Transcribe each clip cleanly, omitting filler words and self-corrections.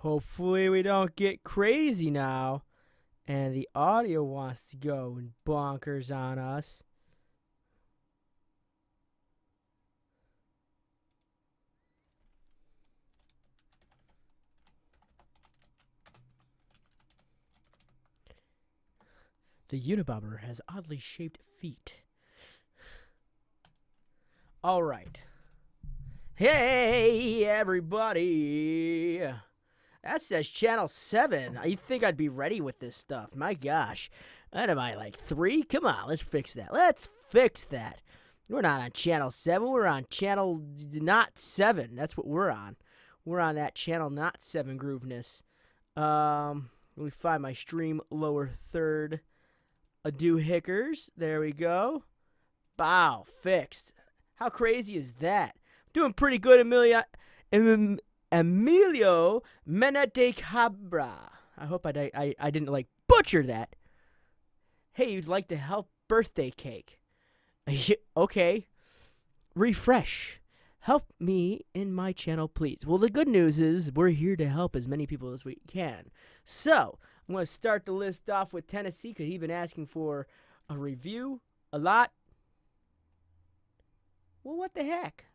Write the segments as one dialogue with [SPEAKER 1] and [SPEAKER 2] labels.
[SPEAKER 1] Hopefully we don't get crazy now and the audio wants to go bonkers on us. The Unabomber has oddly shaped feet. All right. Hey, everybody. That says Channel 7. You think I'd be ready with this stuff? My gosh. What am I, like 3? Come on, let's fix that. Let's fix that. We're not on Channel 7. We're on Channel Not 7. That's what we're on. We're on that Channel Not 7 grooveness. Let me find my stream lower third. Ado Hickers. There we go. Bow. Fixed. How crazy is that? Doing pretty good, Emilio Menedecabra. I hope I didn't like butcher that. Hey, you'd like to help birthday cake? Okay. Refresh. Help me in my channel, please. Well, the good news is we're here to help as many people as we can. So, I'm going to start the list off with Tennessee because he's been asking for a review a lot. Well, what the heck?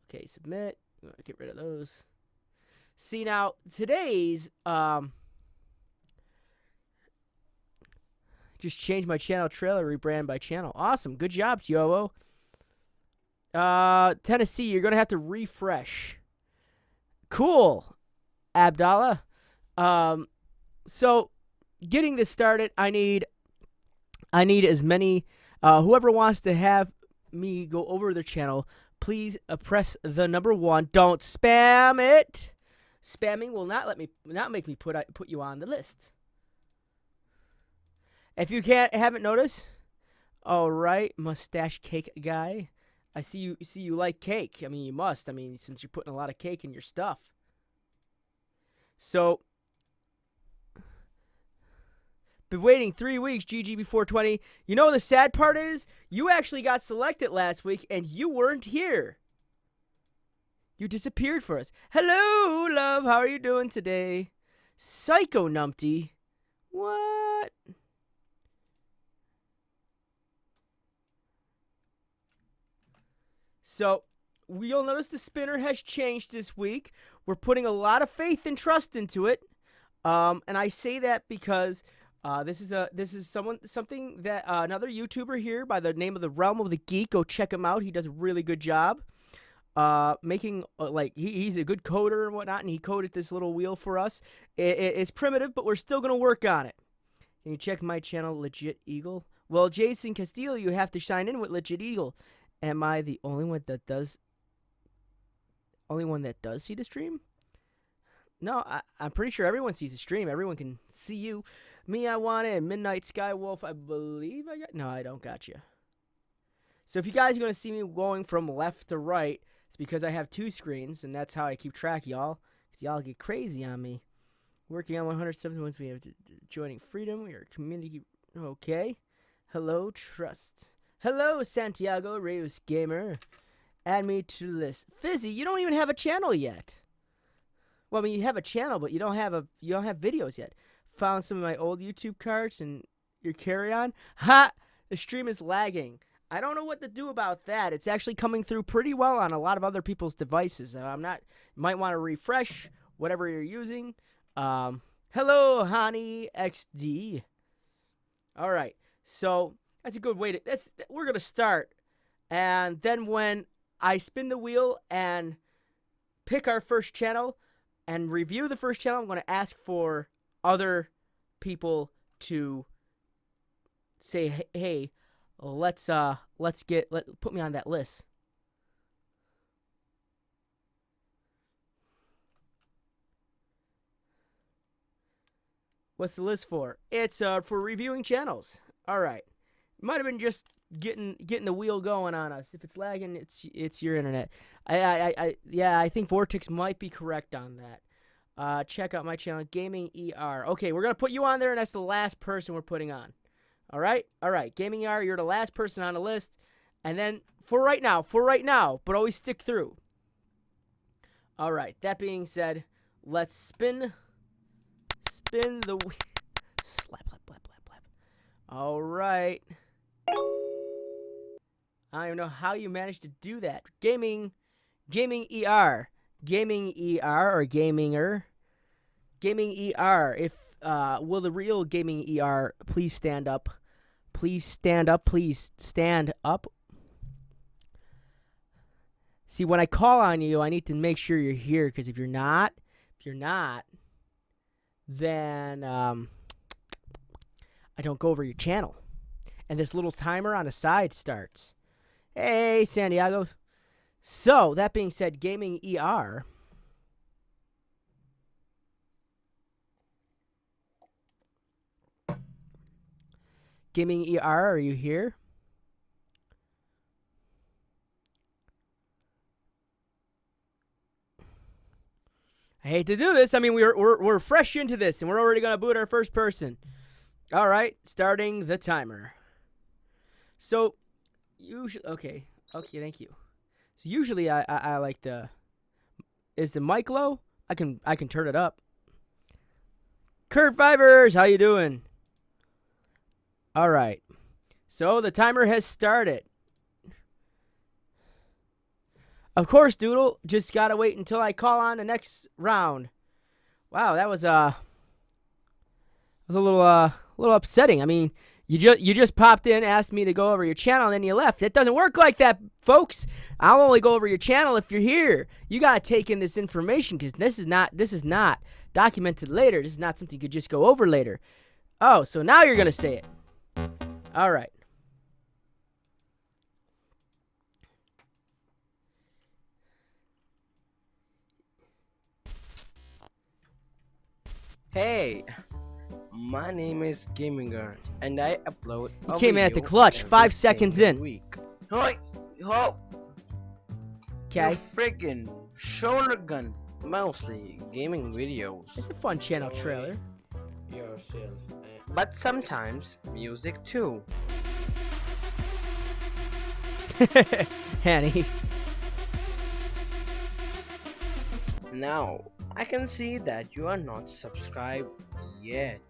[SPEAKER 1] Okay, submit. Get rid of those. See, now, today's, just change my channel trailer, rebrand by channel. Awesome. Good job, Tiovo. Tennessee, you're going to have to refresh. Cool, Abdallah. So, getting this started, I need as many, whoever wants to have me go over their channel, please press the number 1. Don't spam it. Spamming will not make me put you on the list. If you haven't noticed, all right, mustache cake guy. I see you like cake. I mean, you must. I mean, since you're putting a lot of cake in your stuff. So, been waiting 3 weeks, GGB420. You know the sad part is, you actually got selected last week and you weren't here. You disappeared for us. Hello, love. How are you doing today? Psycho Numpty. What? So, you'll notice the spinner has changed this week. We're putting a lot of faith and trust into it. And I say that because this is something that another YouTuber here by the name of the Realm of the Geek. Go check him out. He does a really good job. Making he's a good coder and whatnot, and he coded this little wheel for us. It's primitive, but we're still gonna work on it. Can you check my channel, Legit Eagle? Well, Jason Castillo, you have to sign in with Legit Eagle. Am I the only one that does see the stream? No, I'm pretty sure everyone sees the stream. Everyone can see you. Me, I want it. Midnight Skywolf, I believe I got. No, I don't got you. So if you guys are going to see me going from left to right, it's because I have 2 screens, and that's how I keep track of y'all. Because y'all get crazy on me. Working on 107 once we have joining Freedom. We are community. Okay. Hello, Trust. Hello, Santiago Reus Gamer. Add me to the list. Fizzy, you don't even have a channel yet. Well, I mean, you have a channel, but you don't have videos yet. Found some of my old YouTube cards and your carry-on. Ha! The stream is lagging. I don't know what to do about that. It's actually coming through pretty well on a lot of other people's devices. Might want to refresh whatever you're using. Hello, Hani XD. All right. So, that's a good way to we're going to start. And then when I spin the wheel and pick our first channel and review the first channel, I'm going to ask for other people to say, hey, put me on that list. What's the list for? It's for reviewing channels. All right. Might have been just getting the wheel going on us. If it's lagging, it's your internet. I think Vortex might be correct on that. Check out my channel, Gaming ER. Okay, we're gonna put you on there, and that's the last person we're putting on. All right, Gaming ER, you're the last person on the list, and then for right now, but always stick through. All right. That being said, let's spin the wheel. Slap, slap, slap, slap, slap. All right. I don't even know how you managed to do that. Gaming ER, or gaminger, gaming ER. If will the real gaming ER please stand up? Please stand up. Please stand up. See, when I call on you, I need to make sure you're here, because if you're not, then I don't go over your channel. And this little timer on the side starts. Hey, Santiago. So, that being said, gaming ER. Gaming ER, are you here? I hate to do this. I mean, we're fresh into this, and we're already gonna boot our first person. All right, starting the timer. So, usually, okay, thank you. So usually I like is the mic low? I can turn it up. Kurt Fivers, how you doing? All right. So the timer has started. Of course, Doodle, just gotta wait until I call on the next round. Wow, that was a little upsetting. I mean, you just popped in, asked me to go over your channel, and then you left. It doesn't work like that, folks. I'll only go over your channel if you're here. You gotta take in this information, because this is not documented later. This is not something you could just go over later. Oh, so now you're gonna say it. All right.
[SPEAKER 2] Hey, my name is Gaminger, and I upload a
[SPEAKER 1] You came in at the
[SPEAKER 2] video
[SPEAKER 1] clutch,
[SPEAKER 2] every
[SPEAKER 1] 5 seconds
[SPEAKER 2] single
[SPEAKER 1] in.
[SPEAKER 2] Week. Hey, ho!
[SPEAKER 1] Okay.
[SPEAKER 2] You friggin' shoulder gun, mostly gaming videos,
[SPEAKER 1] It's a fun channel trailer.
[SPEAKER 3] Yourself.
[SPEAKER 2] but sometimes music too.
[SPEAKER 1] Hanny.
[SPEAKER 2] Now, I can see that you are not subscribed yet.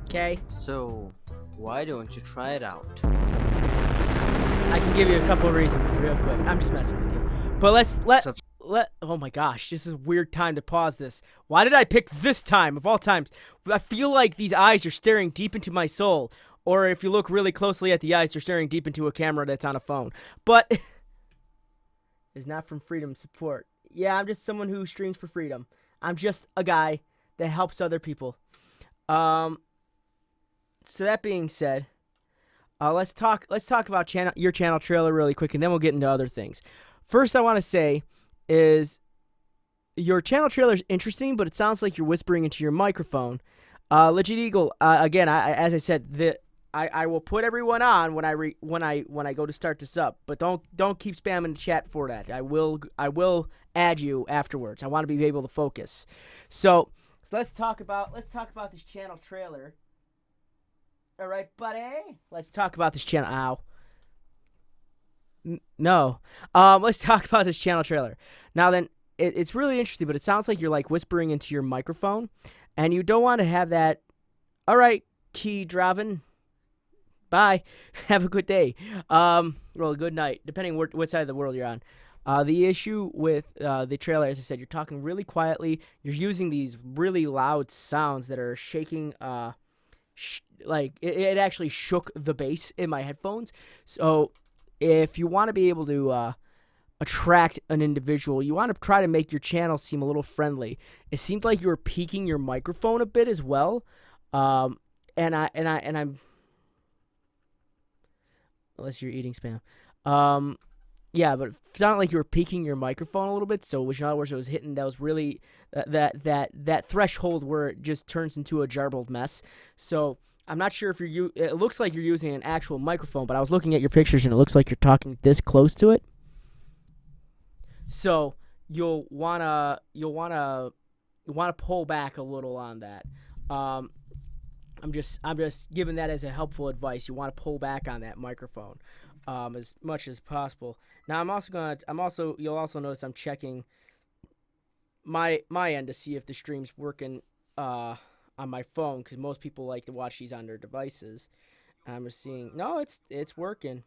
[SPEAKER 1] Okay.
[SPEAKER 2] So, why don't you try it out?
[SPEAKER 1] I can give you a couple of reasons real quick. I'm just messing with you. But let oh my gosh, this is a weird time to pause this. Why did I pick this time of all times? I feel like these eyes are staring deep into my soul. Or if you look really closely at the eyes, they're staring deep into a camera that's on a phone. But it's not from Freedom Support. Yeah, I'm just someone who streams for freedom. I'm just a guy that helps other people. So that being said, let's talk about your channel trailer really quick, and then we'll get into other things. First, I want to say is your channel trailer is interesting, but it sounds like you're whispering into your microphone. Legit Eagle, again, as I said, I will put everyone on when I go to start this up, but don't keep spamming the chat for that. I will add you afterwards. I want to be able to focus. So let's talk about this channel trailer. All right, buddy. Let's talk about this channel. Ow. No. Let's talk about this channel trailer. Now then, it's really interesting, but it sounds like you're like whispering into your microphone, and you don't want to have that. All right, Key Draven. Bye. Have a good day. Well, a good night, depending what side of the world you're on. The issue with the trailer, as I said, you're talking really quietly. You're using these really loud sounds that are shaking. Like it actually shook the bass in my headphones. So if you want to be able to attract an individual, you want to try to make your channel seem a little friendly. It seemed like you were peaking your microphone a bit as well. And I'm unless you're eating spam. Yeah, but it sounded like you were peaking your microphone a little bit, so which in other words it was hitting that was really that threshold where it just turns into a jarbled mess. So I'm not sure if it looks like you're using an actual microphone, but I was looking at your pictures and it looks like you're talking this close to it. So you'll wanna pull back a little on that. I'm just giving that as a helpful advice. You want to pull back on that microphone. as much as possible. Now you'll also notice I'm checking my end to see if the stream's working on my phone, because most people like to watch these on their devices. I'm seeing, no, it's working.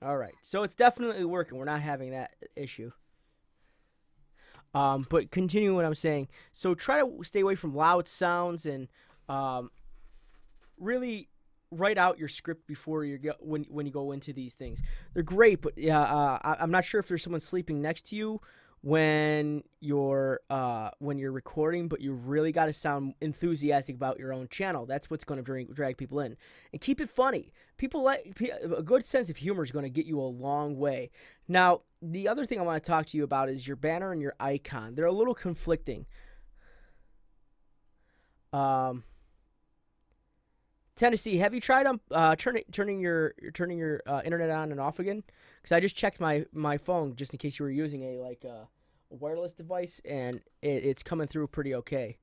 [SPEAKER 1] All right, so it's definitely working. We're not having that issue. But continuing what I'm saying, so try to stay away from loud sounds and really write out your script before when you go into these things. They're great, but I'm not sure if there's someone sleeping next to you when you're recording, but you really got to sound enthusiastic about your own channel. That's what's going to drag people in, and keep it funny. A good sense of humor is going to get you a long way. Now, the other thing I want to talk to you about is your banner and your icon. They're a little conflicting. Tennessee, have you tried turning your internet on and off again? Because I just checked my phone just in case you were using a wireless device, and it's coming through pretty okay.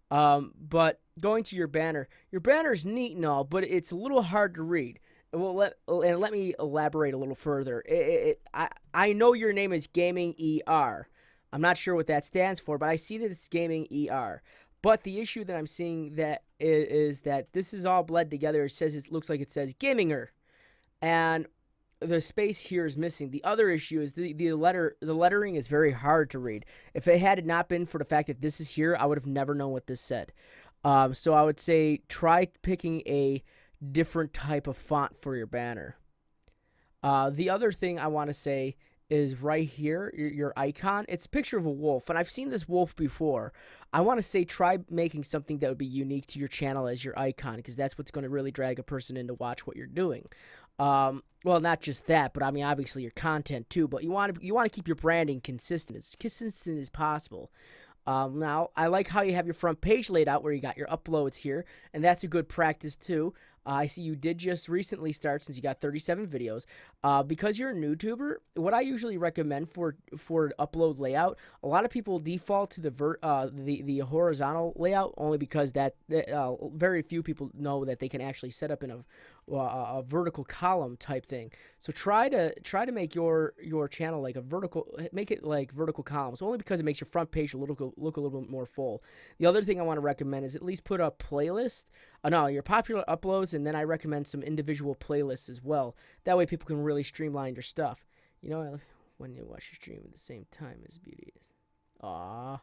[SPEAKER 1] But going to your banner's neat and all, but it's a little hard to read. Let me elaborate a little further. I know your name is Gaming ER. I'm not sure what that stands for, but I see that it's Gaming ER. But the issue that I'm seeing that is that this is all bled together. It looks like it says Gaminger, and the space here is missing. The other issue is the lettering is very hard to read. If it had not been for the fact that this is here, I would have never known what this said. So I would say try picking a different type of font for your banner. The other thing I want to say is right here, your icon. It's a picture of a wolf, and I've seen this wolf before. I want to say try making something that would be unique to your channel as your icon, because that's what's going to really drag a person in to watch what you're doing. Well, not just that, but I mean obviously your content too. But you want to keep your branding consistent, as consistent as possible. Now, I like how you have your front page laid out where you got your uploads here, and that's a good practice too. I see you did just recently start, since you got 37 videos. Because you're a YouTuber, what I usually recommend for upload layout, a lot of people default to the horizontal layout, only because that very few people know that they can actually set up in a vertical column type thing. So try to make your channel like make it like vertical columns, only because it makes your front page look a little bit more full. The other thing I want to recommend is at least put a playlist. Your popular uploads, and then I recommend some individual playlists as well. That way people can really streamline your stuff. When you watch your stream at the same time as beauty is. Aww.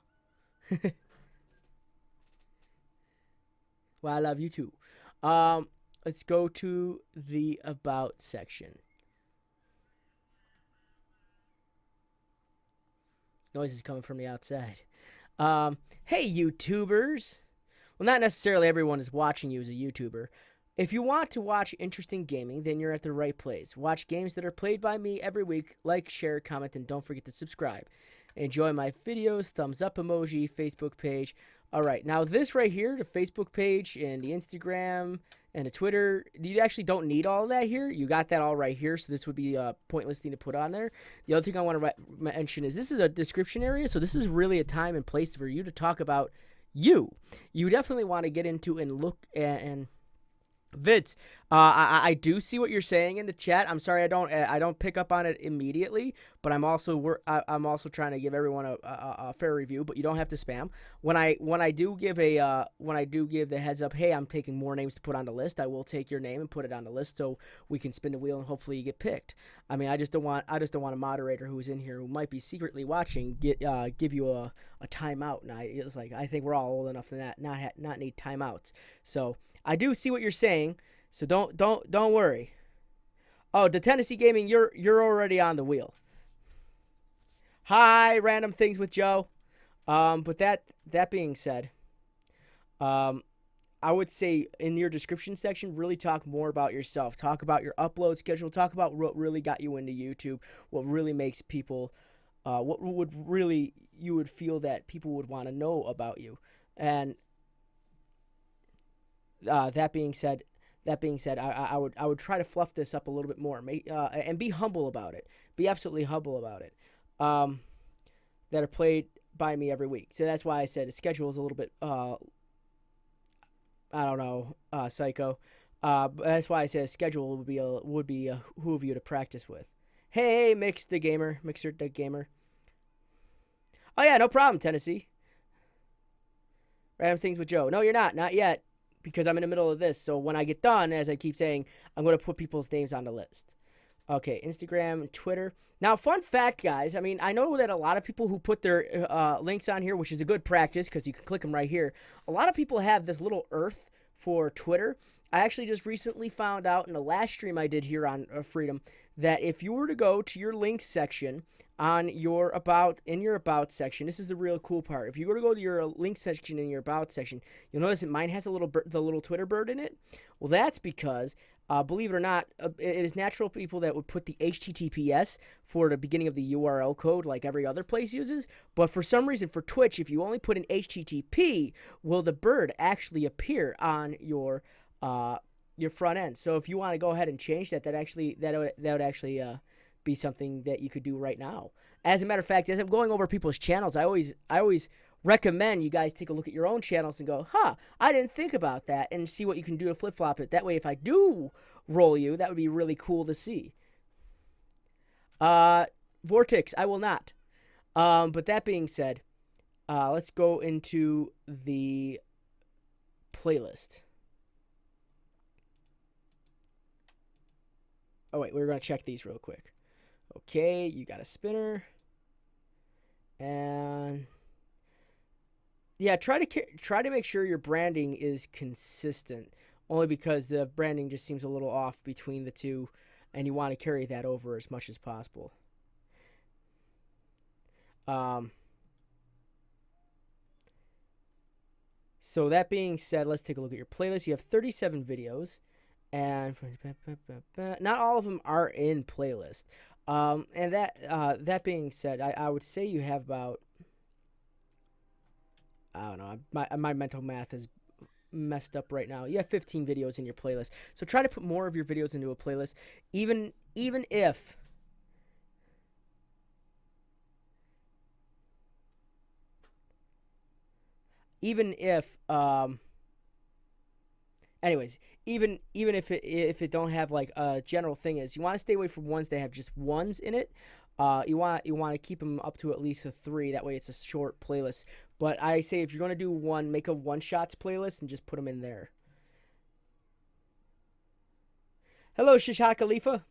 [SPEAKER 1] Well, I love you too. Let's go to the About section. Noise is coming from the outside. Hey, YouTubers. Well, not necessarily everyone is watching you as a YouTuber. If you want to watch interesting gaming, then you're at the right place. Watch games that are played by me every week. Like, share, comment, and don't forget to subscribe. Enjoy my videos, thumbs up emoji, Facebook page. All right, now this right here, the Facebook page and the Instagram and the Twitter, you actually don't need all of that here. You got that all right here, so this would be a pointless thing to put on there. The other thing I want to mention is this is a description area, so this is really a time and place for you to talk about you definitely want to get into and look and vids. I do see what you're saying in the chat. I'm sorry I don't pick up on it immediately, but I'm also trying to give everyone a fair review. But you don't have to spam. When I do give the heads up, hey, I'm taking more names to put on the list, I will take your name and put it on the list so we can spin the wheel and hopefully you get picked. I mean, I just don't want a moderator who's in here who might be secretly watching give you a timeout. And I think we're all old enough to not need timeouts. So I do see what you're saying, so don't worry. Oh, the Tennessee Gaming, you're already on the wheel. Hi, Random Things with Joe. But that being said, I would say in your description section, really talk more about yourself. Talk about your upload schedule. Talk about what really got you into YouTube. What really makes people, what you would feel that people would want to know about you. And that being said, I would try to fluff this up a little bit more, and be humble about it. Be absolutely humble about it. That are played by me every week. So that's why I said the schedule is a little bit, psycho. That's why I said a schedule would be who of you to practice with. Hey, Mixer the gamer. Oh yeah, no problem, Tennessee. Random things with Joe. No, you're not yet, because I'm in the middle of this. So when I get done, as I keep saying, I'm going to put people's names on the list. Okay, Instagram, Twitter. Now, fun fact, guys. I mean, I know that a lot of people who put their links on here, which is a good practice because you can click them right here. A lot of people have this little earth for Twitter. I actually just recently found out in the last stream I did here on Freedom that if you were to go to your links section on your about section, this is the real cool part. If you were to go to your link section in your about section, you'll notice that mine has the little Twitter bird in it. Well, that's because believe it or not, it is natural people that would put the HTTPS for the beginning of the URL code like every other place uses. But for some reason, for Twitch, if you only put an HTTP, will the bird actually appear on your front end? So if you want to go ahead and change that, that would actually be something that you could do right now. As a matter of fact, as I'm going over people's channels, I always recommend you guys take a look at your own channels and go, I didn't think about that, and see what you can do to flip-flop it. That way, if I do roll you, that would be really cool to see. Vortex, I will not. But that being said, let's go into the playlist. Oh, wait, we're going to check these real quick. Okay, you got a spinner. And yeah, try to make sure your branding is consistent, only because the branding just seems a little off between the two, and you want to carry that over as much as possible. So that being said, let's take a look at your playlist. You have 37 videos, and not all of them are in playlist. And that being said, I would say you have about, I don't know, my mental math is messed up right now. You have 15 videos in your playlist. So try to put more of your videos into a playlist, even if anyways, even if it don't have like a general thing, is you want to stay away from ones that have just ones in it. You want to keep them up to at least a 3. That way it's a short playlist. But I say if you're going to do one, make a one-shots playlist and just put them in there. Hello, Shishak Khalifa.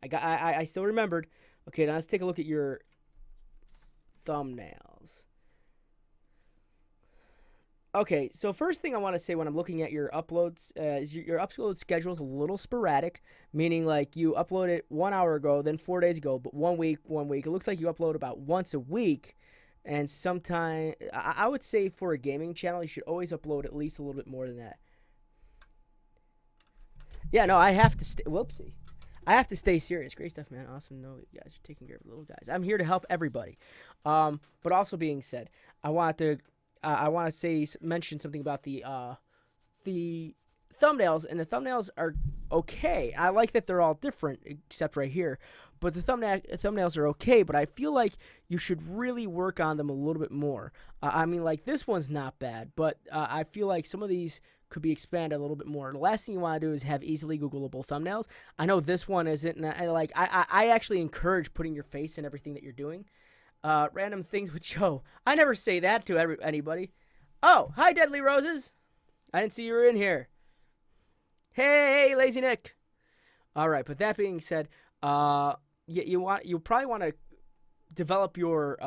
[SPEAKER 1] I still remembered. Okay, now let's take a look at your thumbnails. Okay, so first thing I want to say when I'm looking at your uploads is your upload schedule is a little sporadic, meaning like you upload it 1 hour ago, then 4 days ago, but 1 week. It looks like you upload about once a week, and sometime I would say for a gaming channel, you should always upload at least a little bit more than that. Yeah, no, I have to stay. Whoopsie. I have to stay serious. Great stuff, man. Awesome. No, you guys are taking care of the little guys. I'm here to help everybody. But also being said, I want to mention something about the thumbnails, and the thumbnails are okay. I like that they're all different, except right here. But the thumbnails are okay, but I feel like you should really work on them a little bit more. I mean, like this one's not bad, but I feel like some of these could be expanded a little bit more. The last thing you want to do is have easily Googleable thumbnails. I know this one isn't, and I actually encourage putting your face in everything that you're doing. Random things with Joe. I never say that to anybody. Oh, hi, Deadly Roses. I didn't see you were in here. Hey, Lazy Nick. All right, but that being said, you probably want to develop your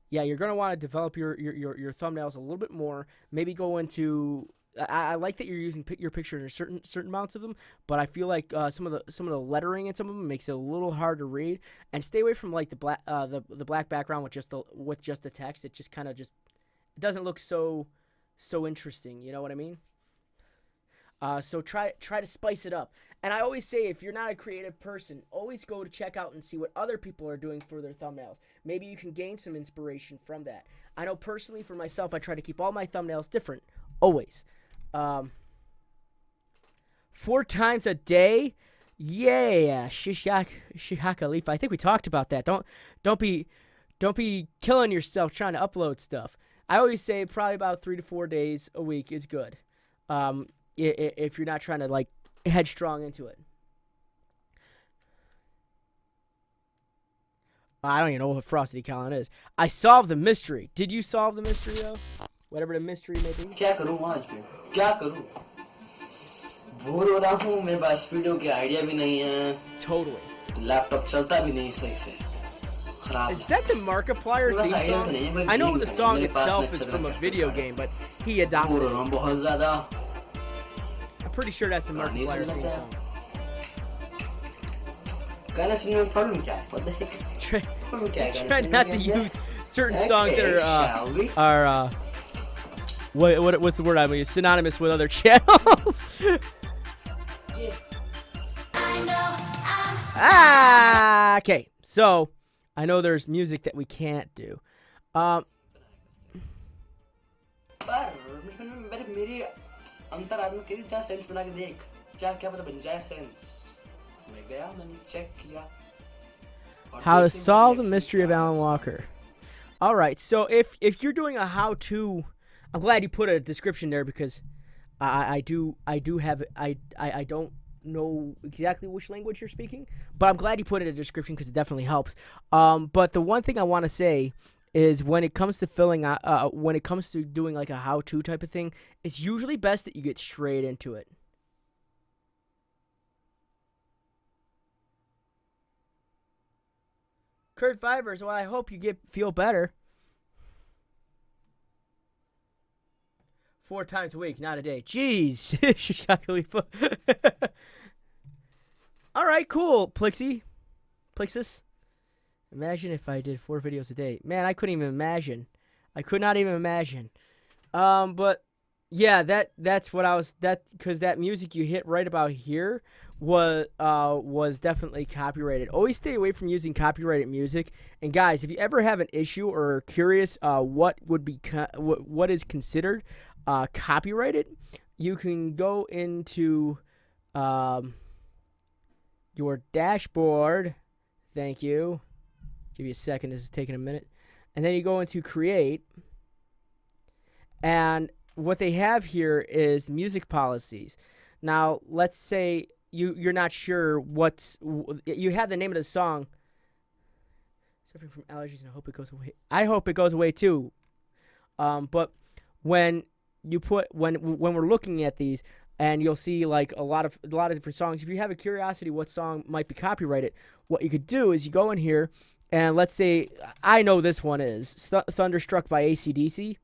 [SPEAKER 1] you're gonna want to develop your thumbnails a little bit more. Maybe go into. I like that you're using your picture in certain amounts of them, but I feel like some of the lettering in some of them makes it a little hard to read. And stay away from like the black background with just the text. It just kind of it doesn't look so interesting. You know what I mean? So try to spice it up. And I always say, if you're not a creative person, always go to check out and see what other people are doing for their thumbnails. Maybe you can gain some inspiration from that. I know personally for myself, I try to keep all my thumbnails different, always. 4 times a day, yeah. Shishak Khalifa. I think we talked about that. Don't be killing yourself trying to upload stuff. I always say probably about 3 to 4 days a week is good. if you're not trying to like headstrong into it. I don't even know what Frosty Colin is. I solved the mystery. Did you solve the mystery though? Whatever the mystery may be.
[SPEAKER 4] क्या करूं आज मैं क्या करूं bore हो रहा हूं मेरे पास वीडियो के आइडिया भी नहीं है
[SPEAKER 1] Totally.
[SPEAKER 4] लैपटॉप चलता भी नहीं सही से खराब
[SPEAKER 1] Is that the Markiplier theme song? I know the song itself is from a video game, but he adopted
[SPEAKER 4] bore हो रहा
[SPEAKER 1] it.
[SPEAKER 4] हूं बहुत ज्यादा
[SPEAKER 1] I'm pretty sure that's the Markiplier theme song.
[SPEAKER 4] गाना सुनने में प्रॉब्लम क्या है what the heck is
[SPEAKER 1] Try,
[SPEAKER 4] problem क्या है गाना
[SPEAKER 1] try
[SPEAKER 4] सुनने
[SPEAKER 1] not
[SPEAKER 4] में
[SPEAKER 1] to
[SPEAKER 4] क्या?
[SPEAKER 1] use certain songs that
[SPEAKER 4] shall we?
[SPEAKER 1] are what's the word I'm using? Synonymous with other channels. Okay, so I know there's music that we can't do.
[SPEAKER 4] पर मेरी अंतरात्मा के लिए सेंस बना के देख क्या क्या पता बन जाए सेंस मैं गया मैंने चेक किया
[SPEAKER 1] How to solve the mystery of Alan Walker. All right, so if you're doing a how-to, I'm glad you put a description there because I don't know exactly which language you're speaking, but I'm glad you put it in a description because it definitely helps. But the one thing I want to say is when it comes to when it comes to doing like a how-to type of thing, it's usually best that you get straight into it. Kurt Vivers, well, I hope you feel better. 4 times a week, not a day. Jeez. All right, cool, Plixus. Imagine if I did 4 videos a day. Man, I couldn't even imagine. I could not even imagine. But yeah, that's what I was because that music you hit right about here was definitely copyrighted. Always stay away from using copyrighted music. And guys, if you ever have an issue or are curious what would be what is considered copyrighted, you can go into your dashboard. Thank you. Give you a second. This is taking a minute. And then you go into create. And what they have here is music policies. Now, let's say you're not sure you have the name of the song. Suffering from allergies, and I hope it goes away. I hope it goes away too. But when we're looking at these, and you'll see like a lot of different songs. If you have a curiosity what song might be copyrighted, what you could do is you go in here and let's say I know this one is Thunderstruck by AC/DC.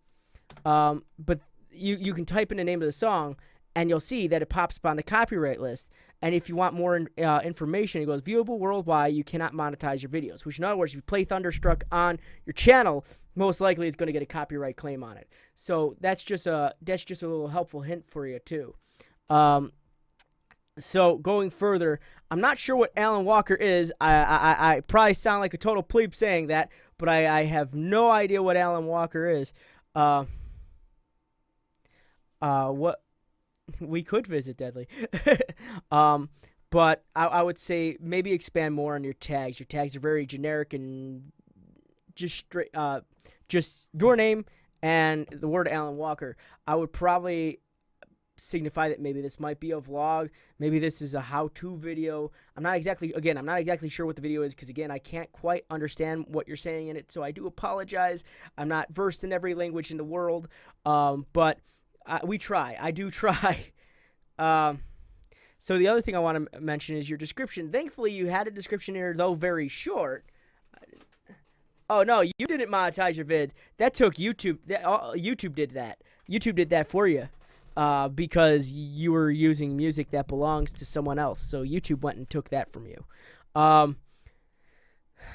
[SPEAKER 1] But you can type in the name of the song and you'll see that it pops up on the copyright list. And if you want more information, it goes viewable worldwide. You cannot monetize your videos. Which in other words, if you play Thunderstruck on your channel, most likely it's going to get a copyright claim on it. So that's just a little helpful hint for you too. So going further, I'm not sure what Alan Walker is. I probably sound like a total plebe saying that, but I have no idea what Alan Walker is. What we could visit Deadly. But I would say maybe expand more on your tags. Your tags are very generic and just straight, just your name and the word Alan Walker. I would probably signify that maybe this might be a vlog, maybe this is a how-to video. I'm not exactly sure what the video is because again I can't quite understand what you're saying in it, so I do apologize. I'm not versed in every language in the world, but we try. I do try. So the other thing I want to mention is your description. Thankfully you had a description here, though very short. Oh no, you didn't monetize your vid. That took YouTube. YouTube did that. YouTube did that for you. Because you were using music that belongs to someone else. So YouTube went and took that from you.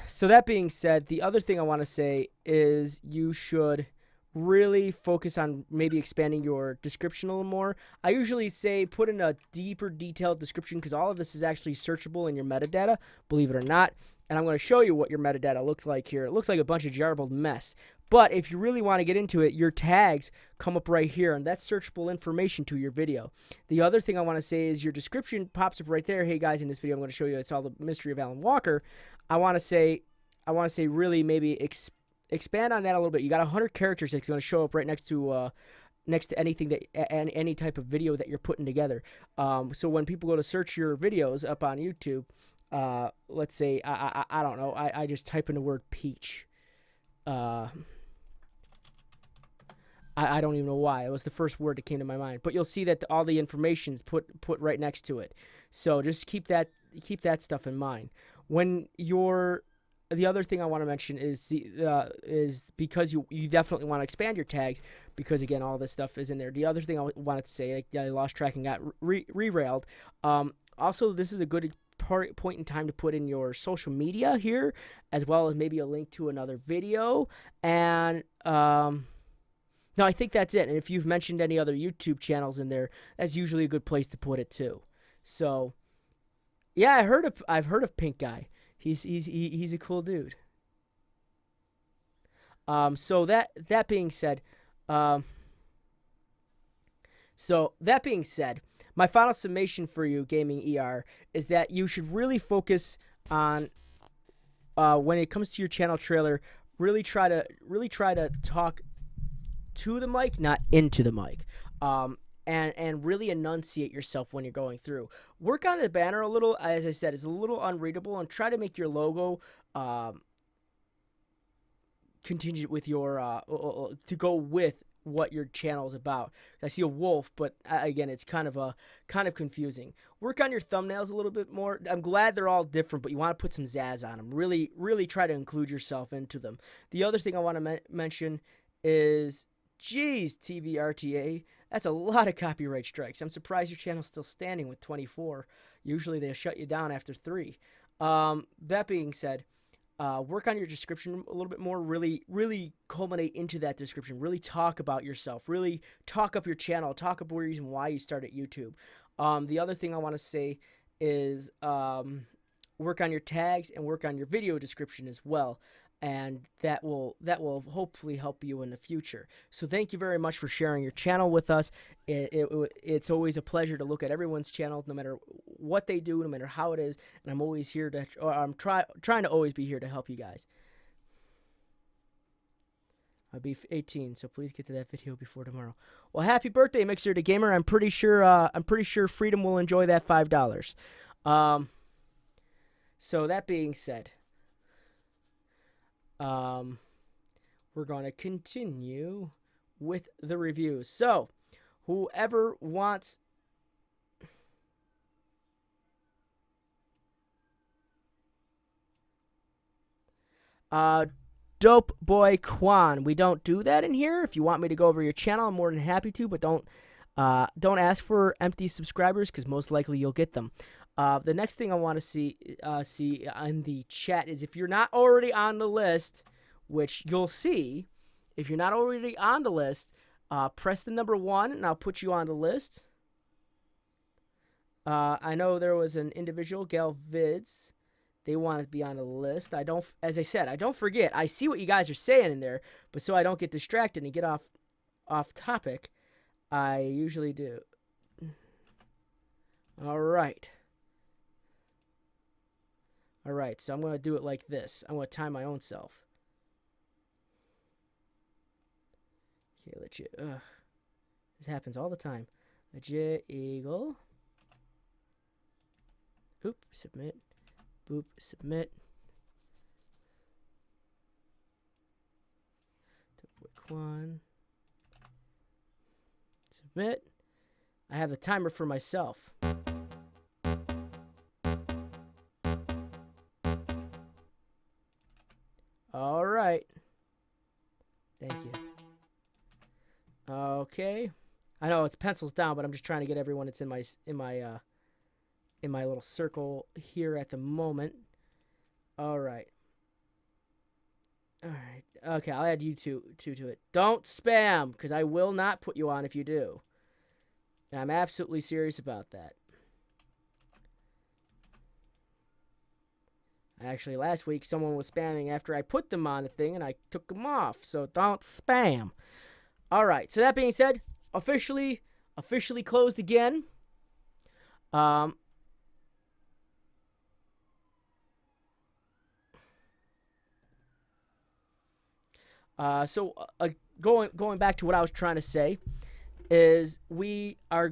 [SPEAKER 1] So that being said, the other thing I want to say is you should really focus on maybe expanding your description a little more. I usually say put in a deeper detailed description because all of this is actually searchable in your metadata, believe it or not. And I'm going to show you what your metadata looks like here. It looks like a bunch of jarbled mess. But if you really want to get into it, your tags come up right here, and that's searchable information to your video. The other thing I want to say is your description pops up right there. Hey guys, in this video I'm going to show you it's all the mystery of Alan Walker. I want to say really maybe expand on that a little bit. You got 100 characters that's going to show up right next to next to anything that any type of video that you're putting together. So when people go to search your videos up on YouTube, let's say I don't know, I just type in the word peach. I don't even know why. It was the first word that came to my mind. But you'll see that all the information's put right next to it. So just keep that stuff in mind. The other thing I want to mention is because you definitely want to expand your tags, because again all this stuff is in there. The other thing I wanted to say, I lost track and got re-railed. Also, this is a good point in time to put in your social media here, as well as maybe a link to another video. And no, I think that's it. And if you've mentioned any other YouTube channels in there, that's usually a good place to put it too. So, yeah, I've heard of Pink Guy. He's a cool dude. So that being said, my final summation for you, Gaming ER, is that you should really focus on when it comes to your channel trailer. Really try to talk to the mic, not into the mic. And really enunciate yourself when you're going through. Work on the banner a little. As I said, it's a little unreadable, and try to make your logo continue with your to go with what your channel is about. I see a wolf, but again, it's kind of confusing. Work on your thumbnails a little bit more. I'm glad they're all different, but you want to put some zazz on them. Really try to include yourself into them. The other thing I want to mention is, geez, TVRTA, that's a lot of copyright strikes. I'm surprised your channel's still standing with 24. Usually they shut you down after 3. That being said, work on your description a little bit more. Really culminate into that description. Really talk about yourself. Really talk up your channel. Talk up the reason why you started YouTube. The other thing I want to say is work on your tags and work on your video description as well. And that will hopefully help you in the future. So thank you very much for sharing your channel with us. It's always a pleasure to look at everyone's channel, no matter what they do, no matter how it is. And I'm always here I'm trying to always be here to help you guys. I'll be 18, so please get to that video before tomorrow. Well, happy birthday, Mixer the Gamer. I'm pretty sure Freedom will enjoy that $5. So that being said, we're going to continue with the reviews. So, whoever wants... Dope Boy Quan. We don't do that in here. If you want me to go over your channel, I'm more than happy to, but don't ask for empty subscribers, because most likely you'll get them. The next thing I want to see in the chat is, if you're not already on the list, which you'll see, if you're not already on the list, press the number 1 and I'll put you on the list. I know there was an individual, Gal Vids. They want to be on the list. As I said, I don't forget. I see what you guys are saying in there, but so I don't get distracted and get off topic, I usually do. All right. Alright, so I'm going to do it like this. I'm going to time my own self. Okay, legit. This happens all the time. Legit Eagle. Oop, submit. Boop, submit. Quick one. Submit. I have the timer for myself. All right. Thank you. Okay. I know it's pencils down, but I'm just trying to get everyone that's in my little circle here at the moment. All right. All right. Okay, I'll add you two to it. Don't spam, because I will not put you on if you do. And I'm absolutely serious about that. Actually, last week, someone was spamming after I put them on the thing, and I took them off. So don't spam. All right. So that being said, officially closed again. Going back to what I was trying to say is we are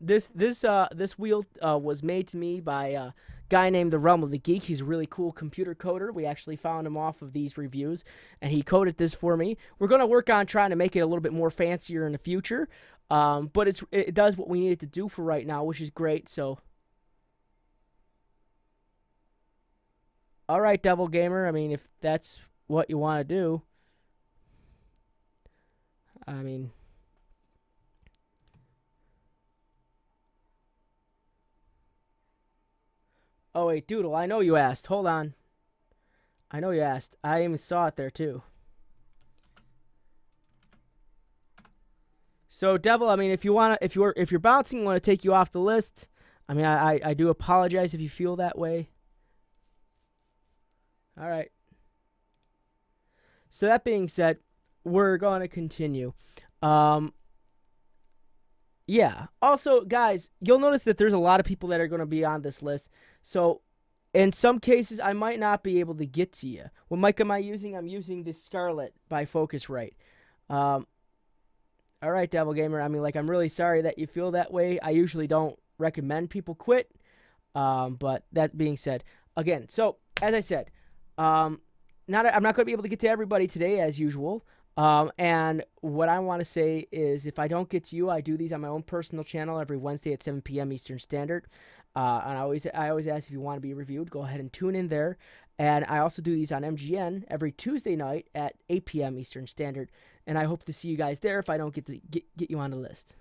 [SPEAKER 1] this wheel was made to me by a guy named the Realm of the Geek. He's a really cool computer coder. We actually found him off of these reviews, and he coded this for me. We're gonna work on trying to make it a little bit more fancier in the future, but it does what we need it to do for right now, which is great. So, all right, Devil Gamer. I mean, if that's what you want to do, I mean. Oh, wait, Doodle, I know you asked. Hold on. I know you asked. I even saw it there, too. So, Devil, I mean, if you're bouncing, I want to take you off the list. I mean, I do apologize if you feel that way. All right. So, that being said, we're going to continue. Yeah. Also, guys, you'll notice that there's a lot of people that are going to be on this list. So, in some cases, I might not be able to get to you. What mic am I using? I'm using the Scarlett by Focusrite. All right, Devil Gamer. I mean, like, I'm really sorry that you feel that way. I usually don't recommend people quit. But that being said, again, so, as I said, I'm not going to be able to get to everybody today, as usual. And what I want to say is if I don't get to you, I do these on my own personal channel every Wednesday at 7 p.m. Eastern Standard. And I always ask if you want to be reviewed, go ahead and tune in there. And I also do these on MGN every Tuesday night at 8 p.m. Eastern Standard. And I hope to see you guys there if I don't get you on the list.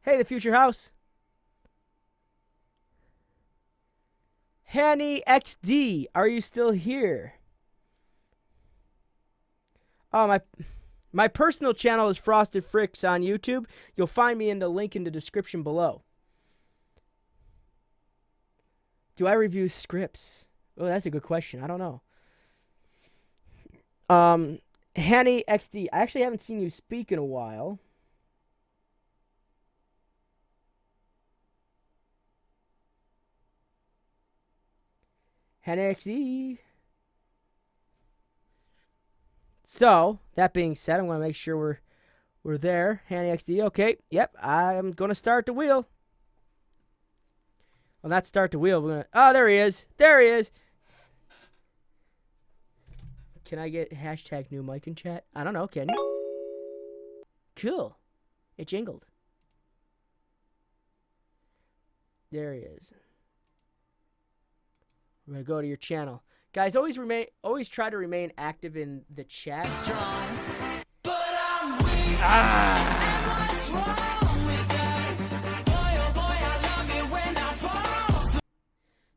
[SPEAKER 1] Hey, the Future House. Hanny XD, are you still here? Oh, my personal channel is Frosted Fricks on YouTube. You'll find me in the link in the description below. Do I review scripts? Oh, that's a good question. I don't know. Hanny XD, I actually haven't seen you speak in a while. Hanny XD. So, that being said, I'm going to make sure we're there. Hanny XD, okay. Yep, I'm going to start the wheel. Well, not start the wheel. We're gonna, oh, there he is. There he is. Can I get hashtag new mic in chat? I don't know, can you? Cool. It jingled. There he is. We're going to go to your channel. Guys, always try to remain active in the chat.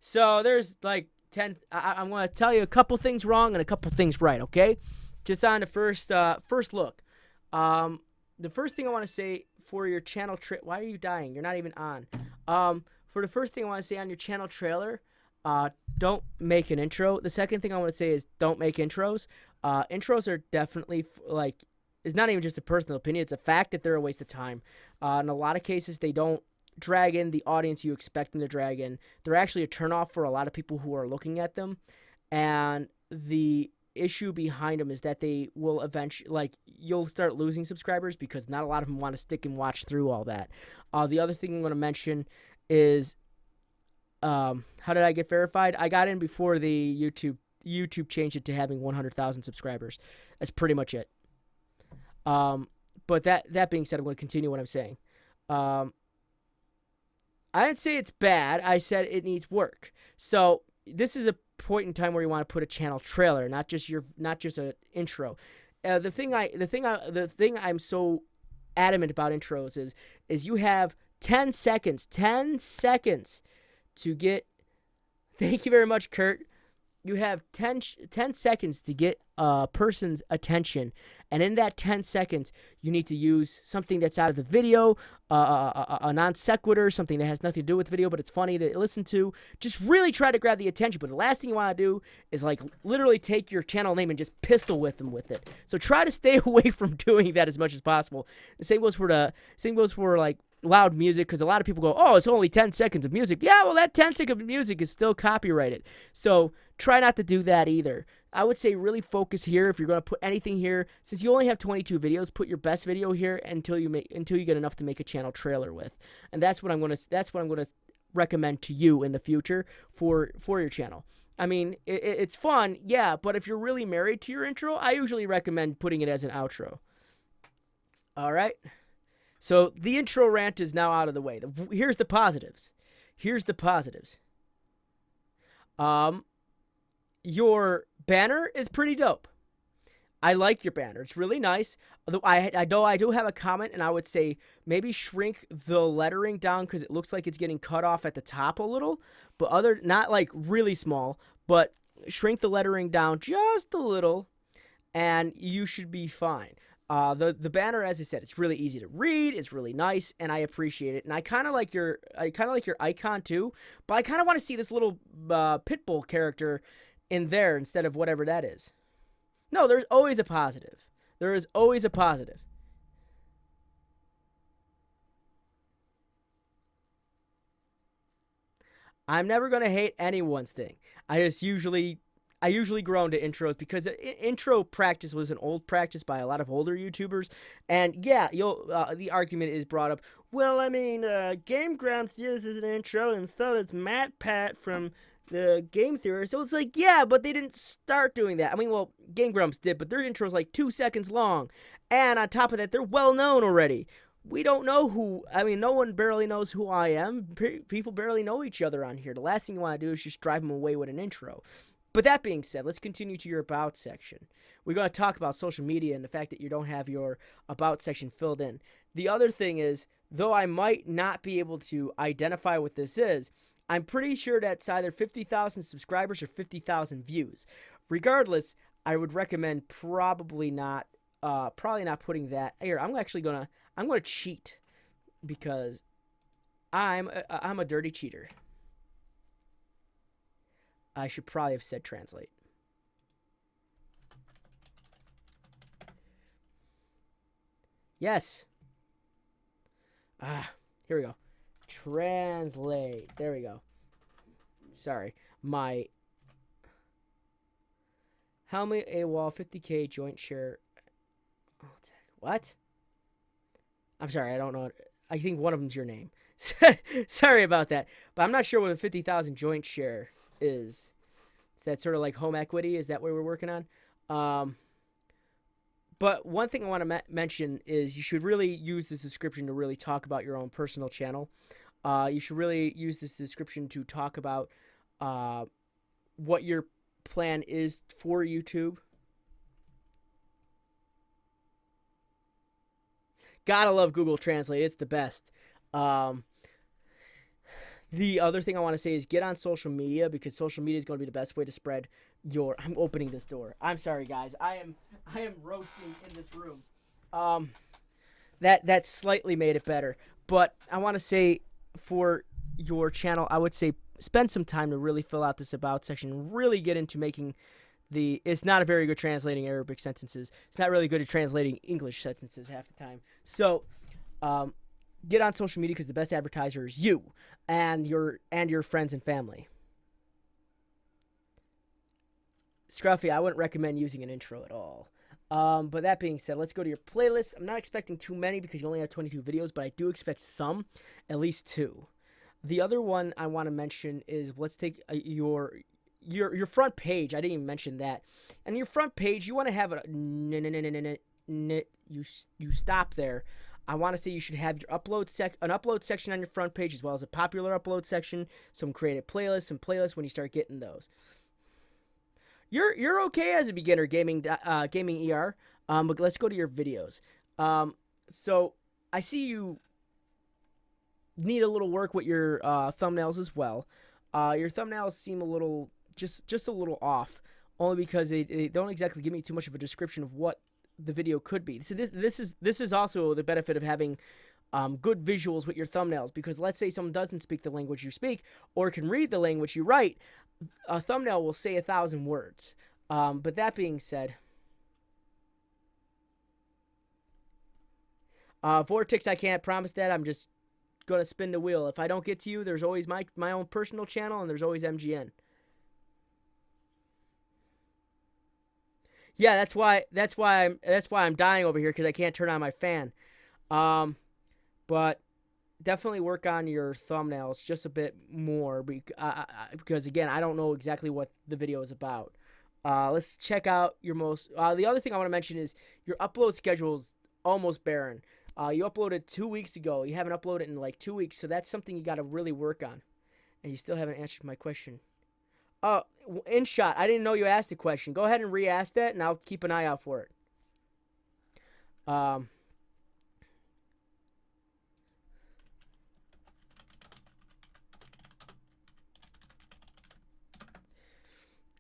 [SPEAKER 1] So there's like 10. I'm going to tell you a couple things wrong and a couple things right, okay? Just on the first look. The first thing I want to say for your channel why are you dying? You're not even on. For the first thing I want to say on your channel trailer, don't make an intro. The second thing I want to say is don't make intros. Intros are definitely it's not even just a personal opinion. It's a fact that they're a waste of time. In a lot of cases, they don't drag in the audience you expect them to drag in. They're actually a turnoff for a lot of people who are looking at them. And the issue behind them is that they will eventually, you'll start losing subscribers because not a lot of them want to stick and watch through all that. The other thing I'm going to mention is, how did I get verified? I got in before the YouTube changed it to having 100,000 subscribers. That's pretty much it. But that being said, I'm going to continue what I'm saying. I didn't say it's bad. I said it needs work. So this is a point in time where you want to put a channel trailer, not just an intro. The thing I'm so adamant about intros is you have 10 seconds to get. Thank you very much, Kurt. You have 10 seconds to get a person's attention. And in that 10 seconds, you need to use something that's out of the video, a non sequitur, something that has nothing to do with the video, but it's funny to listen to. Just really try to grab the attention. But the last thing you want to do is literally take your channel name and just pistol with them with it. So try to stay away from doing that as much as possible. The same goes for loud music, because a lot of people go, oh, it's only 10 seconds of music. Yeah, well, that 10 seconds of music is still copyrighted. So try not to do that either. I would say really focus here. If you're going to put anything here, since you only have 22 videos, put your best video here until you get enough to make a channel trailer with. And that's what I'm going to recommend to you in the future for your channel. I mean, it's fun, yeah, but if you're really married to your intro, I usually recommend putting it as an outro. All right? So the intro rant is now out of the way. Here's the positives. Your banner is pretty dope. I like your banner. It's really nice. Although I do have a comment, and I would say maybe shrink the lettering down because it looks like it's getting cut off at the top a little. But not like really small, but shrink the lettering down just a little, and you should be fine. The banner, as I said, it's really easy to read. It's really nice, and I appreciate it. And I kind of like your icon too. But I kind of want to see this little Pitbull character in there instead of whatever that is. No, there's always a positive. There is always a positive. I'm never gonna hate anyone's thing. I usually grow into intros because intro practice was an old practice by a lot of older YouTubers, and yeah, the argument is brought up. Well, I mean, Game Grumps uses an intro, and so does Matt Pat from the Game Theory. So it's like, yeah, but they didn't start doing that. I mean, well, Game Grumps did, but their intro is like 2 seconds long, and on top of that, they're well known already. We don't know who. I mean, no one barely knows who I am. People barely know each other on here. The last thing you want to do is just drive them away with an intro. But that being said, let's continue to your About section. We're going to talk about social media and the fact that you don't have your About section filled in. The other thing is, though I might not be able to identify what this is, I'm pretty sure that's either 50,000 subscribers or 50,000 views. Regardless, I would recommend probably not putting that here. I'm going to cheat because I'm a dirty cheater. I should probably have said translate. Yes. Here we go. Translate. There we go. Sorry. My helmet, AWOL, 50K joint share. What? I'm sorry, I don't know. I think one of them's your name. Sorry about that. But I'm not sure what a 50,000 joint share is. Is that sort of like home equity? Is that what we're working on? But one thing I want to mention is you should really use this description to really talk about your own personal channel. You should really use this description to talk about what your plan is for YouTube. Gotta love Google Translate. It's the best. The other thing I want to say is get on social media, because social media is going to be the best way to spread your... I'm opening this door. I'm sorry, guys. I am roasting in this room. That slightly made it better. But I want to say for your channel, I would say spend some time to really fill out this About section. Really get into making it's not a very good translating Arabic sentences. It's not really good at translating English sentences half the time. So, get on social media, because the best advertiser is you and your friends and family. Scruffy, I wouldn't recommend using an intro at all. But that being said, let's go to your playlist. I'm not expecting too many because you only have 22 videos, but I do expect some, at least 2. The other one I want to mention is, let's take your front page. I didn't even mention that. And your front page, you want to have you stop there. I want to say you should have your an upload section on your front page, as well as a popular upload section, some creative playlists, some playlists when you start getting those. You're okay as a beginner gaming ER. But let's go to your videos. So I see you need a little work with your thumbnails as well. Your thumbnails seem a little just a little off, only because they don't exactly give me too much of a description of what the video could be. So this is also the benefit of having good visuals with your thumbnails, because let's say someone doesn't speak the language you speak or can read the language you write, a thumbnail will say 1,000 words. But that being said, Vortex, I can't promise that. I'm just gonna spin the wheel. If I don't get to you, there's always my own personal channel, and there's always MGN. Yeah, that's why I'm dying over here, because I can't turn on my fan. But definitely work on your thumbnails just a bit more, because again, I don't know exactly what the video is about. Let's check out your most. The other thing I want to mention is your upload schedule is almost barren. You uploaded 2 weeks ago. You haven't uploaded in like 2 weeks, so that's something you got to really work on. And you still haven't answered my question. Oh, InShot, I didn't know you asked a question. Go ahead and re-ask that, and I'll keep an eye out for it.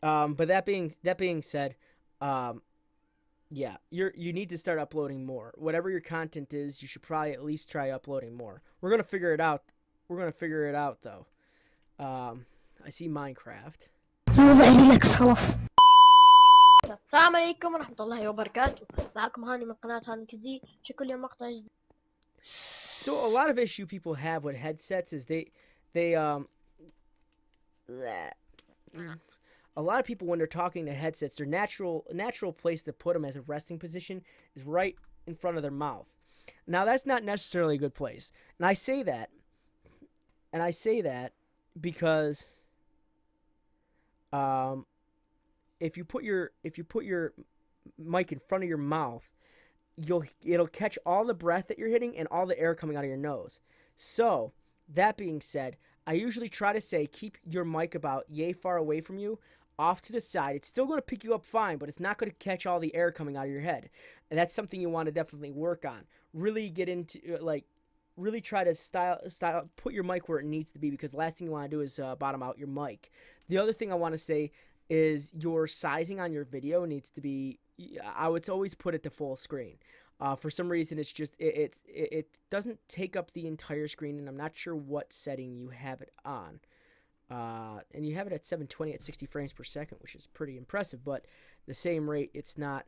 [SPEAKER 1] But that being said, yeah, you need to start uploading more. Whatever your content is, you should probably at least try uploading more. We're gonna figure it out. We're gonna figure it out though. I see Minecraft.
[SPEAKER 5] السلام عليكم ورحمة الله وبركاته. معكم هاني من قناة هاني كذي. شكل اليوم مقطع جديد.
[SPEAKER 1] So a lot of issue people have with headsets is they a lot of people, when they're talking to headsets, their natural place to put them as a resting position is right in front of their mouth. Now that's not necessarily a good place, and I say that because if you put your mic in front of your mouth, it'll catch all the breath that you're hitting and all the air coming out of your nose. So that being said, I usually try to say keep your mic about yay far away from you, off to the side. It's still going to pick you up fine, but it's not going to catch all the air coming out of your head. And that's something you want to definitely work on. Really get into, really try to put your mic where it needs to be, because the last thing you want to do is bottom out your mic. The other thing I want to say is your sizing on your video needs to be, I would always put it to full screen. For some reason, it's just, it doesn't take up the entire screen, and I'm not sure what setting you have it on. And you have it at 720 at 60 frames per second, which is pretty impressive, but the same rate, it's not.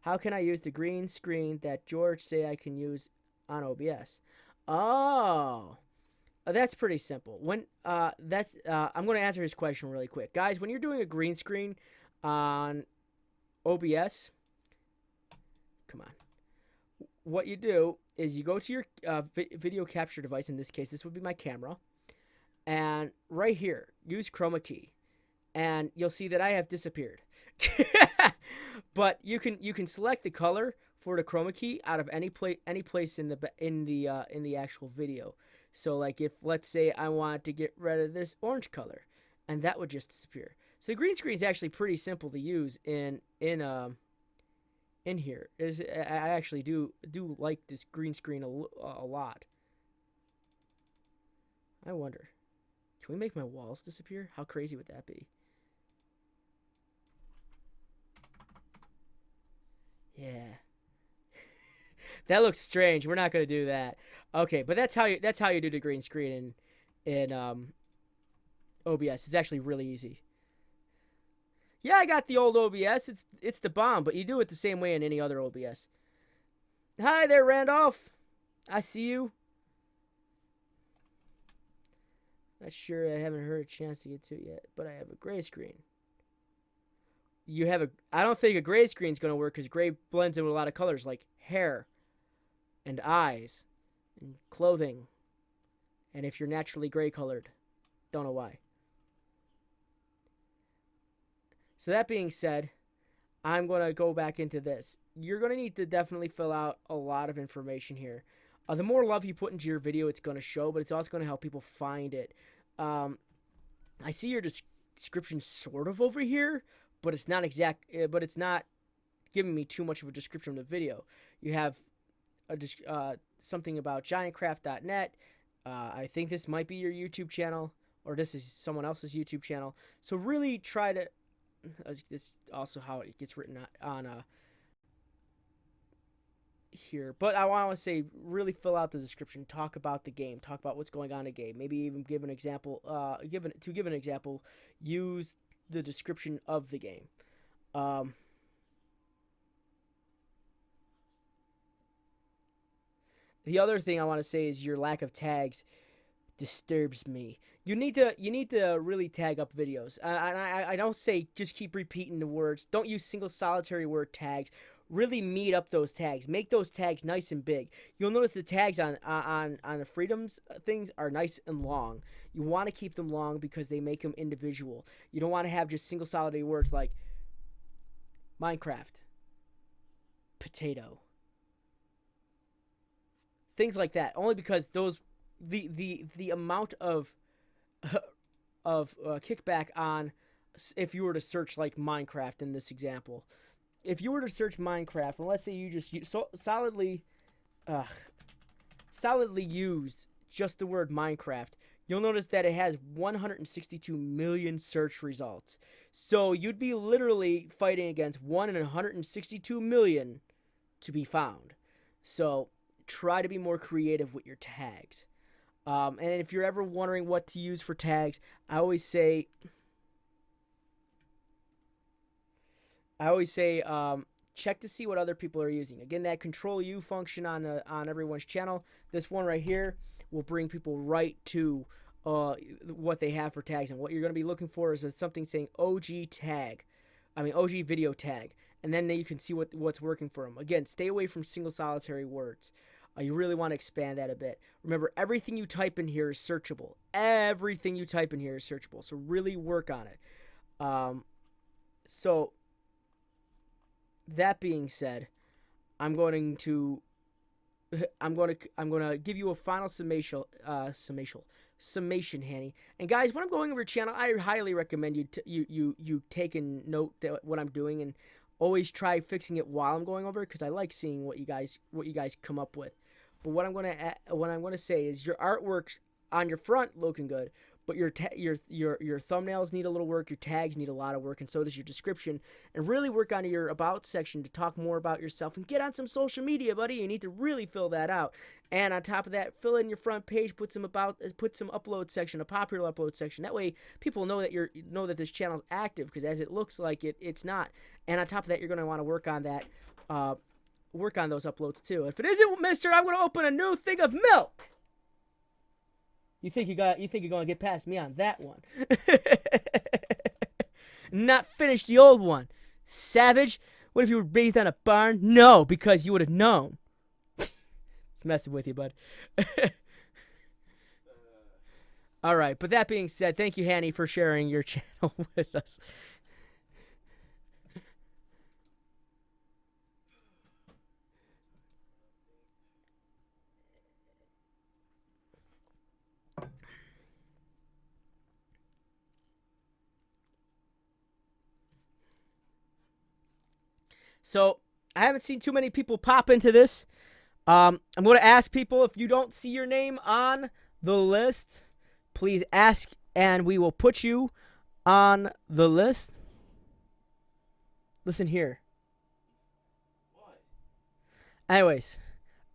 [SPEAKER 1] How can I use the green screen that George say I can use on OBS? Oh, that's pretty simple. I'm going to answer his question really quick. Guys, when you're doing a green screen on OBS, come on. What you do is you go to your video capture device. In this case, this would be my camera. And right here, use chroma key, and you'll see that I have disappeared. But you can select the color for the chroma key out of any place in the actual video. So like, if let's say I want to get rid of this orange color, and that would just disappear. So the green screen is actually pretty simple to use in here. I actually do like this green screen a lot. I wonder, can we make my walls disappear? How crazy would that be? Yeah. That looks strange. We're not gonna do that. Okay, but that's how you do the green screen in OBS. It's actually really easy. Yeah, I got the old OBS. It's the bomb, but you do it the same way in any other OBS. Hi there, Randolph. I see you. Not sure, I haven't heard a chance to get to it yet, but I have a gray screen. I don't think a gray screen is going to work, because gray blends in with a lot of colors like hair and eyes and clothing. And if you're naturally gray colored, don't know why. So that being said, I'm going to go back into this. You're going to need to definitely fill out a lot of information here. The more love you put into your video, it's going to show, but it's also going to help people find it. I see your description sort of over here, but it's not exact. But it's not giving me too much of a description of the video. You have something about giantcraft.net. I think this might be your YouTube channel, or this is someone else's YouTube channel. So really try to. It's also how it gets written on here, but I want to say really fill out the description, talk about the game, talk about what's going on in the game, maybe even give an example, use the description of the game. the other thing I want to say is your lack of tags disturbs me. You need to really tag up videos. I don't say just keep repeating the words. Don't use single solitary word tags. Really meet up those tags. Make those tags nice and big. You'll notice the tags on the freedoms things are nice and long. You want to keep them long because they make them individual. You don't want to have just single solitary words like Minecraft, potato, things like that. Only because those the amount of kickback on if you were to search like Minecraft in this example. If you were to search Minecraft, and let's say you just solidly used just the word Minecraft, you'll notice that it has 162 million search results. So you'd be literally fighting against 1 in 162 million to be found. So try to be more creative with your tags. And if you're ever wondering what to use for tags, I always say check to see what other people are using. Again, that Control U function on everyone's channel. This one right here will bring people right to what they have for tags. And what you're going to be looking for is something saying OG video tag. And then you can see what's working for them. Again, stay away from single solitary words. You really want to expand that a bit. Remember, everything you type in here is searchable. Everything you type in here is searchable. So really work on it. So that being said, I'm going to give you a final summation, Hanny. And guys, when I'm going over your channel, I highly recommend you take a note that what I'm doing and always try fixing it while I'm going over it, because I like seeing what you guys come up with. But what I'm gonna say is your artwork on your front looking good, but your thumbnails need a little work, your tags need a lot of work, and so does your description. And really work on your about section to talk more about yourself and get on some social media, buddy. You need to really fill that out. And on top of that, fill in your front page, put some upload section, a popular upload section. That way people know that this channel's active, because as it looks like it's not. And on top of that, you're going to want to work on that. Work on those uploads too. If it isn't, mister, I'm going to open a new thing of milk. You think you're going to get past me on that one. Not finish the old one. Savage. What if you were raised on a barn? No, because you would have known. It's messing with you, bud. All right, but that being said, thank you, Hanny, for sharing your channel with us. So, I haven't seen too many people pop into this. I'm going to ask people, if you don't see your name on the list, please ask, and we will put you on the list. Listen here. What? Anyways,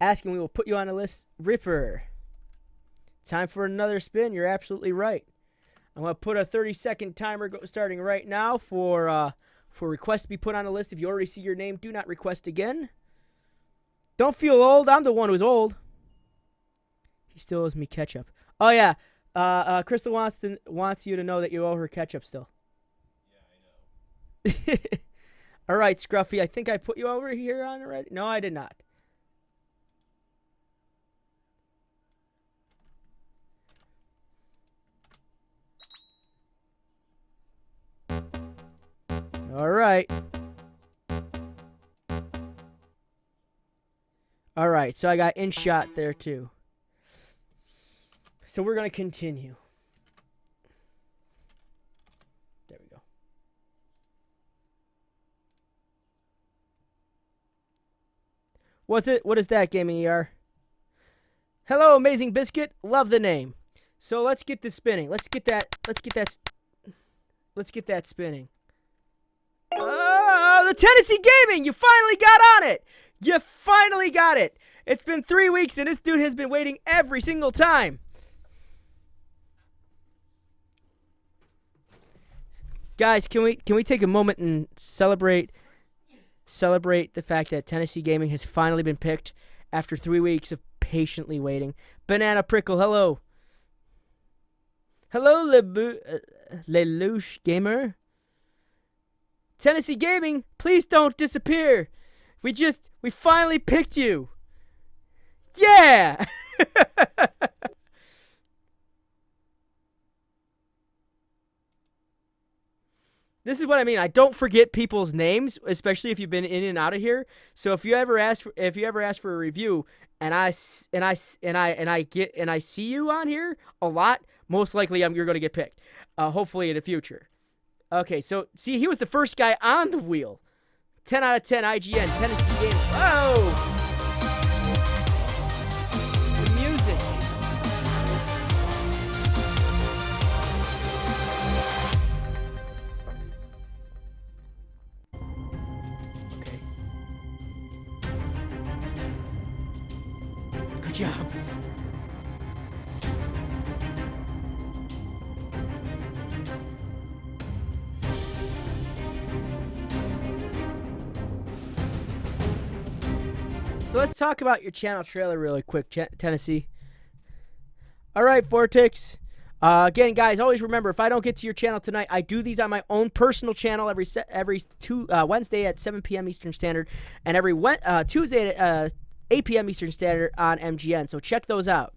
[SPEAKER 1] asking, we will put you on the list. Ripper. Time for another spin. You're absolutely right. I'm going to put a 30-second timer starting right now for requests to be put on the list. If you already see your name, do not request again. Don't feel old. I'm the one who's old. He still owes me ketchup. Oh, yeah. Crystal wants you to know that you owe her ketchup still. Yeah, I know. All right, Scruffy. I think I put you over here on already. No, I did not. All right. All right, so I got InShot there too. So we're going to continue. There we go. What's it? What is that, Gaming ER? Hello, Amazing Biscuit. Love the name. So let's get this spinning. Let's get that spinning. Oh, the Tennessee Gaming! You finally got on it! You finally got it! It's been 3 weeks and this dude has been waiting every single time. Guys, can we take a moment and celebrate the fact that Tennessee Gaming has finally been picked after 3 weeks of patiently waiting. Banana Prickle, hello. Hello, Lelouch Gamer. Tennessee Gaming, please don't disappear. We finally picked you. Yeah! This is what I mean. I don't forget people's names, especially if you've been in and out of here. So if you ever ask for a review and I see you on here a lot, most likely you're going to get picked. Hopefully in the future. Okay, so see, he was the first guy on the wheel. 10 out of 10 IGN Tennessee Games. Whoa! The music. Okay. Good job. So let's talk about your channel trailer really quick, Tennessee. All right, Vortex. Again, guys, always remember, if I don't get to your channel tonight, I do these on my own personal channel every Wednesday at 7 p.m. Eastern Standard, and every Tuesday at 8 p.m. Eastern Standard on MGN. So check those out.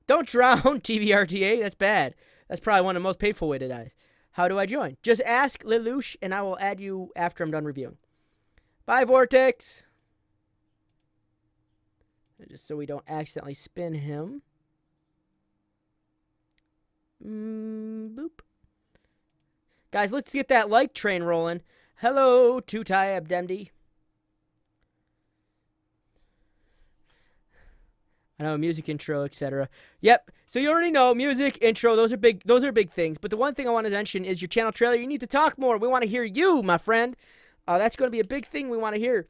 [SPEAKER 1] Don't drown, TVRTA. That's bad. That's probably one of the most painful ways to die. How do I join? Just ask Lelouch, and I will add you after I'm done reviewing. Bye, Vortex. Just so we don't accidentally spin him. Boop. Guys, let's get that like train rolling. Hello, Tutai Abdemdi. I know, music intro, etc. Yep. So you already know music intro. Those are big things. But the one thing I want to mention is your channel trailer. You need to talk more. We want to hear you, my friend. That's going to be a big thing we want to hear.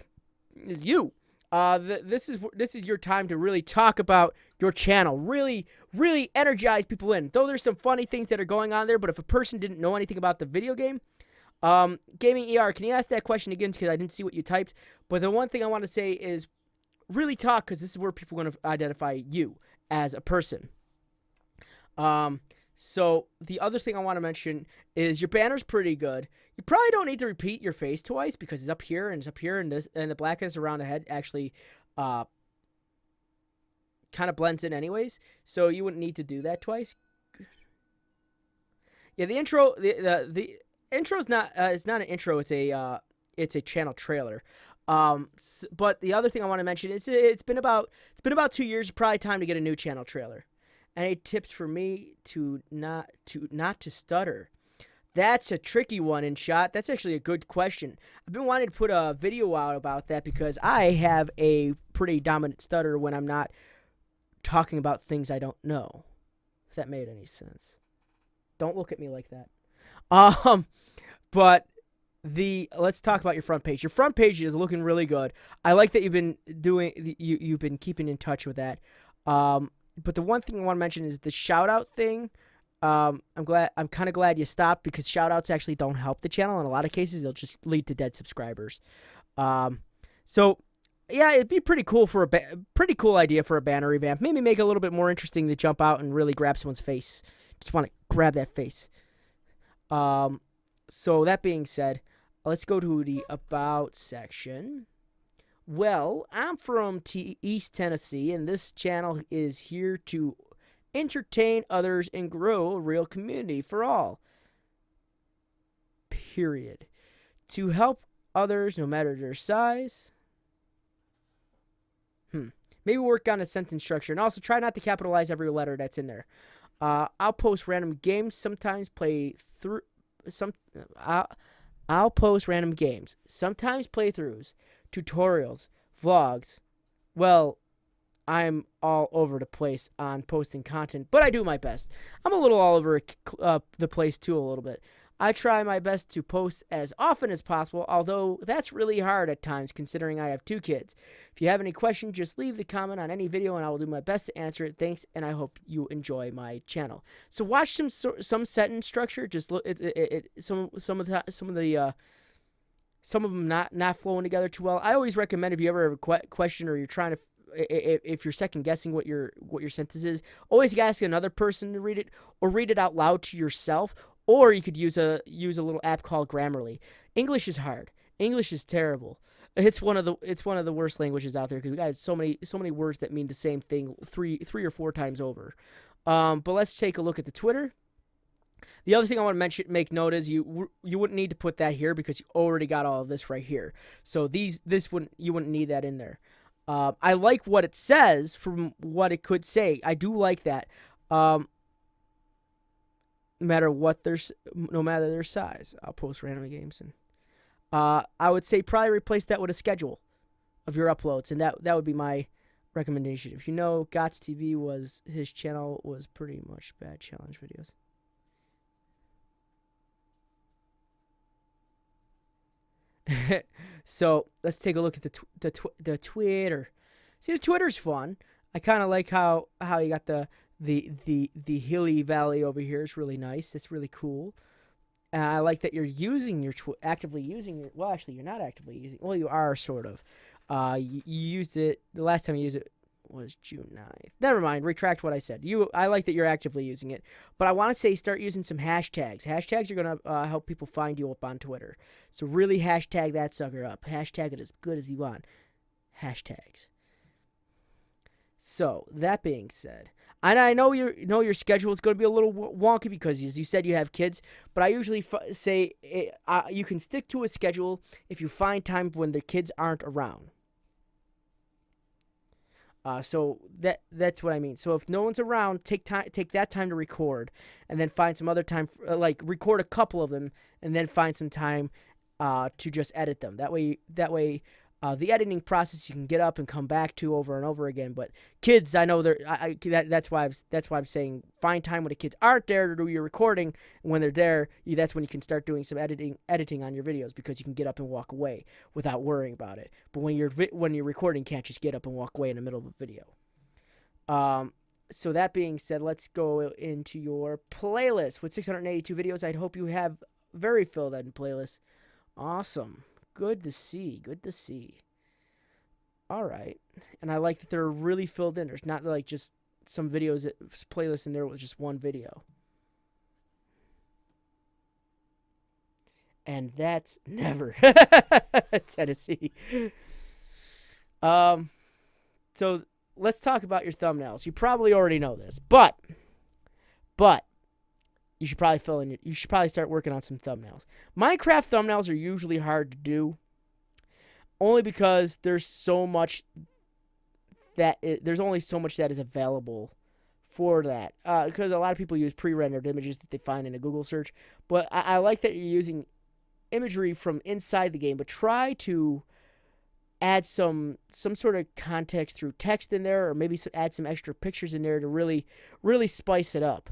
[SPEAKER 1] Is you. This is your time to really talk about your channel. Really, really energize people in. Though there's some funny things that are going on there, but if a person didn't know anything about the video game, Gaming ER, can you ask that question again? Because I didn't see what you typed. But the one thing I want to say is really talk, because this is where people are going to identify you as a person. So the other thing I want to mention is your banner's pretty good. You probably don't need to repeat your face twice because it's up here and it's up here, and the blackness around the head actually kind of blends in anyways. So you wouldn't need to do that twice. Yeah, the intro the intro's not it's not an intro, it's a channel trailer. But the other thing I want to mention is it's been about 2 years, probably time to get a new channel trailer. Any tips for me to not to stutter? That's a tricky one in shot. That's actually a good question. I've been wanting to put a video out about that because I have a pretty dominant stutter when I'm not talking about things I don't know. If that made any sense. Don't look at me like that. But let's talk about your front page. Your front page is looking really good. I like that you've been keeping in touch with that. But the one thing I want to mention is the shout out thing. I'm kind of glad you stopped, because shout outs actually don't help the channel. In a lot of cases, they'll just lead to dead subscribers. So yeah, it'd be pretty cool pretty cool idea for a banner revamp. Maybe make it a little bit more interesting to jump out and really grab someone's face. Just want to grab that face. So that being said, let's go to the about section. Well, I'm from East Tennessee, and this channel is here to entertain others and grow a real community for all. Period. To help others no matter their size. Maybe work on a sentence structure, and also try not to capitalize every letter that's in there. I'll post random games, sometimes I'll post random games, sometimes playthroughs, tutorials, vlogs. Well, I'm all over the place on posting content, but I do my best. I'm a little all over the place too a little bit. I try my best to post as often as possible, although that's really hard at times considering I have 2 kids. If you have any questions, just leave the comment on any video and I will do my best to answer it. Thanks, and I hope you enjoy my channel. So watch some sentence structure. Just look at some of the some of them not flowing together too well. I always recommend if you ever have a question or you're trying to, if you're second guessing what your sentence is, always ask another person to read it or read it out loud to yourself. Or you could use a little app called Grammarly. English is hard. English is terrible. It's one of the worst languages out there because we got so many words that mean the same thing three or four times over. But let's take a look at the Twitter. The other thing I want to make note is you wouldn't need to put that here because you already got all of this right here. So you wouldn't need that in there. I like what it says from what it could say. I do like that. No matter their size, I'll post random games and I would say probably replace that with a schedule of your uploads, and that would be my recommendation. If you know, Gots TV his channel was pretty much bad challenge videos. So let's take a look at the Twitter. See, the Twitter's fun. I kind of like how you got the hilly valley over here. It's really nice. It's really cool. And I like that you're using actively using your. Well, actually, you're not actively using. Well, you are sort of. You used it the last time you used it was June 9th. Never mind. Retract what I said. I like that you're actively using it, but I want to say start using some hashtags. Hashtags are gonna help people find you up on Twitter. So really hashtag that sucker up. Hashtag it as good as you want. Hashtags. So that being said, and I know your schedule is going to be a little wonky because, as you said, you have kids. But I usually say you can stick to a schedule if you find time when the kids aren't around. So that's what I mean. So if no one's around, take that time to record, and then find some other time, like record a couple of them, and then find some time to just edit them. That way. The editing process you can get up and come back to over and over again. But kids, I know that's why I'm saying find time when the kids aren't there to do your recording. And when they're there, that's when you can start doing some editing on your videos because you can get up and walk away without worrying about it. But when you're recording, you can't just get up and walk away in the middle of a video. So that being said, let's go into your playlist with 682 videos. I hope you have very filled in playlist. Awesome. Good to see. All right. And I like that they're really filled in. There's not like just some videos, playlists in there with just one video. And that's never Tennessee. So let's talk about your thumbnails. You probably already know this, but you should probably start working on some thumbnails. Minecraft thumbnails are usually hard to do, only because there's so much there's only so much that is available for that. Because a lot of people use pre-rendered images that they find in a Google search. But I like that you're using imagery from inside the game, but try to add some sort of context through text in there, or maybe add some extra pictures in there to really spice it up.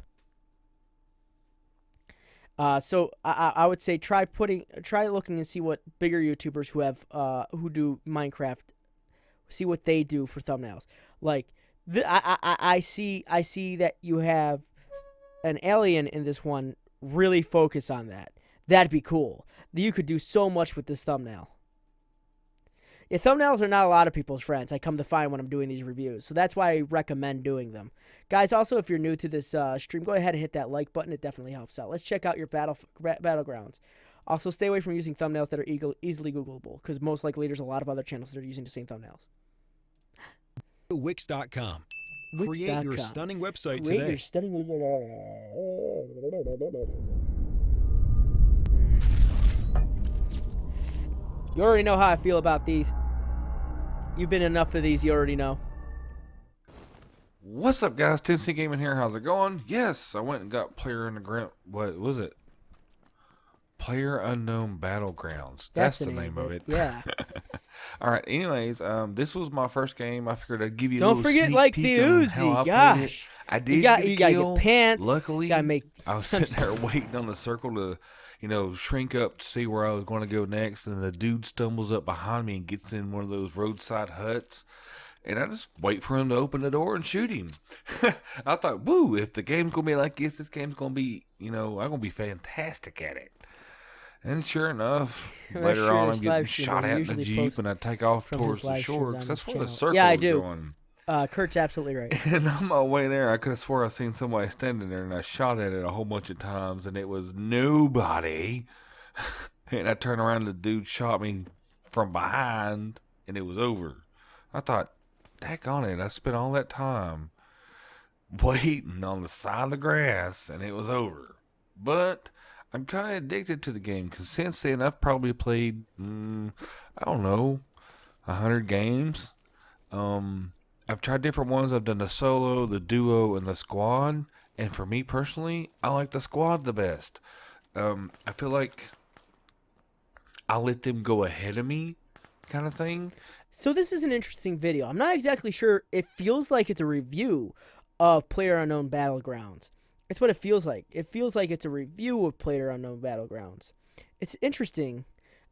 [SPEAKER 1] So I would say try looking and see what bigger YouTubers who do Minecraft, see what they do for thumbnails. Like I see that you have an alien in this one. Really focus on that. That'd be cool. You could do so much with this thumbnail. Yeah, thumbnails are not a lot of people's friends, I come to find when I'm doing these reviews. So that's why I recommend doing them. Guys, also, if you're new to this stream, go ahead and hit that like button. It definitely helps out. Let's check out your battlegrounds. Also, stay away from using thumbnails that are easily Googleable, because most likely there's a lot of other channels that are using the same thumbnails.
[SPEAKER 6] Wix.com. Create your stunning website today.
[SPEAKER 1] You already know how I feel about these. You've been enough of these, you already know.
[SPEAKER 7] What's up, guys? Tennessee Gaming here. How's it going? Yes, I went and got Player What was it? Player Unknown Battlegrounds. That's the name of it.
[SPEAKER 1] Yeah.
[SPEAKER 7] All right. Anyways, this was my first game. I figured I'd give you a
[SPEAKER 1] Don't
[SPEAKER 7] little
[SPEAKER 1] forget,
[SPEAKER 7] sneak
[SPEAKER 1] like,
[SPEAKER 7] peek
[SPEAKER 1] the
[SPEAKER 7] on
[SPEAKER 1] Uzi.
[SPEAKER 7] how I played
[SPEAKER 1] Gosh.
[SPEAKER 7] it. I did.
[SPEAKER 1] You gotta get pants.
[SPEAKER 7] Luckily,
[SPEAKER 1] you gotta make
[SPEAKER 7] I was sitting there waiting on the circle to, shrink up to see where I was going to go next, and the dude stumbles up behind me and gets in one of those roadside huts. And I just wait for him to open the door and shoot him. I thought, woo, if the game's going to be like this game's going to be, I'm going to be fantastic at it. And sure enough,
[SPEAKER 1] I'm
[SPEAKER 7] later
[SPEAKER 1] sure
[SPEAKER 7] on,
[SPEAKER 1] this
[SPEAKER 7] I'm getting
[SPEAKER 1] live stream,
[SPEAKER 7] shot
[SPEAKER 1] but he
[SPEAKER 7] at in the
[SPEAKER 1] usually
[SPEAKER 7] Jeep,
[SPEAKER 1] posts
[SPEAKER 7] and I take off
[SPEAKER 1] from
[SPEAKER 7] towards
[SPEAKER 1] his
[SPEAKER 7] the
[SPEAKER 1] live
[SPEAKER 7] shore
[SPEAKER 1] streams on
[SPEAKER 7] because that's
[SPEAKER 1] his
[SPEAKER 7] where the
[SPEAKER 1] channel.
[SPEAKER 7] circle
[SPEAKER 1] Yeah, I
[SPEAKER 7] was
[SPEAKER 1] do.
[SPEAKER 7] going.
[SPEAKER 1] Kurt's absolutely right.
[SPEAKER 7] And on my way there, I could have swore I seen somebody standing there, and I shot at it a whole bunch of times, and it was nobody. And I turned around, and the dude shot me from behind, and it was over. I thought, daggone it, I spent all that time waiting on the side of the grass, and it was over. But I'm kind of addicted to the game, because since then, I've probably played, I don't know, 100 games. I've tried different ones. I've done the solo, the duo, and the squad. And for me personally, I like the squad the best. I feel like I'll let them go ahead of me, kind of thing.
[SPEAKER 1] So this is an interesting video. I'm not exactly sure. It feels like it's a review of PlayerUnknown Battlegrounds. It's what it feels like. It feels like it's a review of PlayerUnknown Battlegrounds. It's interesting,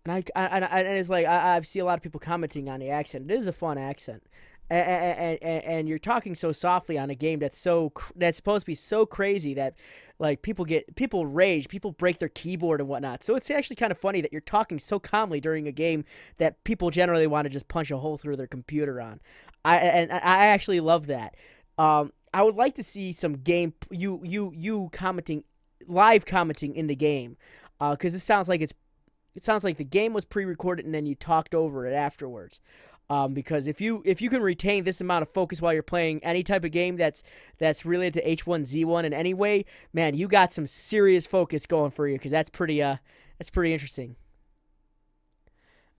[SPEAKER 1] and and it's like I see a lot of people commenting on the accent. It is a fun accent, and you're talking so softly on a game that's supposed to be so crazy that like people rage, people break their keyboard and whatnot. So it's actually kind of funny that you're talking so calmly during a game that people generally want to just punch a hole through their computer on. I actually love that. I would like to see some you commenting, live commenting in the game, because it sounds like the game was pre-recorded and then you talked over it afterwards. Because if you can retain this amount of focus while you're playing any type of game that's related to H1Z1 in any way, man, you got some serious focus going for you, because that's pretty interesting.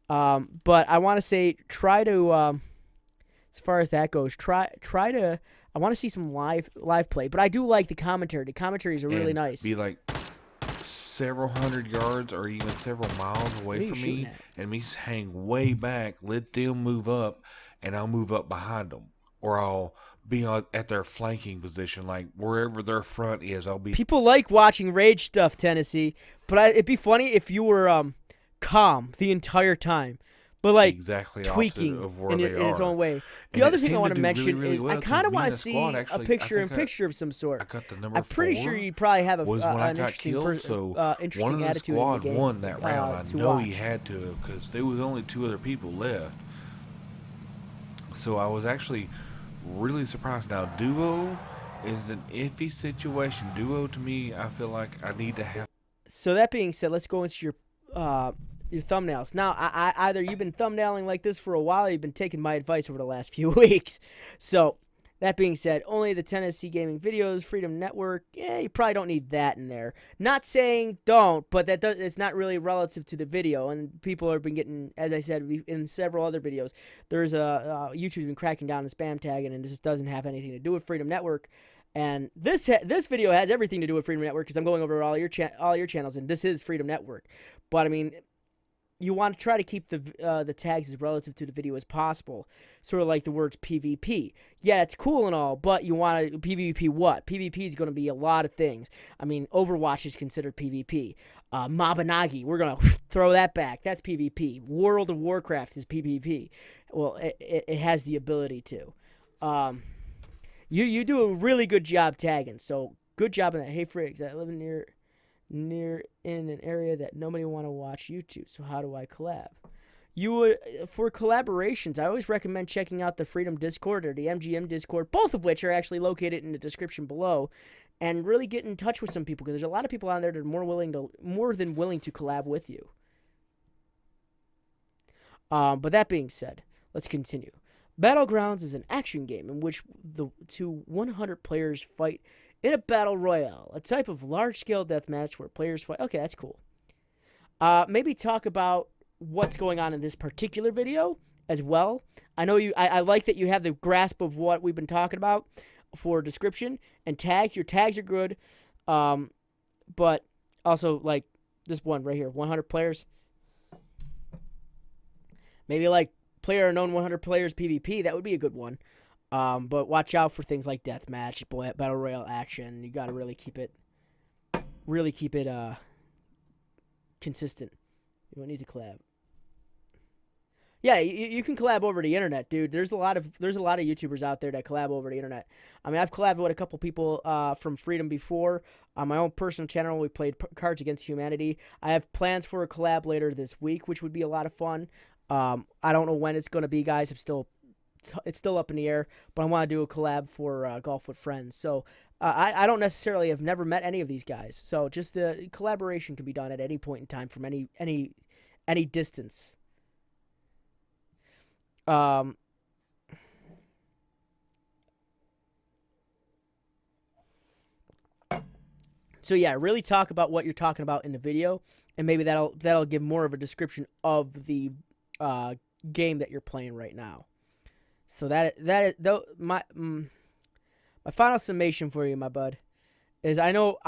[SPEAKER 1] But I want to say try to as far as that goes, try to. I want to see some live play, but I do like the commentary. The commentaries are really
[SPEAKER 7] And
[SPEAKER 1] nice.
[SPEAKER 7] be like several hundred yards or even several miles away from me, and me hang way back, let them move up, and I'll move up behind them, or I'll be at their flanking position, like wherever their front is. I'll be.
[SPEAKER 1] People like watching rage stuff, Tennessee, but it'd be funny if you were calm the entire time, but like
[SPEAKER 7] exactly
[SPEAKER 1] tweaking
[SPEAKER 7] of where
[SPEAKER 1] in
[SPEAKER 7] they
[SPEAKER 1] its
[SPEAKER 7] are.
[SPEAKER 1] own way. The
[SPEAKER 7] And
[SPEAKER 1] other
[SPEAKER 7] it
[SPEAKER 1] thing I
[SPEAKER 7] seemed
[SPEAKER 1] want to
[SPEAKER 7] do
[SPEAKER 1] mention
[SPEAKER 7] really
[SPEAKER 1] is
[SPEAKER 7] well,
[SPEAKER 1] I
[SPEAKER 7] 'cause
[SPEAKER 1] kind of
[SPEAKER 7] me
[SPEAKER 1] want
[SPEAKER 7] and
[SPEAKER 1] to
[SPEAKER 7] the
[SPEAKER 1] see
[SPEAKER 7] squad
[SPEAKER 1] a
[SPEAKER 7] actually,
[SPEAKER 1] picture of some sort.
[SPEAKER 7] I got the number
[SPEAKER 1] I'm pretty
[SPEAKER 7] 4.
[SPEAKER 1] sure you probably have
[SPEAKER 7] Was when I
[SPEAKER 1] an
[SPEAKER 7] got
[SPEAKER 1] interesting,
[SPEAKER 7] killed, so one
[SPEAKER 1] interesting
[SPEAKER 7] of the
[SPEAKER 1] attitude in the
[SPEAKER 7] squad
[SPEAKER 1] game.
[SPEAKER 7] won that round. I
[SPEAKER 1] to
[SPEAKER 7] know
[SPEAKER 1] watch.
[SPEAKER 7] he had to, because there was only 2 other people left. So I was actually really surprised. Now, duo is an iffy situation. Duo, to me, I feel like I need to have.
[SPEAKER 1] So that being said, let's go into your thumbnails. Now, I either you've been thumbnailing like this for a while, or you've been taking my advice over the last few weeks. So that being said, only the Tennessee Gaming videos, Freedom Network. Yeah, you probably don't need that in there. Not saying don't, but it's not really relative to the video. And people have been getting, as I said in several other videos, there's YouTube's been cracking down on spam tagging, and this doesn't have anything to do with Freedom Network. And this video has everything to do with Freedom Network, because I'm going over all your channels, and this is Freedom Network. But I mean, you want to try to keep the tags as relative to the video as possible, sort of like the words PvP. Yeah, it's cool and all, but you want to PvP what? PvP is going to be a lot of things. I mean, Overwatch is considered PvP. Mabinagi, we're going to throw that back. That's PvP. World of Warcraft is PvP. Well, it has the ability to. You do a really good job tagging, so good job on that. Hey, Friggs, I live near in an area that nobody want to watch YouTube, so how do I collab? You would, for collaborations, I always recommend checking out the Freedom Discord or the MGN Discord, both of which are actually located in the description below, and really get in touch with some people, because there's a lot of people on there that are more than willing to collab with you. But that being said, let's continue. Battlegrounds is an action game in which the 100 players fight in a battle royale, a type of large-scale deathmatch where players fight. Okay, that's cool. Maybe talk about what's going on in this particular video as well. I know I like that you have the grasp of what we've been talking about for description and tags. Your tags are good, but also like this one right here, 100 players. Maybe like PlayerUnknown 100 players PvP. That would be a good one. But watch out for things like deathmatch, battle royale action. You got to really keep it consistent. You don't need to collab. Yeah, you can collab over the internet, dude. There's a lot of YouTubers out there that collab over the internet. I mean, I've collabed with a couple people from Freedom before. On my own personal channel, we played Cards Against Humanity. I have plans for a collab later this week, which would be a lot of fun. I don't know when it's gonna be, guys. It's still up in the air, but I want to do a collab for Golf with Friends. So I don't necessarily have never met any of these guys. So just the collaboration can be done at any point in time from any distance. So yeah, really talk about what you're talking about in the video, and maybe that'll give more of a description of the game that you're playing right now. So that is though my final summation for you, my bud, is I don't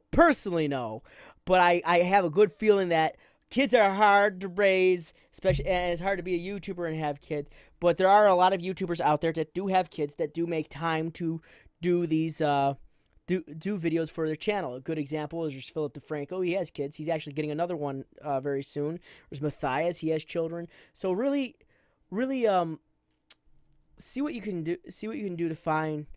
[SPEAKER 1] personally know, but I have a good feeling that kids are hard to raise, especially, and it's hard to be a YouTuber and have kids. But there are a lot of YouTubers out there that do have kids that do make time to do these do videos for their channel. A good example is just Philip DeFranco. He has kids. He's actually getting another one very soon. There's Matthias. He has children. So really see what you can do. See what you can do to find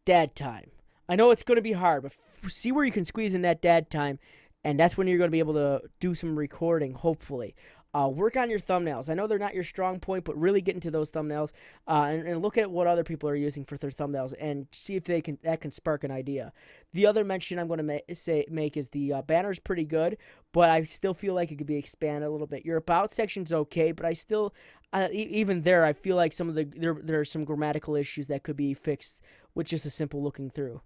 [SPEAKER 1] dad time. I know it's going to be hard, but see where you can squeeze in that dad time, and that's when you're going to be able to do some recording, hopefully. Work on your thumbnails. I know they're not your strong point, but really get into those thumbnails and look at what other people are using for their thumbnails and see if that can spark an idea. The other mention I'm going to make is the banner's pretty good, but I still feel like it could be expanded a little bit. Your about section's okay, but I still even there I feel like some of there are some grammatical issues that could be fixed with just a simple looking through.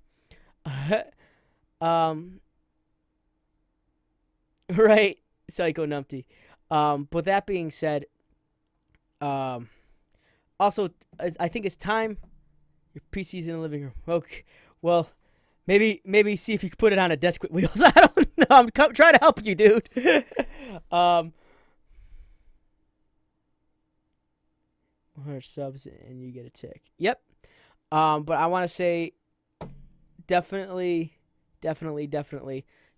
[SPEAKER 1] Right, Psycho Numpty. But that being said, also, I think it's time. Your PC's in the living room. Okay, well, maybe see if you can put it on a desk with wheels. I don't know. I'm trying to help you, dude. 100 subs and you get a tick. Yep. But I want to say, definitely.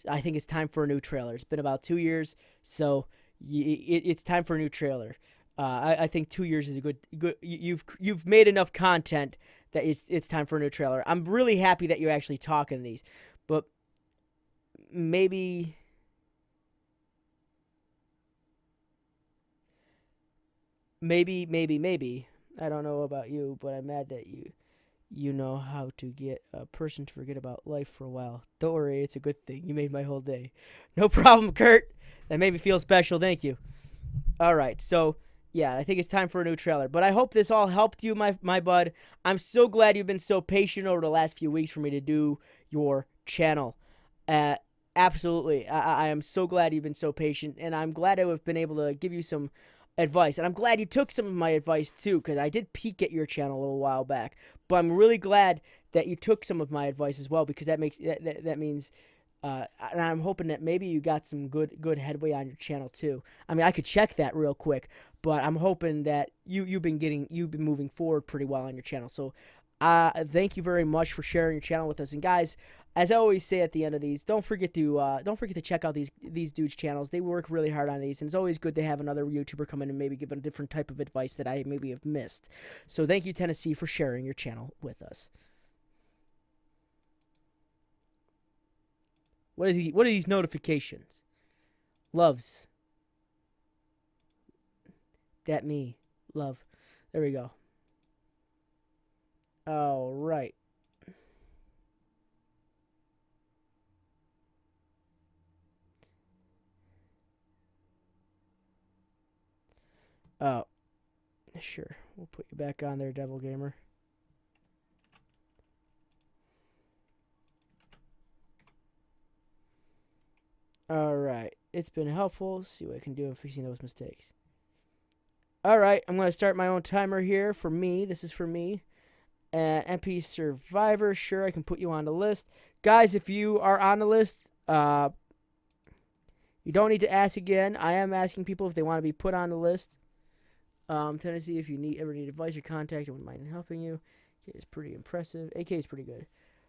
[SPEAKER 1] I think it's time for a new trailer. It's been about 2 years, so it's time for a new trailer. I think 2 years is a good. You've made enough content that it's time for a new trailer. I'm really happy that you're actually talking to these, but maybe I don't know about you, but I'm mad that you know how to get a person to forget about life for a while. Don't worry, it's a good thing. You made my whole day. No problem, Kurt. That made me feel special. Thank you. All right, so yeah, I think it's time for a new trailer. But I hope this all helped you, my bud. I'm so glad you've been so patient over the last few weeks for me to do your channel. Absolutely. I am so glad you've been so patient, and I'm glad I've been able to give you some advice. And I'm glad you took some of my advice too, because I did peek at your channel a little while back. But I'm really glad that you took some of my advice as well, because that means and I'm hoping that maybe you got some good headway on your channel too. I mean, I could check that real quick, but I'm hoping that you've been moving forward pretty well on your channel. So thank you very much for sharing your channel with us. And guys, as I always say at the end of these, don't forget to check out these dudes' channels. They work really hard on these, and it's always good to have another YouTuber come in and maybe give a different type of advice that I maybe have missed. So thank you, Tennessee, for sharing your channel with us. What are these notifications? Loves. That me. Love. There we go. All right. Oh, sure. We'll put you back on there, Devil Gamer. All right. It's been helpful. Let's see what I can do in fixing those mistakes. All right. I'm going to start my own timer here for me. This is for me. MP Survivor. Sure, I can put you on the list. Guys, if you are on the list, you don't need to ask again. I am asking people if they want to be put on the list. Tennessee, if you ever need advice or contact, I wouldn't mind helping you. It's pretty impressive. AK is pretty good.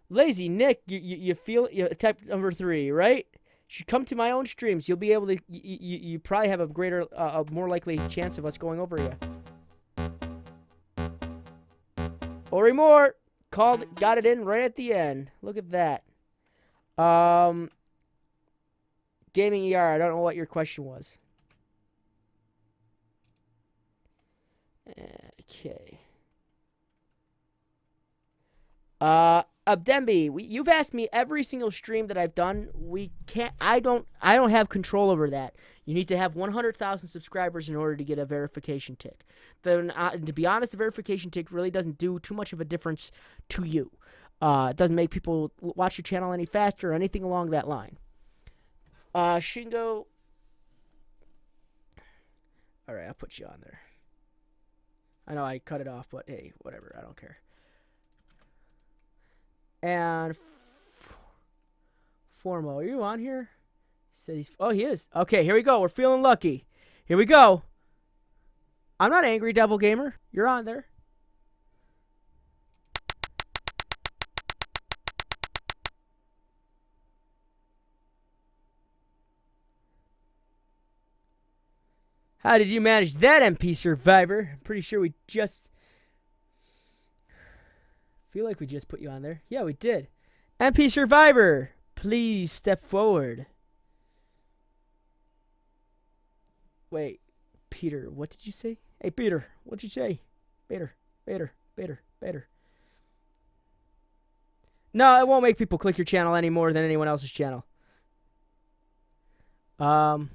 [SPEAKER 1] Lazy Nick, you feel type number 3, right? should come to my own streams. You'll be able to. You probably have a greater, a more likely chance of us going over you. Ori Moore got it in right at the end. Look at that. Gaming ER. I don't know what your question was. Okay. Abdembi, you've asked me every single stream that I've done. I don't have control over that. You need to have 100,000 subscribers in order to get a verification tick. Then, to be honest, the verification tick really doesn't do too much of a difference to you. It doesn't make people watch your channel any faster or anything along that line. Shingo. All right, I'll put you on there. I know I cut it off, but hey, whatever. I don't care. And Formo, are you on here? Oh, he is. Okay, here we go. We're feeling lucky. Here we go. I'm not angry, Devil Gamer. You're on there. How did you manage that, MP Survivor? I'm pretty sure we just... feel like we just put you on there. Yeah, we did. MP Survivor, please step forward. Wait, Peter, what did you say? Hey, Peter, what did you say? Peter. No, it won't make people click your channel any more than anyone else's channel. I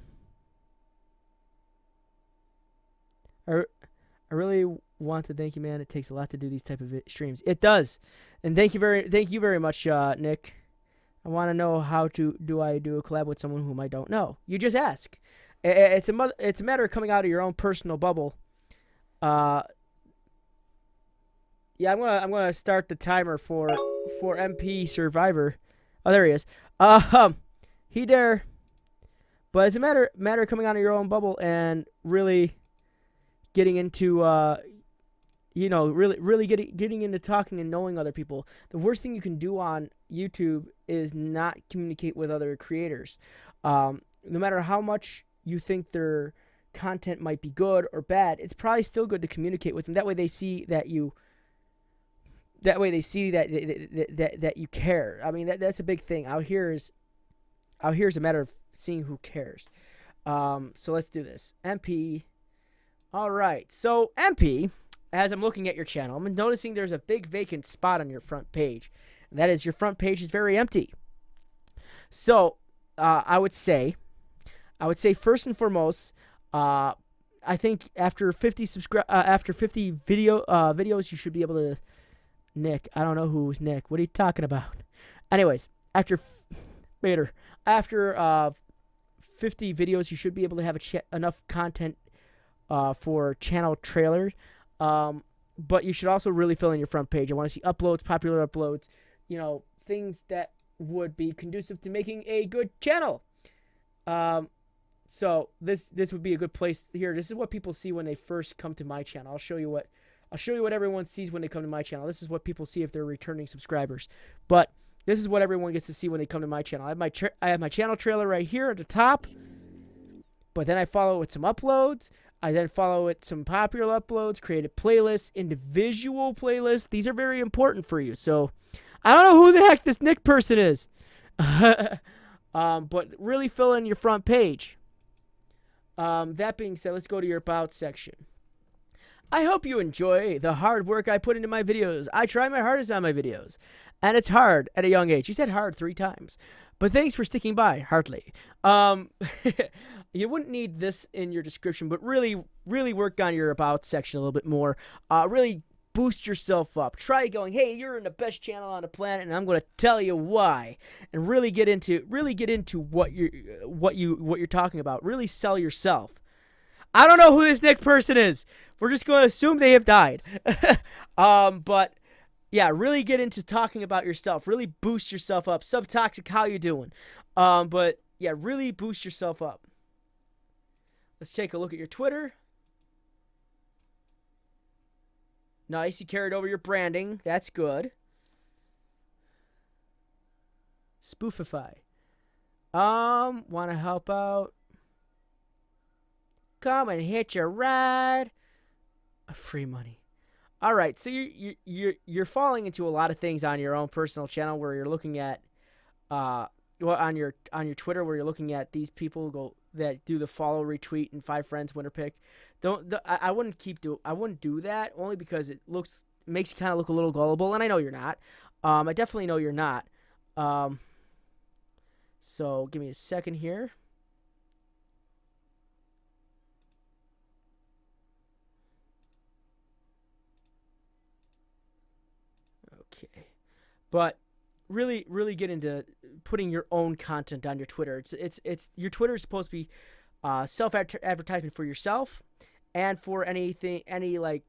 [SPEAKER 1] really want to thank you, man. It takes a lot to do these type of streams. It does, and thank you very much, Nick. I want to know how do I do a collab with someone whom I don't know. You just ask. It's a matter of coming out of your own personal bubble. Yeah, I'm gonna start the timer for MP Survivor. Oh, there he is. He dare. But it's a matter of coming out of your own bubble and really getting into really getting into talking and knowing other people. The worst thing you can do on YouTube is not communicate with other creators. No matter how much you think their content might be good or bad, it's probably still good to communicate with them. That way they see that you. That way they see that you care. I mean, that's a big thing. Out here is a matter of seeing who cares. So let's do this. MP. All right. So MP, as I'm looking at your channel, I'm noticing there's a big vacant spot on your front page. And that is your front page is very empty. So I would say first and foremost, I think after 50 videos, you should be able to. Nick, I don't know who's Nick. What are you talking about? Anyways, after 50 videos, you should be able to have enough content for channel trailers. But you should also really fill in your front page. I want to see uploads, popular uploads, things that would be conducive to making a good channel. So this would be a good place here. This is what people see when they first come to my channel. I'll show you what everyone sees when they come to my channel. This is what people see if they're returning subscribers. But this is what everyone gets to see when they come to my channel. I have my channel trailer right here at the top. But then I follow it with some uploads. I then follow it some popular uploads, created playlists, individual playlists. These are very important for you. So I don't know who the heck this Nick person is. But really fill in your front page. That being said, let's go to your About section. I hope you enjoy the hard work I put into my videos. I try my hardest on my videos. And it's hard at a young age. He said hard 3 times. But thanks for sticking by, Hartley. You wouldn't need this in your description, but really, really work on your About section a little bit more. Really boost yourself up. Try going, hey, you're in the best channel on the planet, and I'm going to tell you why. And really get into what you're talking about. Really sell yourself. I don't know who this Nick person is. We're just going to assume they have died. But yeah, really get into talking about yourself. Really boost yourself up. Subtoxic, how you doing? But yeah, really boost yourself up. Let's take a look at your Twitter. Nice, you carried over your branding. That's good. Spoofify. Want to help out? Come and hitch a ride. Free money. All right, so you're falling into a lot of things on your own personal channel where you're looking at, well, on your Twitter where you're looking at these people that do the follow, retweet, and 5 friends winner pick. I wouldn't do that only because it makes you kind of look a little gullible, and I know you're not. I definitely know you're not. So give me a second here. Okay. But really get into putting your own content on your Twitter. It's your Twitter is supposed to be self-advertisement for yourself and for any like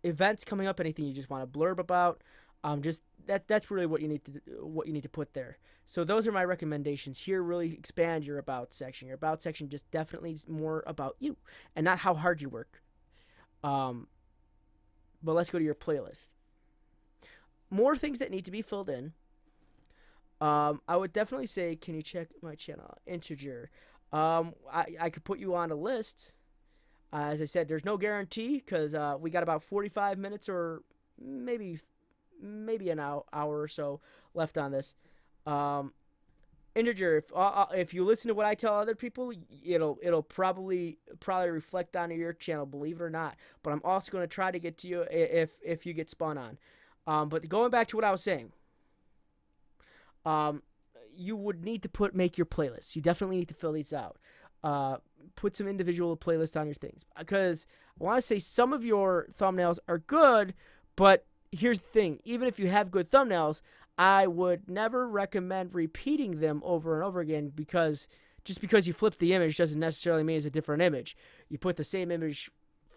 [SPEAKER 1] events coming up, anything you just want to blurb about. Just that's really what you need to put there. So those are my recommendations here. Really expand your about section. Your about section just definitely is more about you and not how hard you work. But let's go to your playlist. More things that need to be filled in. I would definitely say, can you check my channel? Integer. I could put you on a list. As I said, there's no guarantee because we got about 45 minutes or maybe an hour or so left on this. Integer. If you listen to what I tell other people, it'll probably reflect onto your channel, believe it or not. But I'm also going to try to get to you if you get spun on. But going back to what I was saying. You would need to make your playlists. You definitely need to fill these out. Put some individual playlists on your things. Because I want to say some of your thumbnails are good, but here's the thing. Even if you have good thumbnails, I would never recommend repeating them over and over again because just because you flip the image doesn't necessarily mean it's a different image. You put the same image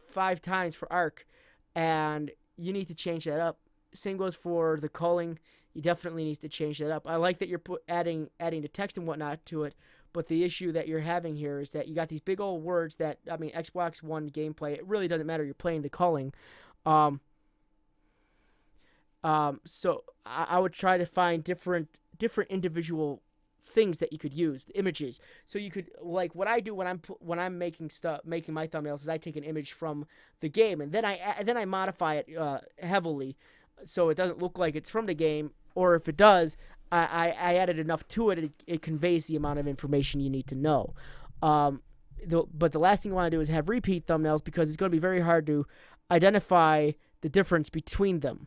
[SPEAKER 1] 5 times for ARC, and you need to change that up. Same goes for the culling. You definitely need to change that up. I like that you're adding the text and whatnot to it, but the issue that you're having here is that you got these big old words that, I mean, Xbox One gameplay, it really doesn't matter. You're playing the culling. So I would try to find different individual things that you could use, images. So you could, like what I do when I'm making my thumbnails is I take an image from the game and then I modify it heavily so it doesn't look like it's from the game, or if it does, I added enough to it, it conveys the amount of information you need to know. But the last thing you want to do is have repeat thumbnails because it's going to be very hard to identify the difference between them.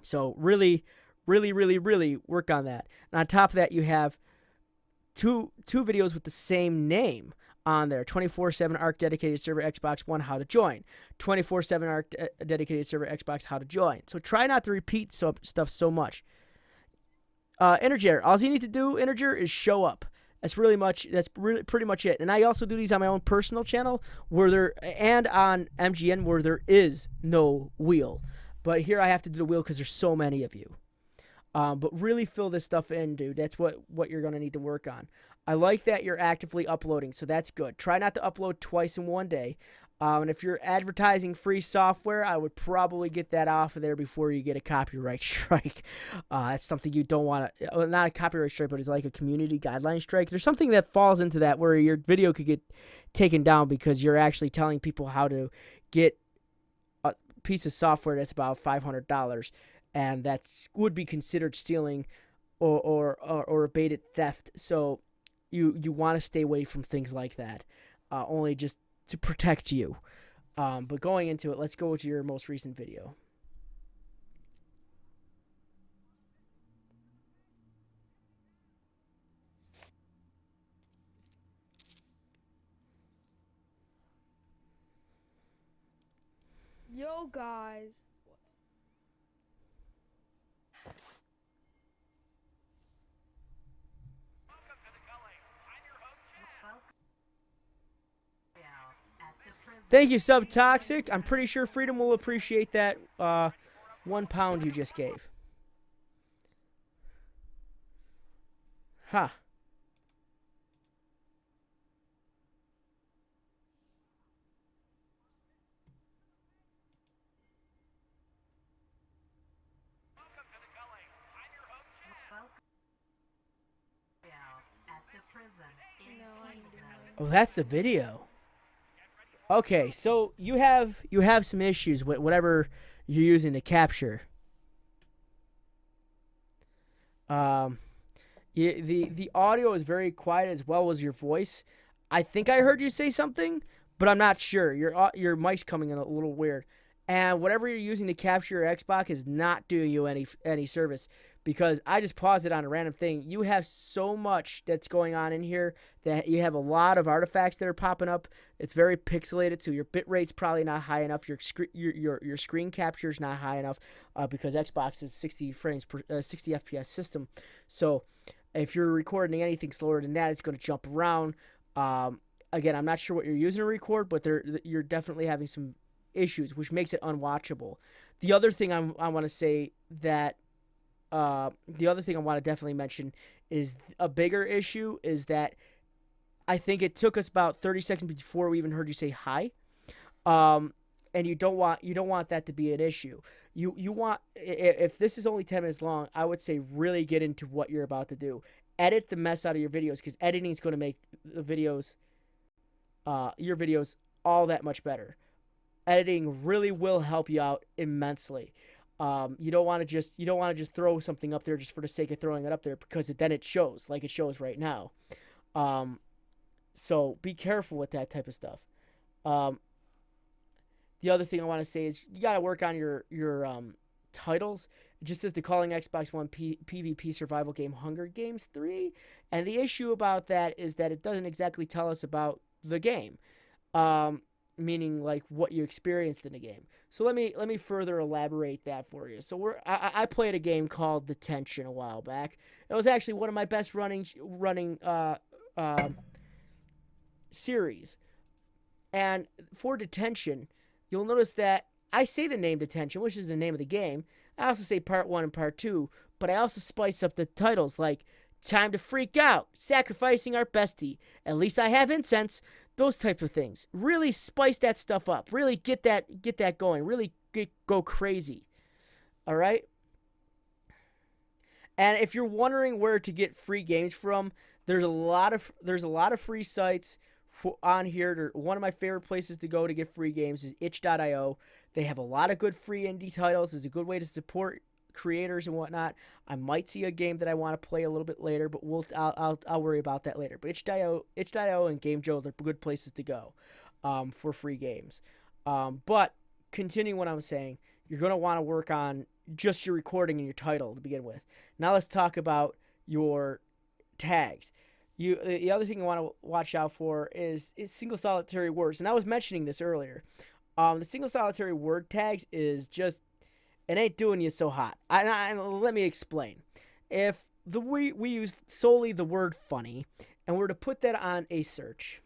[SPEAKER 1] So really work on that. And on top of that, you have two videos with the same name on there. 24/7 ARC dedicated server Xbox One, how to join. 24/7 ARC dedicated server Xbox, how to join. So try not to repeat stuff so much. Integer. All you need to do, Integer, is show up. That's pretty much it. And I also do these on my own personal channel and on MGN where there is no wheel. But here I have to do the wheel because there's so many of you. But really fill this stuff in, dude. That's what you're going to need to work on. I like that you're actively uploading, so that's good. Try not to upload twice in one day. And if you're advertising free software, I would probably get that off of there before you get a copyright strike. That's something you don't want to, not a copyright strike, but it's like a community guideline strike. There's something that falls into that where your video could get taken down because you're actually telling people how to get a piece of software that's about $500. And that would be considered stealing or abated theft. So you want to stay away from things like that, only just to protect you. But going into it, let's go to your most recent video.
[SPEAKER 8] Yo, guys.
[SPEAKER 1] Thank you, Subtoxic. I'm pretty sure Freedom will appreciate that £1 you just gave. Huh. Oh, that's the video. Okay, so you have some issues with whatever you're using to capture. Um, the audio is very quiet as well as your voice. I think I heard you say something, but I'm not sure. Your mic's coming in a little weird, and whatever you're using to capture your Xbox is not doing you any service, because I just paused it on a random thing. You have so much that's going on in here that you have a lot of artifacts that are popping up. It's very pixelated, so your bit rate's probably not high enough. Your screen capture is not high enough, because Xbox is 60 frames per 60 FPS system. So if you're recording anything slower than that, it's going to jump around. Again, I'm not sure what you're using to record, but you're definitely having some issues, which makes it unwatchable. The other thing I want to say that the other thing I want to definitely mention is a bigger issue is that I think it took us about 30 seconds before we even heard you say hi. And you don't want that to be an issue. You want, if this is only 10 minutes long, I would say really get into what you're about to do. Edit the mess out of your videos, because editing is going to make the videos, your videos, all that much better. Editing really will help you out immensely. You don't want to just throw something up there just for the sake of throwing it up there, because then it shows like it shows right now. So be careful with that type of stuff. The other thing I want to say is you got to work on your titles. It just says the Calling Xbox One PvP survival game Hunger Games 3. And the issue about that is that it doesn't exactly tell us about the game. Meaning like what you experienced in the game. So let me further elaborate that for you. So I played a game called Detention a while back. It was actually one of my best running series. And for Detention, you'll notice that I say the name Detention, which is the name of the game. I also say Part 1 and Part 2, but I also spice up the titles like Time to Freak Out, Sacrificing Our Bestie, At Least I Have Incense, those types of things. Really spice that stuff up. Really get that going. Really go crazy. All right? And if you're wondering where to get free games from, there's a lot of free sites on here. One of my favorite places to go to get free games is itch.io. They have a lot of good free indie titles. It's a good way to support creators and whatnot. I might see a game that I want to play a little bit later, but I'll worry about that later. But itch.io and Game Jolt are good places to go for free games. But continuing what I'm saying, you're going to want to work on just your recording and your title to begin with. Now let's talk about your tags. The other thing you want to watch out for is single solitary words. And I was mentioning this earlier. The single solitary word tags is just, it ain't doing you so hot. Let me explain. If we use solely the word funny, and we're to put that on a search,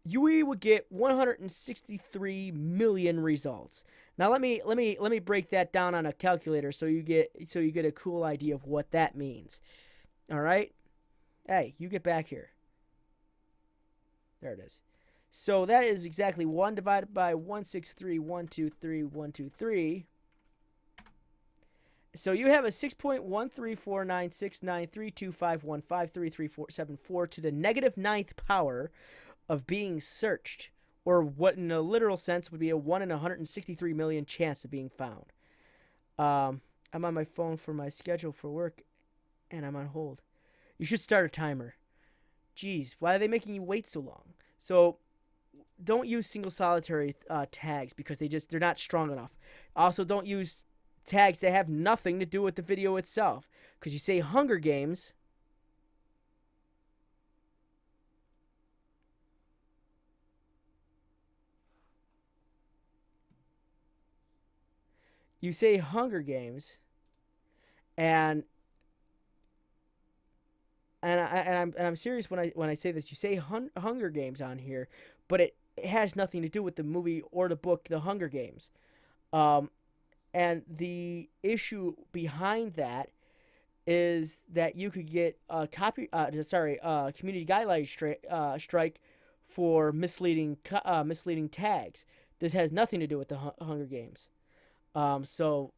[SPEAKER 1] we would get 163 million results. Now let me break that down on a calculator so you get a cool idea of what that means. All right? Hey, you get back here. There it is. So that is exactly 1 divided by 163,123,123. So you have a 6.134969325153374 to the negative 9th power of being searched, or what in a literal sense would be a 1 in 163 million chance of being found. I'm on my phone for my schedule for work, and I'm on hold. You should start a timer. Jeez, why are they making you wait so long? So don't use single solitary tags because they're not strong enough. Also, don't use tags that have nothing to do with the video itself, because you say Hunger Games. You say Hunger Games, and I'm serious when I say this. You say Hunger Games on here, but it has nothing to do with the movie or the book, The Hunger Games. And the issue behind that is that you could get a community guideline strike for misleading tags. This has nothing to do with the Hunger Games. So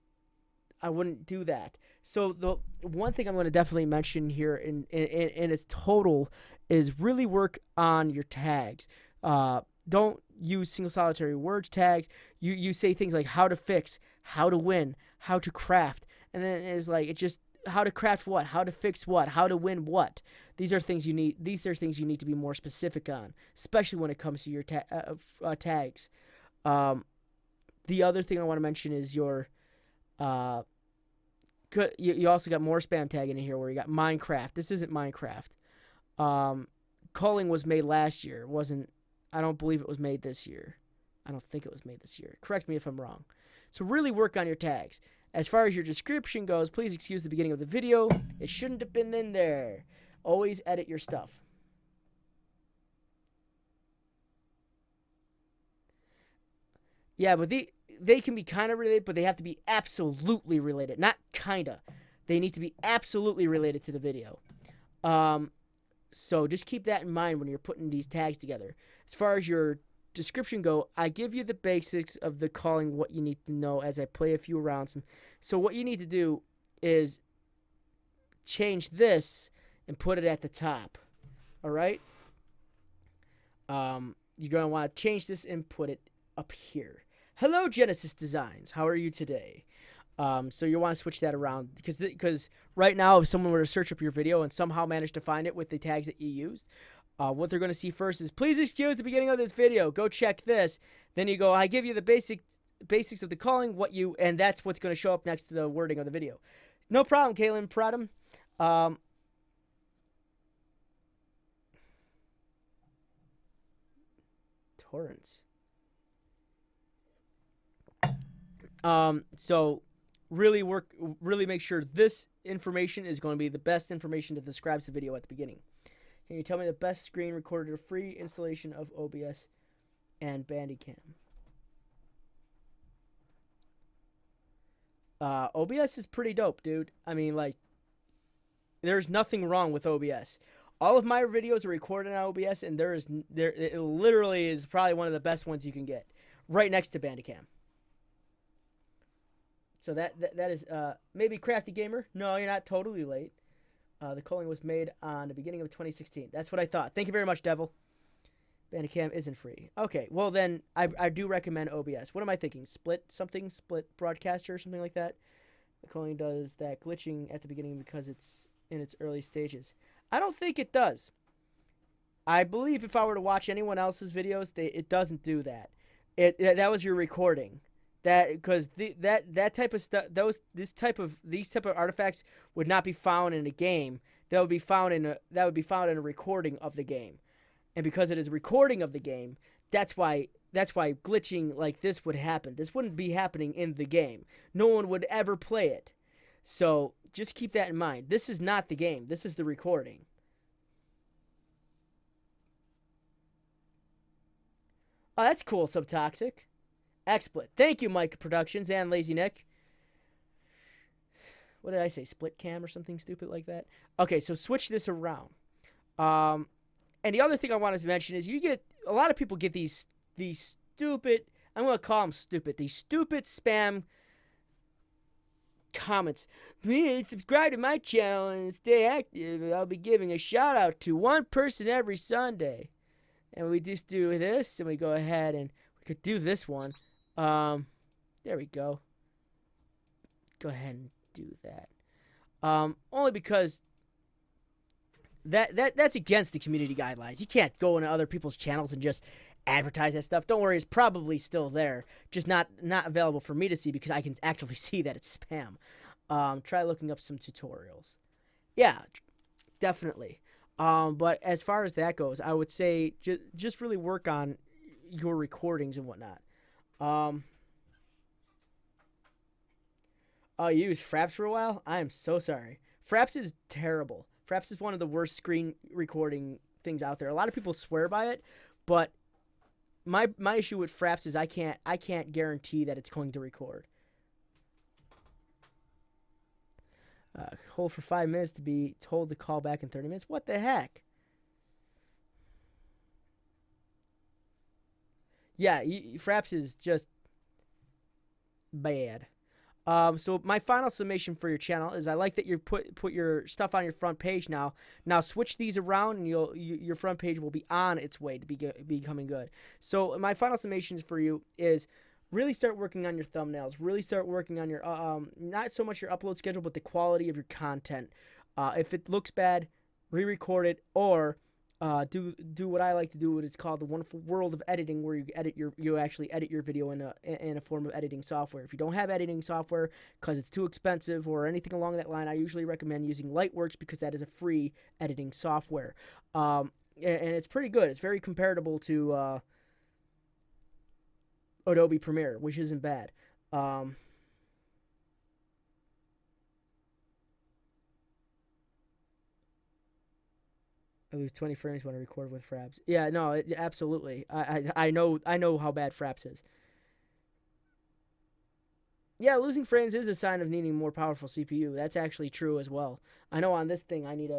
[SPEAKER 1] I wouldn't do that. So the one thing I'm going to definitely mention here in its total is really work on your tags. Don't use single solitary words tags. You say things like how to fix, how to win, how to craft, and then it's like it's just how to craft what, how to fix what, how to win what. These are things you need. These are things you need to be more specific on, especially when it comes to your tags. The other thing I want to mention is your you also got more spam tagging in here where you got Minecraft. This isn't Minecraft. Calling was made last year. It wasn't. I don't believe it was made this year. I don't think it was made this year. Correct me if I'm wrong. So really work on your tags. As far as your description goes, please excuse the beginning of the video. It shouldn't have been in there. Always edit your stuff. Yeah, but they can be kind of related, but they have to be absolutely related. Not kinda. They need to be absolutely related to the video. So just keep that in mind when you're putting these tags together. As far as your description go, I give you the basics of the calling, what you need to know as I play a few rounds. So what you need to do is change this and put it at the top. All right? You're going to want to change this and put it up here. Hello, Genesis Designs. How are you today? So you want to switch that around because right now, if someone were to search up your video and somehow manage to find it with the tags that you used, what they're going to see first is, please excuse the beginning of this video. Go check this. Then you go, I give you the basics of the calling, and that's what's going to show up next to the wording of the video. No problem, Kaylin Pradham. Torrents. So really make sure this information is going to be the best information that describes the video at the beginning. Can you tell me the best screen recorder free installation of OBS and Bandicam? OBS is pretty dope, dude. I mean, like, there's nothing wrong with OBS. All of my videos are recorded on OBS, and it literally is probably one of the best ones you can get, right next to Bandicam. So that is maybe Crafty Gamer. No, you're not totally late. The calling was made on the beginning of 2016. That's what I thought. Thank you very much, Devil. Bandicam isn't free. Okay, well then I do recommend OBS. What am I thinking? Split Broadcaster or something like that? The calling does that glitching at the beginning because it's in its early stages. I don't think it does. I believe if I were to watch anyone else's videos, it doesn't do that. That was your recording. Because that type of stuff, these type of artifacts would not be found in a game. That would be found in a recording of the game, and because it is a recording of the game, that's why glitching like this would happen. This wouldn't be happening in the game. No one would ever play it. So just keep that in mind. This is not the game. This is the recording. Oh, that's cool, Subtoxic. XSplit. Thank you, Mike Productions and Lazy Nick. What did I say? Split cam or something stupid like that? Okay, so switch this around. And the other thing I wanted to mention is a lot of people get these stupid, I'm going to call them stupid, these stupid spam comments. Please subscribe to my channel and stay active. I'll be giving a shout out to one person every Sunday. And we just do this, and we go ahead and we could do this one. There we go. Go ahead and do that. Only because that's against the community guidelines. You can't go into other people's channels and just advertise that stuff. Don't worry, it's probably still there, just not available for me to see because I can actually see that it's spam. Try looking up some tutorials. Yeah, definitely. But as far as that goes, I would say just really work on your recordings and whatnot. Oh, you used Fraps for a while? I am so sorry. Fraps is terrible. Fraps is one of the worst screen recording things out there. A lot of people swear by it, but my issue with Fraps is I can't guarantee that it's going to record. Hold for 5 minutes to be told to call back in 30 minutes. What the heck? Yeah, Fraps is just bad. So my final summation for your channel is I like that you put your stuff on your front page now. Now switch these around, and your front page will be on its way to becoming good. So my final summations for you is really start working on your thumbnails. Really start working on your not so much your upload schedule, but the quality of your content. If it looks bad, re-record it, or do what I like to do. What it's called the wonderful world of editing, where you actually edit your video in a form of editing software. If you don't have editing software because it's too expensive or anything along that line, I usually recommend using Lightworks because that is a free editing software, and it's pretty good. It's very comparable to Adobe Premiere, which isn't bad. I lose 20 frames when I record with Fraps. Yeah, no, absolutely. I know how bad Fraps is. Yeah, losing frames is a sign of needing a more powerful CPU. That's actually true as well. I know on this thing I need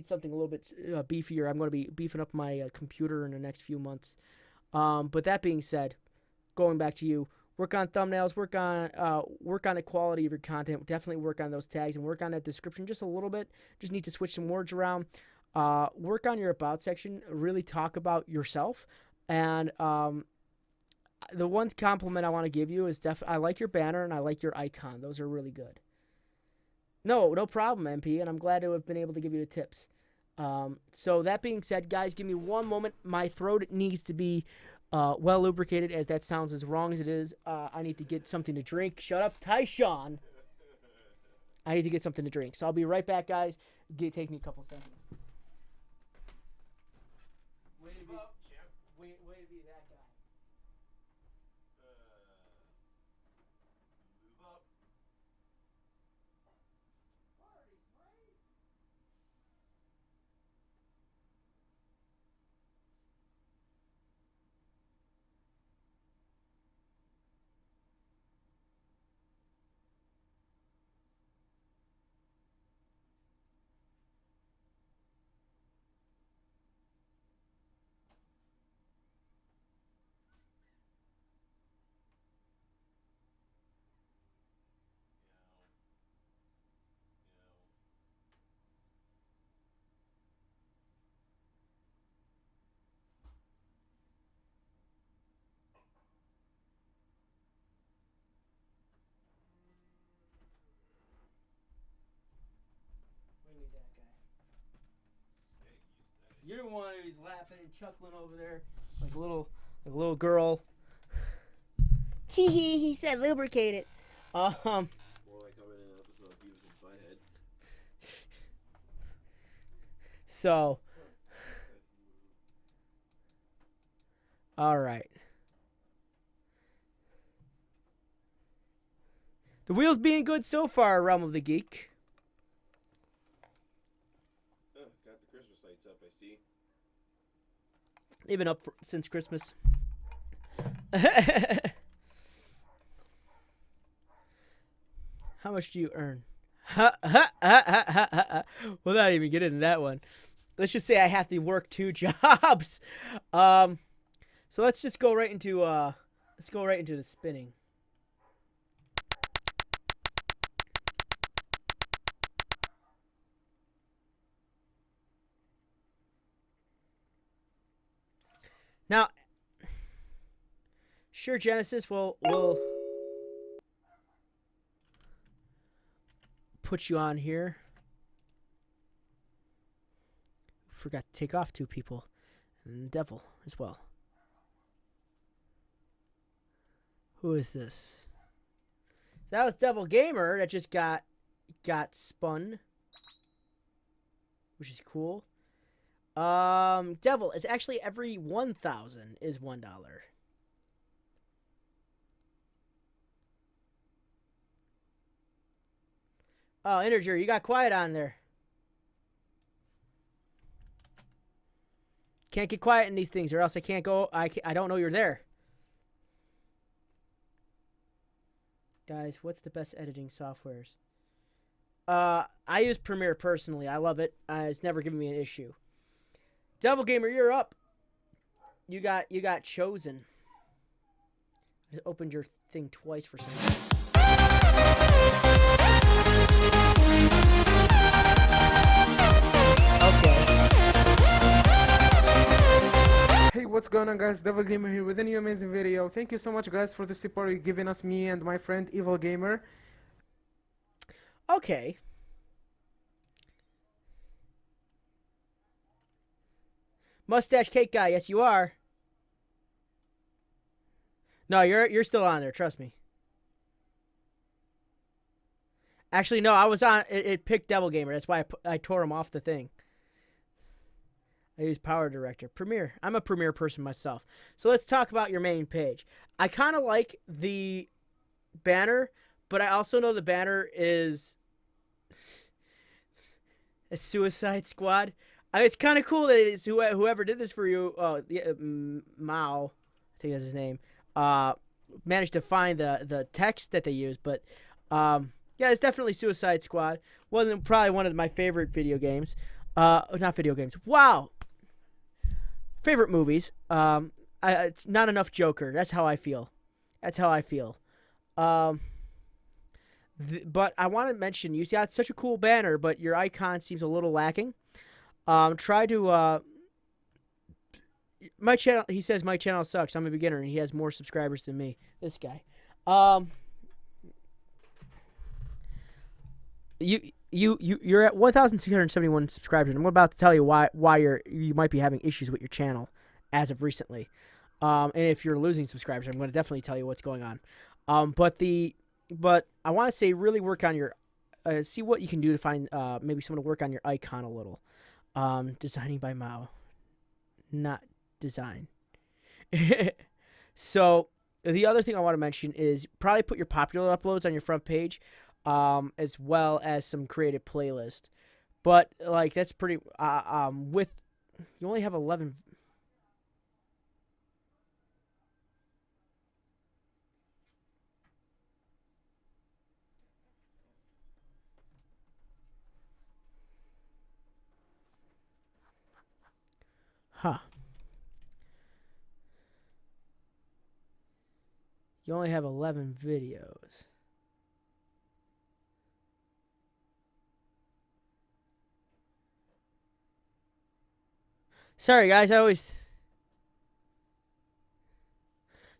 [SPEAKER 1] something a little bit beefier. I'm going to be beefing up my computer in the next few months. But that being said, going back to you, work on thumbnails, work on the quality of your content. Definitely work on those tags and work on that description just a little bit. Just need to switch some words around. Work on your about section. Really talk about yourself. And the one compliment I want to give you is I like your banner and I like your icon. Those are really good. No problem, MP. And I'm glad to have been able to give you the tips. So that being said, guys, give me one moment. My throat needs to be well lubricated, as that sounds as wrong as it is. I need to get something to drink. Shut up, Tyshawn. I need to get something to drink. So I'll be right back, guys. Take me a couple seconds. Way to be that guy. That guy. You're the one who's laughing and chuckling over there like a little girl. Tee hee, he said lubricated.
[SPEAKER 8] More like I'm in an episode of Beavis and Butthead.
[SPEAKER 1] So, all right. The wheels being good so far, Realm of the Geek.
[SPEAKER 8] Got the Christmas lights up, I see.
[SPEAKER 1] They've been up since Christmas. How much do you earn? We'll not even get into that one. Let's just say I have to work 2 jobs. So let's just go right into the spinning. Now, sure, Genesis will put you on here. Forgot to take off 2 people, and the devil as well. Who is this? So that was Devil Gamer that just got spun, which is cool. Devil is actually every 1,000 is $1. Oh, Integer, you got quiet on there. Can't get quiet in these things, or else I can't go. I don't know you're there. Guys, what's the best editing softwares? I use Premiere personally. I love it. It's never given me an issue. Devil Gamer, you're up. You got chosen. I just opened your thing twice for some reason.
[SPEAKER 9] Hey, what's going on, guys? Devil Gamer here with a new amazing video. Thank you so much, guys, for the support you're giving us, me and my friend Evil Gamer.
[SPEAKER 1] Okay. Mustache cake guy, yes you are. No, you're still on there, trust me. Actually, no, I was on. It picked Devil Gamer. That's why I tore him off the thing. I use Power Director. Premiere. I'm a Premiere person myself. So let's talk about your main page. I kind of like the banner, but I also know the banner is a Suicide Squad. It's kind of cool that it's whoever did this for you. Oh, yeah, Mao, I think that's his name. Managed to find the text that they used, but yeah, it's definitely Suicide Squad. Wasn't probably one of my favorite video games. Not video games. Wow. Favorite movies. Not enough Joker. That's how I feel. But I want to mention, you got such a cool banner, but your icon seems a little lacking. Try to my channel. He says my channel sucks. I'm a beginner, and he has more subscribers than me. This guy. You're at 1,671 subscribers, and I'm about to tell you why you might be having issues with your channel as of recently. And if you're losing subscribers, I'm going to definitely tell you what's going on. But I want to say really work on your see what you can do to find maybe someone to work on your icon a little. Designing by Mao, not design. So the other thing I want to mention is probably put your popular uploads on your front page. As well as some created playlist, but like that's pretty. With you only have 11. Huh. You only have 11 videos. Sorry, guys.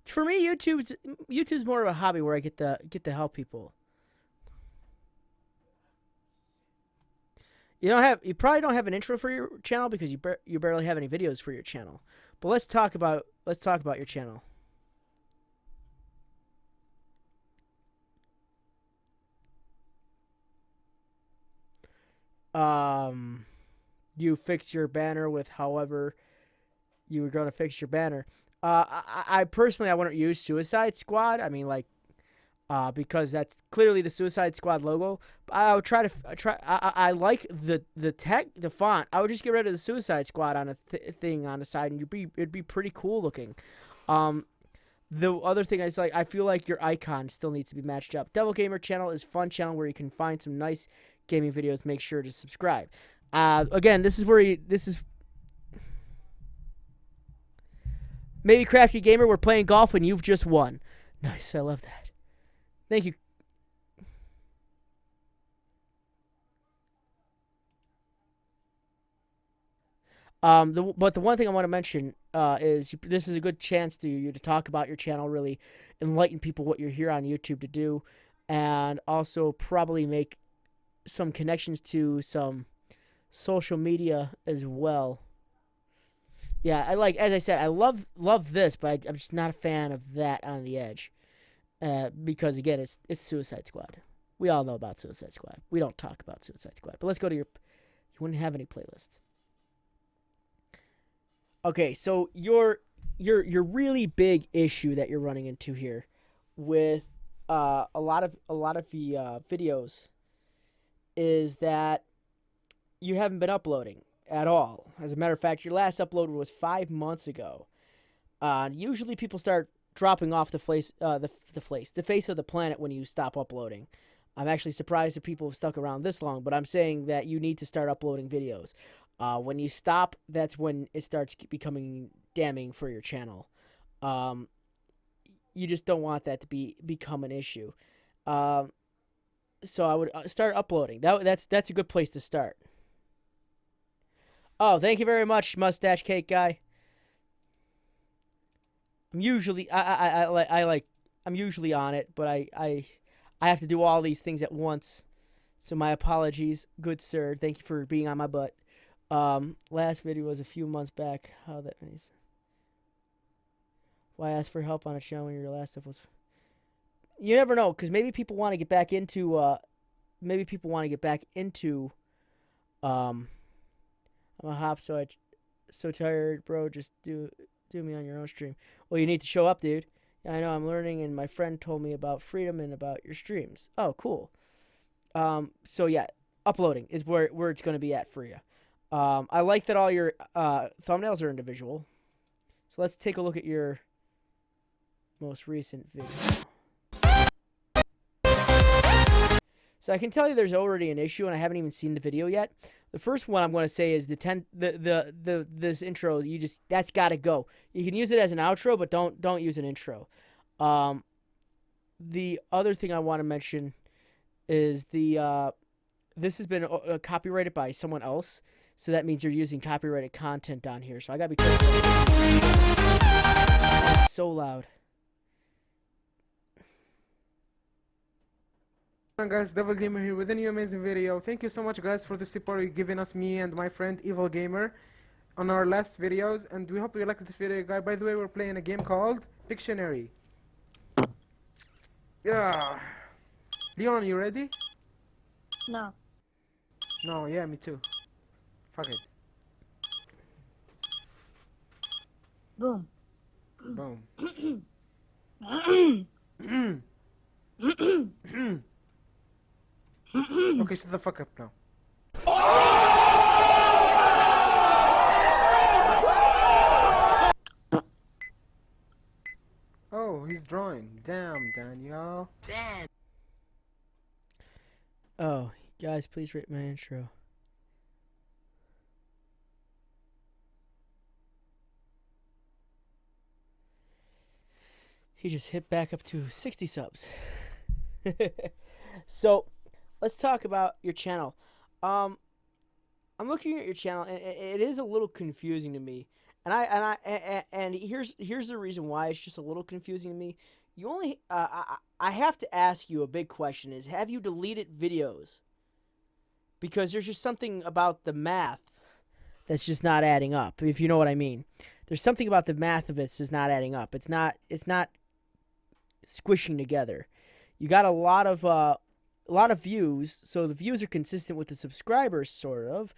[SPEAKER 1] For me, YouTube's more of a hobby where I get to help people. You probably don't have an intro for your channel because you barely have any videos for your channel. But let's talk about your channel. You fix your banner with however you were going to fix your banner. I personally, I wouldn't use Suicide Squad. I mean, like, because that's clearly the Suicide Squad logo. I would try. I like the font. I would just get rid of the Suicide Squad on a thing on the side, and it'd be pretty cool looking. The other thing is, like, I feel like your icon still needs to be matched up. Devil Gamer channel is a fun channel where you can find some nice gaming videos. Make sure to subscribe. Again, this is maybe Crafty Gamer, we're playing golf and you've just won. Nice, I love that. Thank you. But the one thing I want to mention is this is a good chance to you to talk about your channel, really enlighten people what you're here on YouTube to do, and also probably make some connections to some social media as well. Yeah, as I said, I love this, but I'm just not a fan of that on the edge. Because again, it's Suicide Squad. We all know about Suicide Squad. We don't talk about Suicide Squad. But let's go to you wouldn't have any playlists. Okay, so your really big issue that you're running into here with a lot of the videos is that you haven't been uploading at all. As a matter of fact, your last upload was 5 months ago. Usually people start dropping off the face of the planet when you stop uploading. I'm actually surprised that people have stuck around this long, but I'm saying that you need to start uploading videos. When you stop, that's when it starts becoming damning for your channel. You just don't want that to become an issue. So I would start uploading. That's a good place to start. Oh, thank you very much, mustache cake guy. I'm usually I'm usually on it, but I have to do all these things at once. So my apologies, good sir. Thank you for being on my butt. Last video was a few months back. How that means? Why ask for help on a channel when your last stuff was? You never know, because maybe people want to get back into. I'm a hop, so tired, bro. Just do me on your own stream. Well, you need to show up, dude. I know I'm learning, and my friend told me about freedom and about your streams. Oh, cool. So yeah, uploading is where it's going to be at for you. I like that all your thumbnails are individual. So let's take a look at your most recent video. So I can tell you there's already an issue, and I haven't even seen the video yet. The first one I'm going to say is this intro. That's got to go. You can use it as an outro, but don't use an intro. The other thing I want to mention is this has been copyrighted by someone else, so that means you're using copyrighted content on here. So I gotta be careful. It's so loud.
[SPEAKER 9] Guys, Devil Gamer here with a new amazing video. Thank you so much guys for the support you've given us, me and my friend Evil Gamer, on our last videos, and we hope you liked this video, guys. By the way, we're playing a game called Pictionary. Yeah. Leon, you ready?
[SPEAKER 5] No.
[SPEAKER 9] No, yeah, me too. Fuck it.
[SPEAKER 5] Boom.
[SPEAKER 9] Boom. Okay, shut the fuck up now. Oh, he's drawing. Damn, Daniel.
[SPEAKER 5] Damn.
[SPEAKER 1] Oh, guys, please rate my intro. He just hit back up to 60 subs. So, let's talk about your channel. I'm looking at your channel, and it is a little confusing to me. And here's the reason why it's just a little confusing to me. You only I have to ask you a big question: is have you deleted videos? Because there's just something about the math that's just not adding up. If you know what I mean, there's something about the math of it that's not adding up. It's not squishing together. You got a lot of views, so the views are consistent with the subscribers, sort of.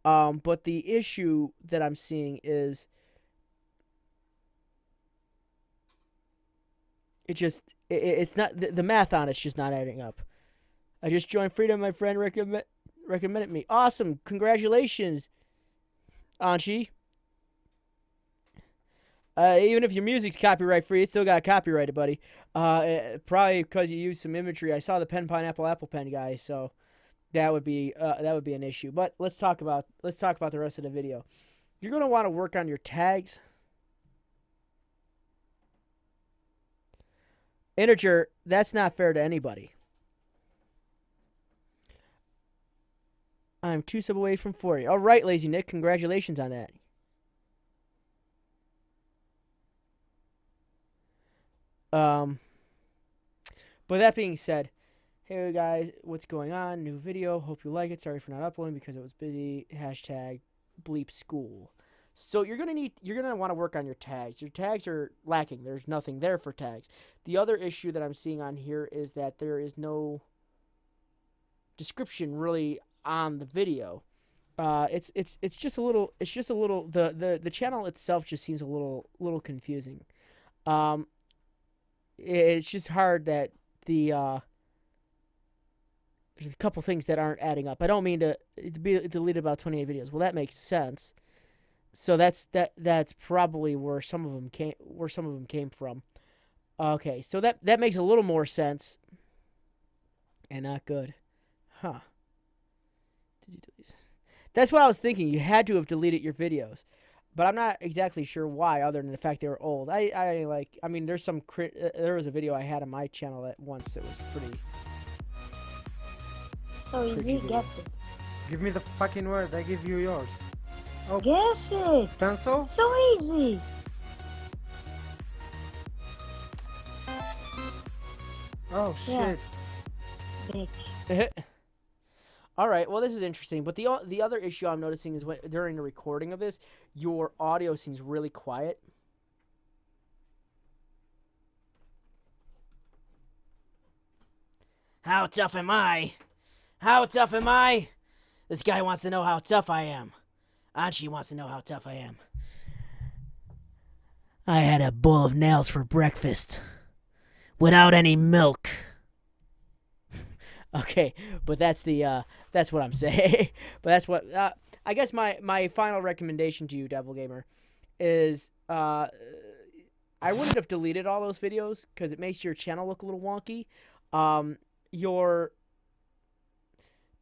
[SPEAKER 1] But the issue that I'm seeing is it's not the math on it's just not adding up. I just joined Freedom. My friend recommended me. Awesome, congratulations, Anchi. Even if your music's copyright free, it's still got copyrighted, buddy. Probably because you used some imagery. I saw the pen pineapple apple pen guy, so that would be an issue. But let's talk about the rest of the video. You're gonna want to work on your tags. Integer, that's not fair to anybody. I'm 2 sub away from 40. All right, Lazy Nick, congratulations on that. But that being said, hey guys, what's going on? New video. Hope you like it. Sorry for not uploading because it was busy. Hashtag bleep school. So you're gonna want to work on your tags. Your tags are lacking. There's nothing there for tags. The other issue that I'm seeing on here is that there is no description really on the video. It's just a little the channel itself just seems a little confusing. It's just hard that there's a couple things that aren't adding up. I don't mean to be deleted about 28 videos. Well, that makes sense. So that's probably where some of them came from. Okay, so that makes a little more sense. And not good. Huh. Did you delete? That's what I was thinking. You had to have deleted your videos. But I'm not exactly sure why, other than the fact they were old. I mean, there's some there was a video I had on my channel at once that was pretty
[SPEAKER 5] So easy, guess it.
[SPEAKER 9] Give me the fucking word. I give you yours. Oh,
[SPEAKER 5] Guess it.
[SPEAKER 9] pencil?
[SPEAKER 5] So easy.
[SPEAKER 9] Oh
[SPEAKER 5] Yeah.
[SPEAKER 9] shit.
[SPEAKER 5] Bitch.
[SPEAKER 1] All right. Well, this is interesting. But the other issue I'm noticing is when during the recording of this, your audio seems really quiet. How tough am I? How tough am I? This guy wants to know how tough I am. Anchi wants to know how tough I am. I had a bowl of nails for breakfast. Without any milk. Okay, but that's what I'm saying. But that's what I guess my final recommendation to you, Devil Gamer, is I wouldn't have deleted all those videos because it makes your channel look a little wonky. Your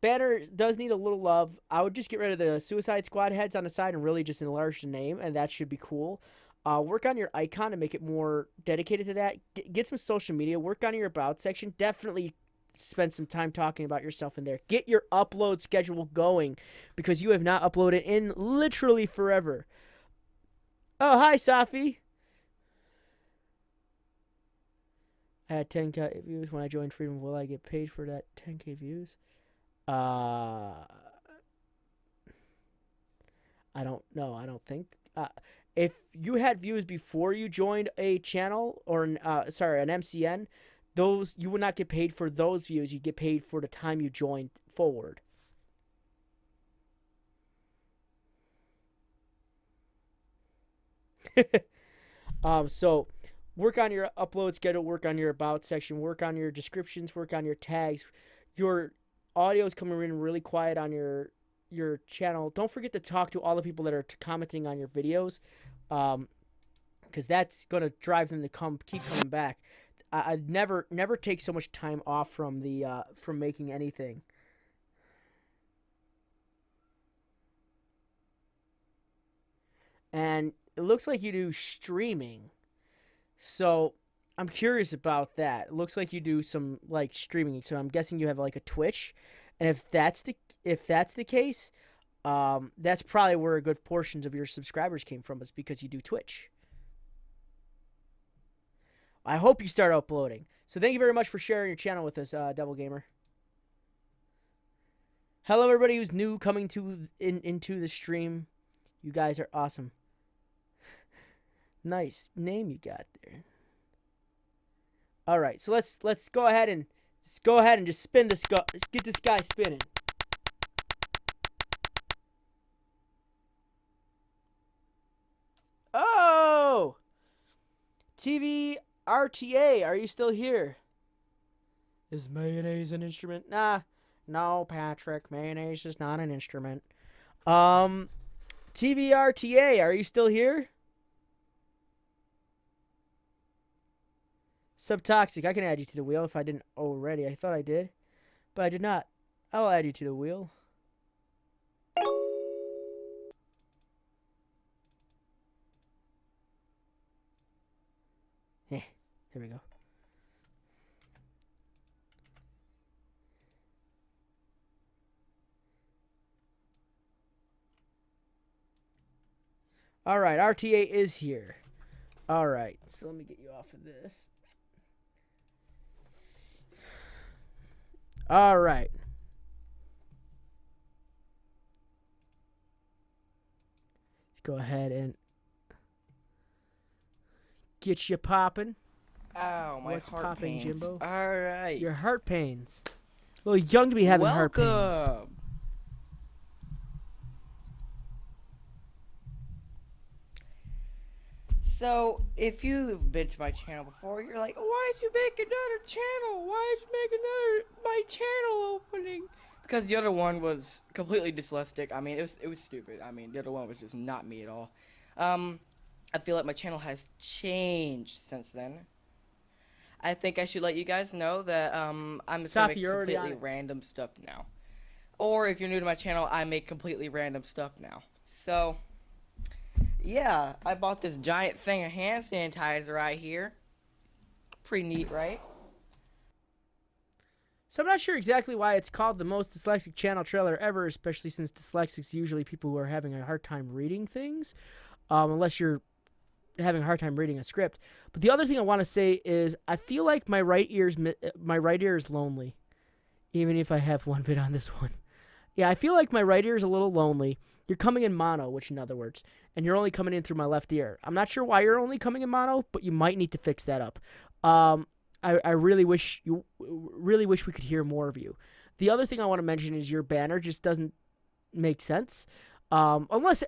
[SPEAKER 1] banner does need a little love. I would just get rid of the Suicide Squad heads on the side and really just enlarge the name, and that should be cool. Work on your icon to make it more dedicated to that. Get some social media. Work on your about section. Definitely spend some time talking about yourself in there. Get your upload schedule going because you have not uploaded in literally forever. Oh, hi, Safi. I had 10K views when I joined Freedom. Will I get paid for that 10K views? I don't know. I don't think. If you had views before you joined a channel or an MCN, those you would not get paid for those views. You get paid for the time you joined forward. So work on your upload schedule, work on your about section, work on your descriptions, work on your tags. Your audio is coming in really quiet on your channel. Don't forget to talk to all the people that are commenting on your videos, because that's gonna drive them to keep coming back. I'd never take so much time off from from making anything. And it looks like you do streaming, so I'm curious about that. It looks like you do some like streaming, so I'm guessing you have like a Twitch. And if that's the case, that's probably where a good portions of your subscribers came from, is because you do Twitch. I hope you start uploading. So thank you very much for sharing your channel with us, Devil Gamer. Hello, everybody who's new coming into the stream. You guys are awesome. Nice name you got there. All right, so let's go ahead and just spin this guy. Get this guy spinning. Oh, TV RTA, are you still here? Is mayonnaise an instrument? Nah, no, Patrick. Mayonnaise is not an instrument. TV RTA, are you still here? Subtoxic, I can add you to the wheel if I didn't already. I thought I did, but I did not. I'll add you to the wheel. Here we go. All right, RTA is here. All right, so let me get you off of this. All right. Let's go ahead and get you popping.
[SPEAKER 10] Ow, my
[SPEAKER 1] What's
[SPEAKER 10] heart
[SPEAKER 1] popping,
[SPEAKER 10] pains.
[SPEAKER 1] Jimbo?
[SPEAKER 10] All right.
[SPEAKER 1] Your heart pains. A little young to be having heart pains.
[SPEAKER 10] Welcome. So, if you've been to my channel before, you're like, why'd you make another channel? Why'd you make my channel opening? Because the other one was completely dyslexic. I mean, it was stupid. I mean, the other one was just not me at all. I feel like my channel has changed since then. I think I should let you guys know that I'm just gonna make completely random stuff now. Or if you're new to my channel, I make completely random stuff now. So, yeah, I bought this giant thing of hand sanitizer right here. Pretty neat, right?
[SPEAKER 1] So I'm not sure exactly why it's called the most dyslexic channel trailer ever, especially since dyslexics are usually people who are having a hard time reading things, unless you're having a hard time reading a script. But the other thing I want to say is I feel like my right ear is lonely, even if I have one bit on this one. Yeah, I feel like my right ear is a little lonely. You're coming in mono, which in other words, and you're only coming in through my left ear. I'm not sure why you're only coming in mono, but you might need to fix that up. I really wish we could hear more of you. The other thing I want to mention is your banner just doesn't make sense, unless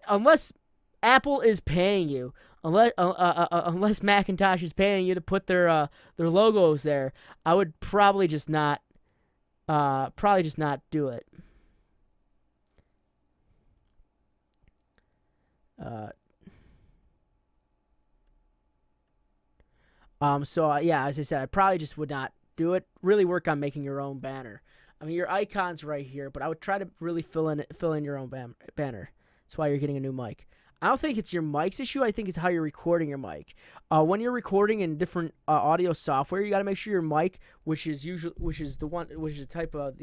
[SPEAKER 1] Apple is paying you, unless Macintosh is paying you to put their logos there. I would probably just not do it. Yeah, as I said, I probably just would not do it. Really work on making your own banner. I mean, your icon's right here, but I would try to really fill in your own banner. That's why you're getting a new mic. I don't think it's your mic's issue. I think it's how you're recording your mic. When you're recording in different audio software, you got to make sure your mic, which is the type of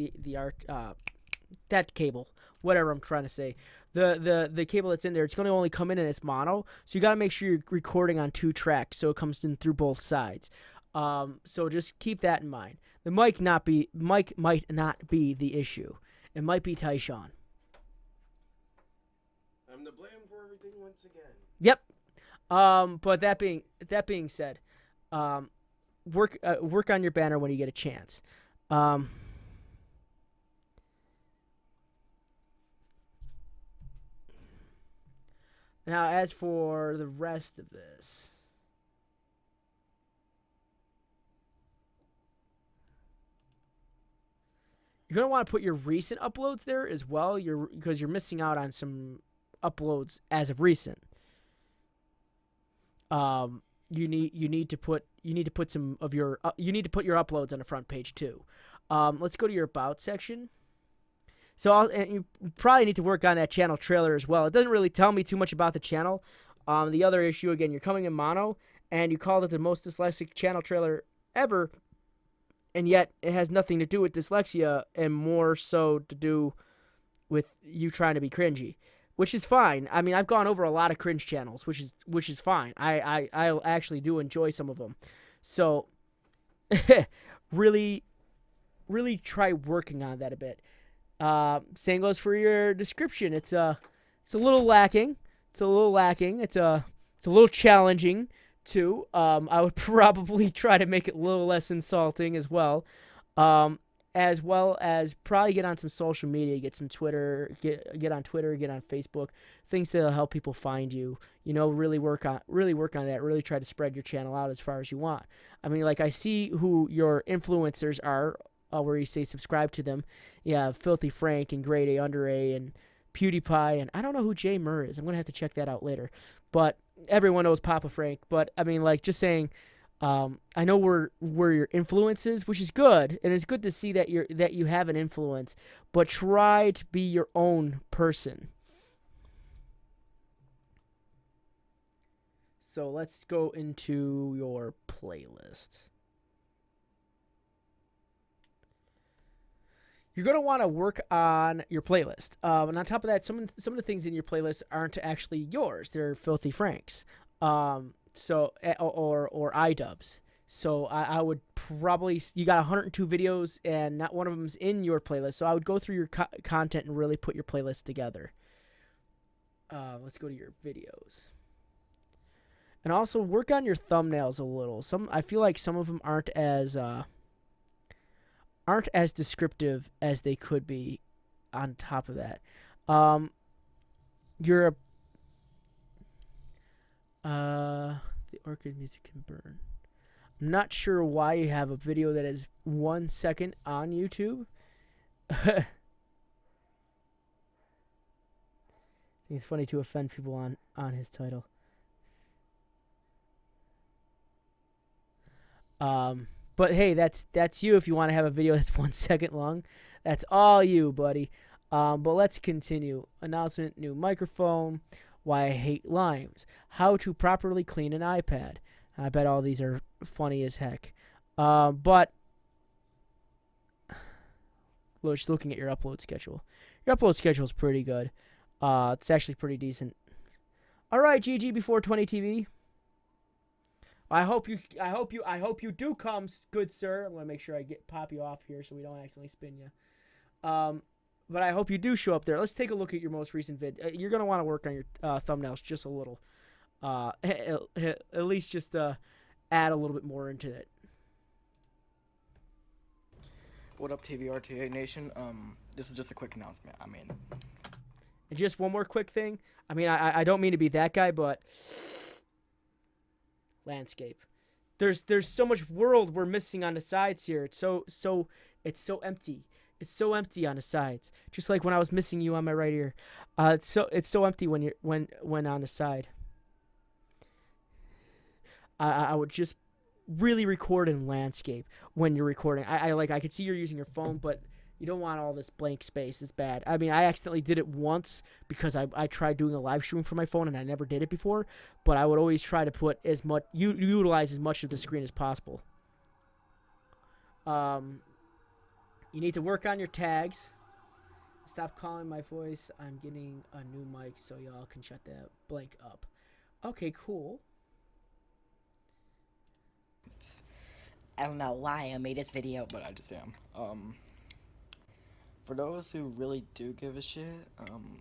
[SPEAKER 1] that cable, whatever I'm trying to say, the cable that's in there, it's going to only come in its mono. So you got to make sure you're recording on 2 tracks, so it comes in through both sides. So just keep that in mind. The mic might not be the issue. It might be Tyshawn.
[SPEAKER 8] I'm to blame for everything once again.
[SPEAKER 1] Yep. But that being said, work on your banner when you get a chance. Now, as for the rest of this, you're going to want to put your recent uploads there as well, because you're missing out on some uploads as of recent. You need to put some of your you need to put your uploads on the front page too. Let's go to your about section. So you probably need to work on that channel trailer as well. It doesn't really tell me too much about the channel. The other issue, again, you're coming in mono, and you called it the most dyslexic channel trailer ever, and yet it has nothing to do with dyslexia and more so to do with you trying to be cringy, which is fine. I mean, I've gone over a lot of cringe channels, which is fine. I actually do enjoy some of them. So really try working on that a bit. Same goes for your description. It's a little lacking. It's a little challenging too. I would probably try to make it a little less insulting as well. As well as probably get on some social media, get some Twitter, get on Twitter, get on Facebook, things that'll help people find you. Really work on that. Really try to spread your channel out as far as you want. I mean, like I see who your influencers are. Where you say subscribe to them. Yeah, Filthy Frank and Grade A Under A and PewDiePie, and I don't know who Jay Murr is. I'm gonna have to check that out later. But everyone knows Papa Frank. But I mean, like, just saying, I know where your influence is, which is good, and it's good to see that you have an influence. But try to be your own person. So let's go into your playlist. You're going to want to work on your playlist. And on top of that, some of the things in your playlist aren't actually yours. They're Filthy Frank's. Or iDubbbz. So I would probably, you got 102 videos and not one of them's in your playlist. So I would go through your content and really put your playlist together. Let's go to your videos. And also work on your thumbnails a little. I feel like some of them aren't as descriptive as they could be. On top of that, the orchid music can burn. I'm not sure why you have a video that is 1 second on YouTube. I think it's funny to offend people on his title. But hey, that's you if you want to have a video that's 1 second long. That's all you, buddy. But let's continue. Announcement, new microphone, why I hate limes, how to properly clean an iPad. I bet all these are funny as heck. But just looking at your upload schedule. Your upload schedule is pretty good. It's actually pretty decent. All right, GG before 20 TV. I hope you do come, good sir. I'm gonna make sure I pop you off here so we don't accidentally spin you. But I hope you do show up there. Let's take a look at your most recent vid. You're gonna want to work on your thumbnails just a little. At least just add a little bit more into it.
[SPEAKER 10] What up, TVRTA Nation? This is just a quick announcement. I mean,
[SPEAKER 1] and just one more quick thing. I mean, I don't mean to be that guy, but landscape. There's so much world we're missing on the sides here. It's so empty. It's so empty on the sides. Just like when I was missing you on my right ear. It's so empty when on the side. I would just really record in landscape when you're recording. I could see you're using your phone, but you don't want all this blank space. It's bad. I mean, I accidentally did it once because I tried doing a live stream from my phone and I never did it before. But I would always try to put utilize as much of the screen as possible. You need to work on your tags. Stop calling my voice. I'm getting a new mic so y'all can shut that blank up. Okay, cool.
[SPEAKER 10] I don't know why I made this video, but I just am. For those who really do give a shit,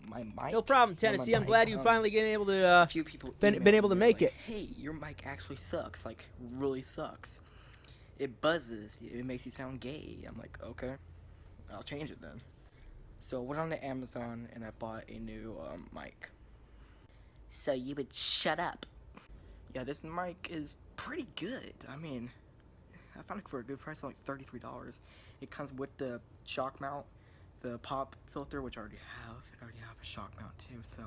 [SPEAKER 10] my mic.
[SPEAKER 1] No problem, Tennessee. I'm glad you finally been able to. A
[SPEAKER 10] few people
[SPEAKER 1] been able to make
[SPEAKER 10] like,
[SPEAKER 1] it.
[SPEAKER 10] Hey, your mic actually sucks. Like, really sucks. It buzzes. It makes you sound gay. I'm like, okay, I'll change it then. So I went on to Amazon and I bought a new mic. So you would shut up. Yeah, this mic is pretty good. I mean, I found it for a good price, like $33. It comes with the shock mount, the pop filter, which I already have. I already have a shock mount too, so.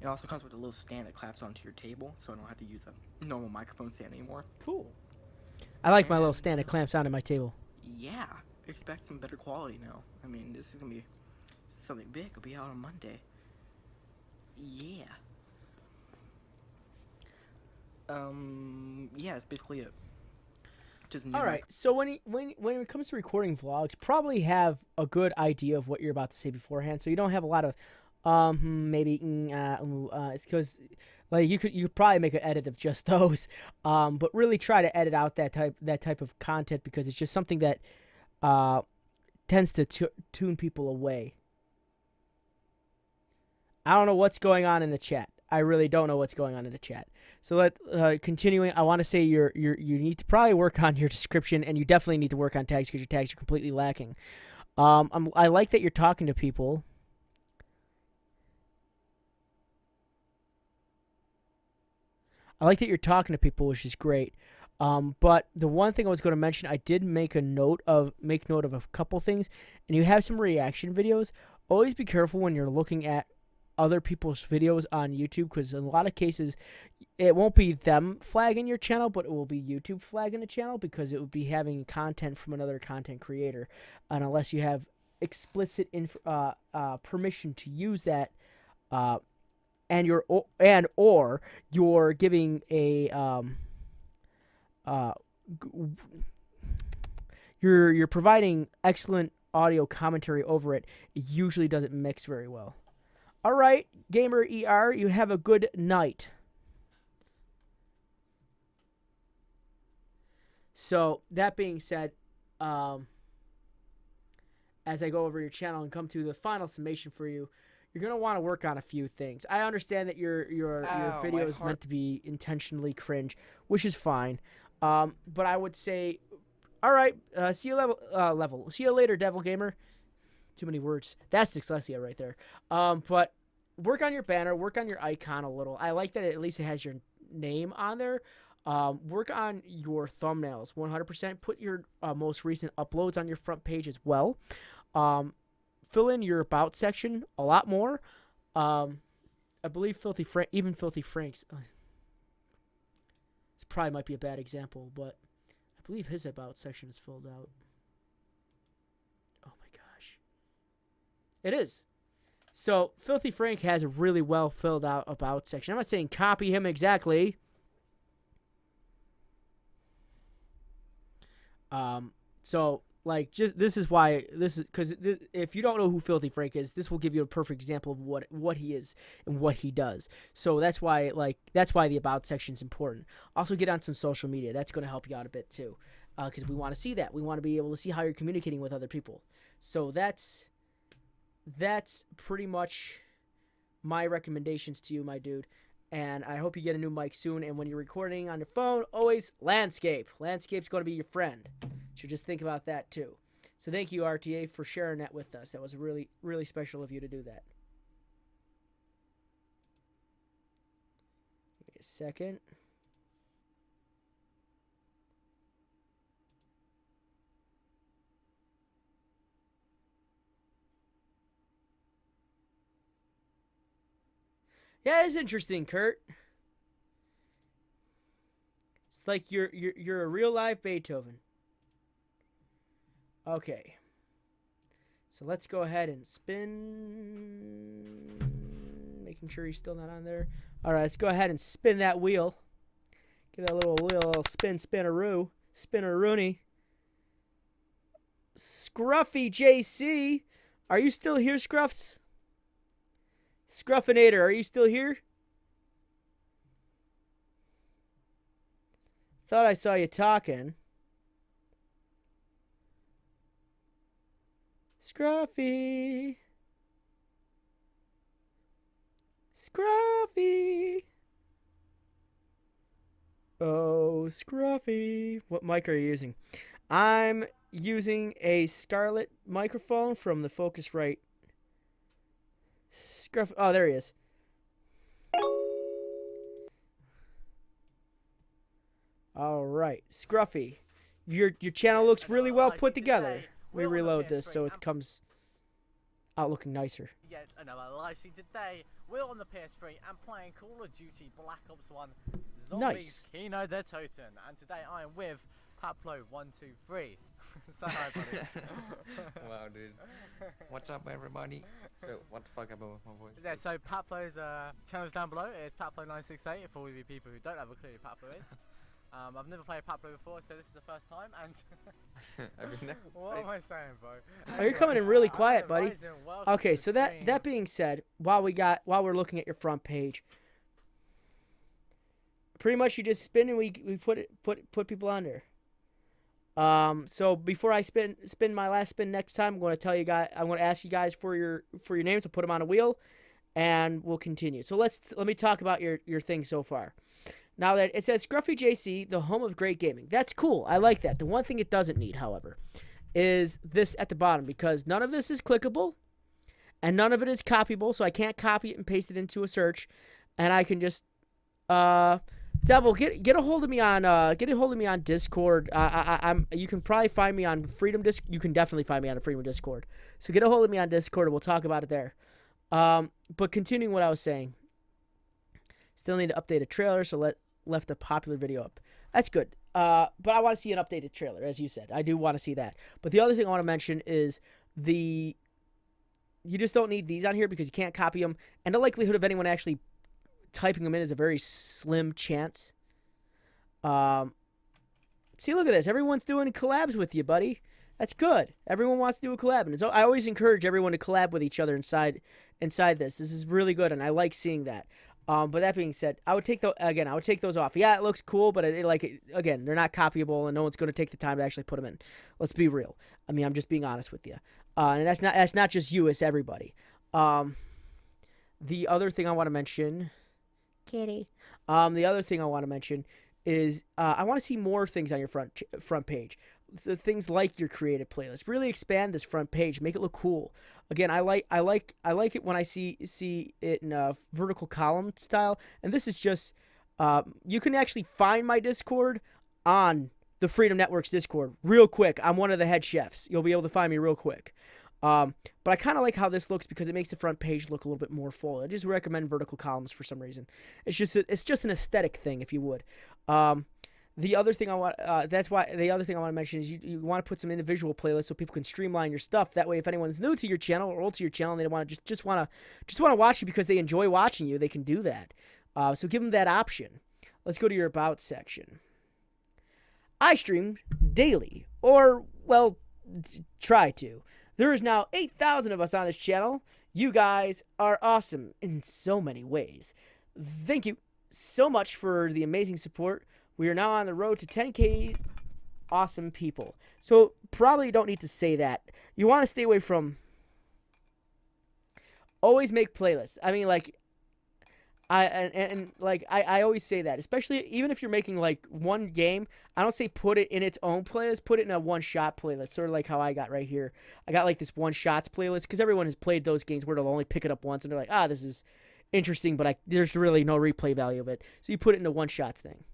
[SPEAKER 10] It also comes with a little stand that claps onto your table, so I don't have to use a normal microphone stand anymore.
[SPEAKER 1] Cool. I like my little stand that clamps onto my table.
[SPEAKER 10] Yeah, expect some better quality now. I mean, this is gonna be something big. It'll be out on Monday. Yeah. Yeah, that's basically it.
[SPEAKER 1] All right. So when it comes to recording vlogs, probably have a good idea of what you're about to say beforehand, so you don't have a lot of maybe it's because like you could probably make an edit of just those, but really try to edit out that type of content because it's just something that tends to tune people away. I don't know what's going on in the chat. I really don't know what's going on in the chat. So continuing, I want to say you need to probably work on your description, and you definitely need to work on tags because your tags are completely lacking. I like that you're talking to people. I like that you're talking to people, which is great. But the one thing I was going to mention, I did make note of a couple things, and you have some reaction videos. Always be careful when you're looking at other people's videos on YouTube, because in a lot of cases it won't be them flagging your channel, but it will be YouTube flagging the channel because it would be having content from another content creator, and unless you have explicit permission to use that, and or you're giving a you're providing excellent audio commentary over it, it usually doesn't mix very well. All right, Gamer ER, you have a good night. So, that being said, as I go over your channel and come to the final summation for you, you're going to want to work on a few things. I understand that your video is meant to be intentionally cringe, which is fine. But I would say, all right, see you level. See you later, Devil Gamer. Too many words. That's dyslexia right there. But work on your banner, work on your icon a little. I like that at least it has your name on there. Work on your thumbnails 100%. Put your most recent uploads on your front page as well. Fill in your about section a lot more. I believe Filthy Frank's. This probably might be a bad example, but I believe his about section is filled out. Oh my gosh. It is. So, Filthy Frank has a really well filled out about section. I'm not saying copy him exactly. So, Like, just this is why this is because if you don't know who Filthy Frank is, this will give you a perfect example of what he is and what he does. So that's why the about section is important. Also, get on some social media. That's going to help you out a bit too, because we want to see that. We want to be able to see how you're communicating with other people. So that's pretty much my recommendations to you, my dude. And I hope you get a new mic soon. And when you're recording on your phone, always landscape. Landscape's going to be your friend. So just think about that too. So thank you, RTA, for sharing that with us. That was really, really special of you to do that. Give me a second. Yeah, it's interesting, Kurt. It's like you're a real live Beethoven. Okay. So let's go ahead and spin. Making sure he's still not on there. All right, let's go ahead and spin that wheel. Give that little wheel a little spinaroo. Spinaroonie. Scruffy JC. Are you still here, Scruffs? Scruffinator, are you still here? Thought I saw you talking. Scruffy. Scruffy. Oh, Scruffy. What mic are you using? I'm using a Scarlett microphone from the Focusrite. Scruff. Oh, there he is. All right, Scruffy. Your channel looks really well put together. We reload this so it comes out looking nicer.
[SPEAKER 11] Yeah, another live stream today. We're on the PS3 and playing Call of Duty Black Ops 1 Zombies
[SPEAKER 1] Nice.
[SPEAKER 11] Kino der Toten. And today I am with Paplo123. Say hi, buddy.
[SPEAKER 12] Wow, dude. What's up, everybody? So, what the fuck about my voice?
[SPEAKER 11] Yeah, so Paplo's channel's down below. It's Paplo968 for all of you people who don't have a clue who Paplo is. I've never played Paplo before, so this is the first time, and what am I saying, bro?
[SPEAKER 1] Oh, you're coming in really quiet, buddy. Okay, so that being said, while we're looking at your front page, pretty much you just spin and we put people under. So before I spin my last spin next time, I'm going to tell you guys, I'm going to ask you guys for your names. I'll put them on a wheel, and we'll continue. So let me talk about your thing so far. Now that it says Scruffy JC, the home of great gaming. That's cool. I like that. The one thing it doesn't need, however, is this at the bottom, because none of this is clickable and none of it is copyable, so I can't copy it and paste it into a search. And I can just Devil, get a hold of me on Discord. You can probably find me on Freedom Disc. You can definitely find me on a Freedom Discord. So get a hold of me on Discord and we'll talk about it there. But continuing what I was saying. Still need to update a trailer, so left a popular video up. That's good. But I want to see an updated trailer, as you said. I do want to see that. But the other thing I want to mention is you just don't need these on here because you can't copy them. And the likelihood of anyone actually typing them in is a very slim chance. See, look at this. Everyone's doing collabs with you, buddy. That's good. Everyone wants to do a collab. And I always encourage everyone to collab with each other inside this. This is really good, and I like seeing that. But that being said, I would take those off. Yeah, it looks cool, but again, they're not copyable, and no one's going to take the time to actually put them in. Let's be real. I mean, I'm just being honest with you. And that's not just you, it's everybody. The other thing I want to mention, Kitty. The other thing I want to mention is I want to see more things on your front page. So things like your creative playlist. Really expand this front page. Make it look cool. Again, I like it when I see it in a vertical column style. And this is just you can actually find my Discord on the Freedom Network's Discord real quick. I'm one of the head chefs. You'll be able to find me real quick. But I kind of like how this looks because it makes the front page look a little bit more full. I just recommend vertical columns for some reason. It's just an aesthetic thing, if you would. The other thing I want to mention is you want to put some individual playlists so people can streamline your stuff. That way, if anyone's new to your channel or old to your channel, and they want to just want to watch you because they enjoy watching you, they can do that. So give them that option. Let's go to your about section. I stream daily, or well, try to. There is now 8,000 of us on this channel. You guys are awesome in so many ways. Thank you so much for the amazing support. We are now on the road to 10K awesome people. So probably don't need to say that. You want to stay away from always make playlists. I mean, like, I always say that, especially even if you're making like one game, I don't say put it in its own playlist, put it in a one-shot playlist, sort of like how I got right here. I got like this one-shots playlist because everyone has played those games where they'll only pick it up once and they're like, this is interesting, but there's really no replay value of it. So you put it in a one-shots thing.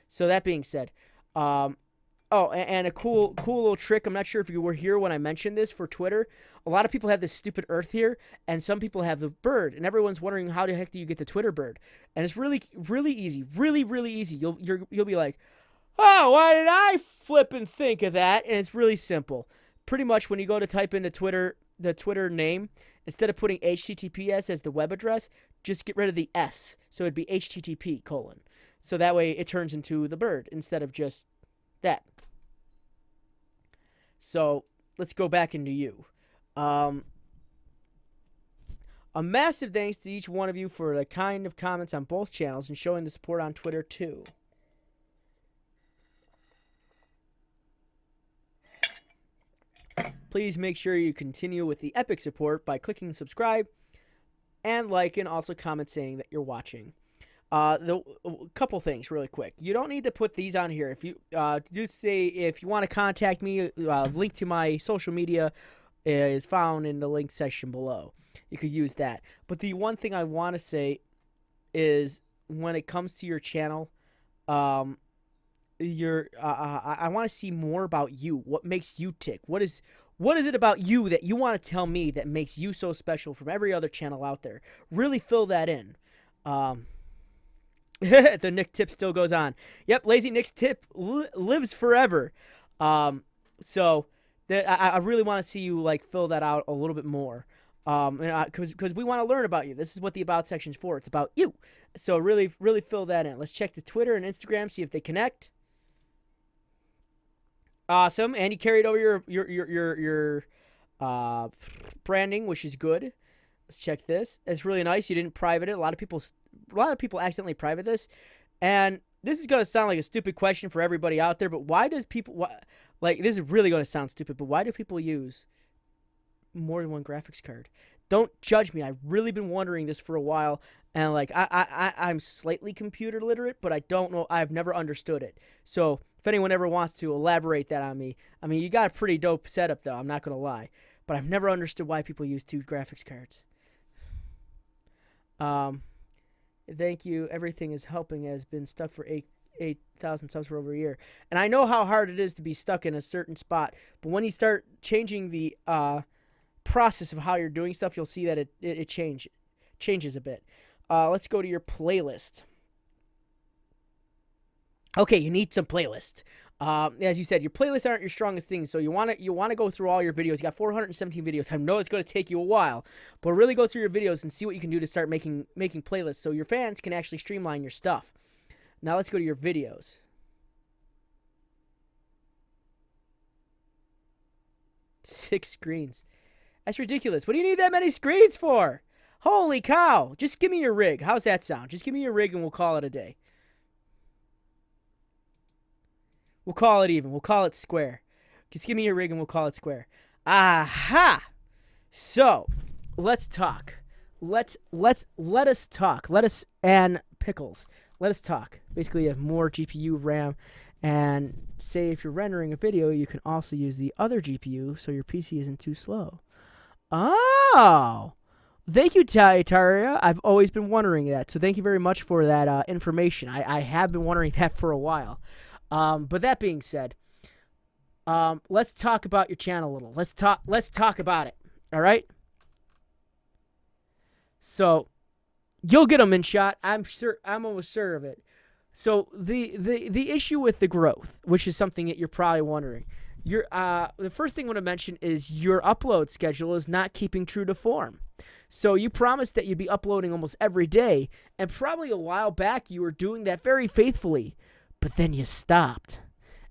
[SPEAKER 1] So that being said, and a cool little trick. I'm not sure if you were here when I mentioned this for Twitter. A lot of people have this stupid Earth here, and some people have the bird, and everyone's wondering how the heck do you get the Twitter bird? And it's really, really easy, really easy. You'll be like, oh, why did I flip and think of that? And it's really simple. Pretty much when you go to type into Twitter, the Twitter name, instead of putting HTTPS as the web address, just get rid of the S. So it'd be HTTP : So that way it turns into the bird instead of just that. So let's go back into you. A massive thanks to each one of you for the kind of comments on both channels and showing the support on Twitter too. Please make sure you continue with the epic support by clicking subscribe and like, and also comment saying that you're watching. A couple things really quick. You don't need to put these on here. If you do say if you want to contact me, link to my social media is found in the link section below. You could use that. But the one thing I want to say is when it comes to your channel, I want to see more about you. What makes you tick? What is it about you that you want to tell me that makes you so special from every other channel out there? Really fill that in. The Nick tip still goes on. Yep, Lazy Nick's tip lives forever. So I really want to see you like fill that out a little bit more. Because we want to learn about you. This is what the about section's for. It's about you. So really fill that in. Let's check the Twitter and Instagram, see if they connect. Awesome, and you carried over your branding, which is good. Let's check this. It's really nice. You didn't private it. A lot of people accidentally private this, and this is gonna sound like a stupid question for everybody out there. But why does people like this is really gonna sound stupid? But why do people use more than one graphics card? Don't judge me. I've really been wondering this for a while, and like I'm slightly computer literate, but I don't know. I've never understood it. So if anyone ever wants to elaborate that on me, I mean, you got a pretty dope setup though. I'm not gonna lie, but I've never understood why people use two graphics cards. Thank you. Everything is helping. Has been stuck for 8,000 subs for over a year, and I know how hard it is to be stuck in a certain spot. But when you start changing the process of how you're doing stuff, you'll see that it changes a bit. Let's go to your playlist. Okay, you need some playlist. As you said, your playlists aren't your strongest thing, so you want to go through all your videos. You got 417 videos. I know it's going to take you a while, but really go through your videos and see what you can do to start making playlists so your fans can actually streamline your stuff. Now let's go to your videos. Six screens. That's ridiculous. What do you need that many screens for? Holy cow. Just give me your rig. How's that sound? Just give me your rig and we'll call it a day. We'll call it even. We'll call it square. Just give me your rig and we'll call it square. Aha! So, let's talk. Let us talk. Lettuce and pickles. Let us talk. Basically, you have more GPU RAM. And say if you're rendering a video, you can also use the other GPU so your PC isn't too slow. Oh! Thank you, Taria. I've always been wondering that. So thank you very much for that information. I have been wondering that for a while. But that being said, let's talk about your channel a little. Let's talk about it. All right. So you'll get them in shot. I'm almost sure of it. So the issue with the growth, which is something that you're probably wondering, the first thing I want to mention is your upload schedule is not keeping true to form. So you promised that you'd be uploading almost every day, and probably a while back you were doing that very faithfully. But then you stopped.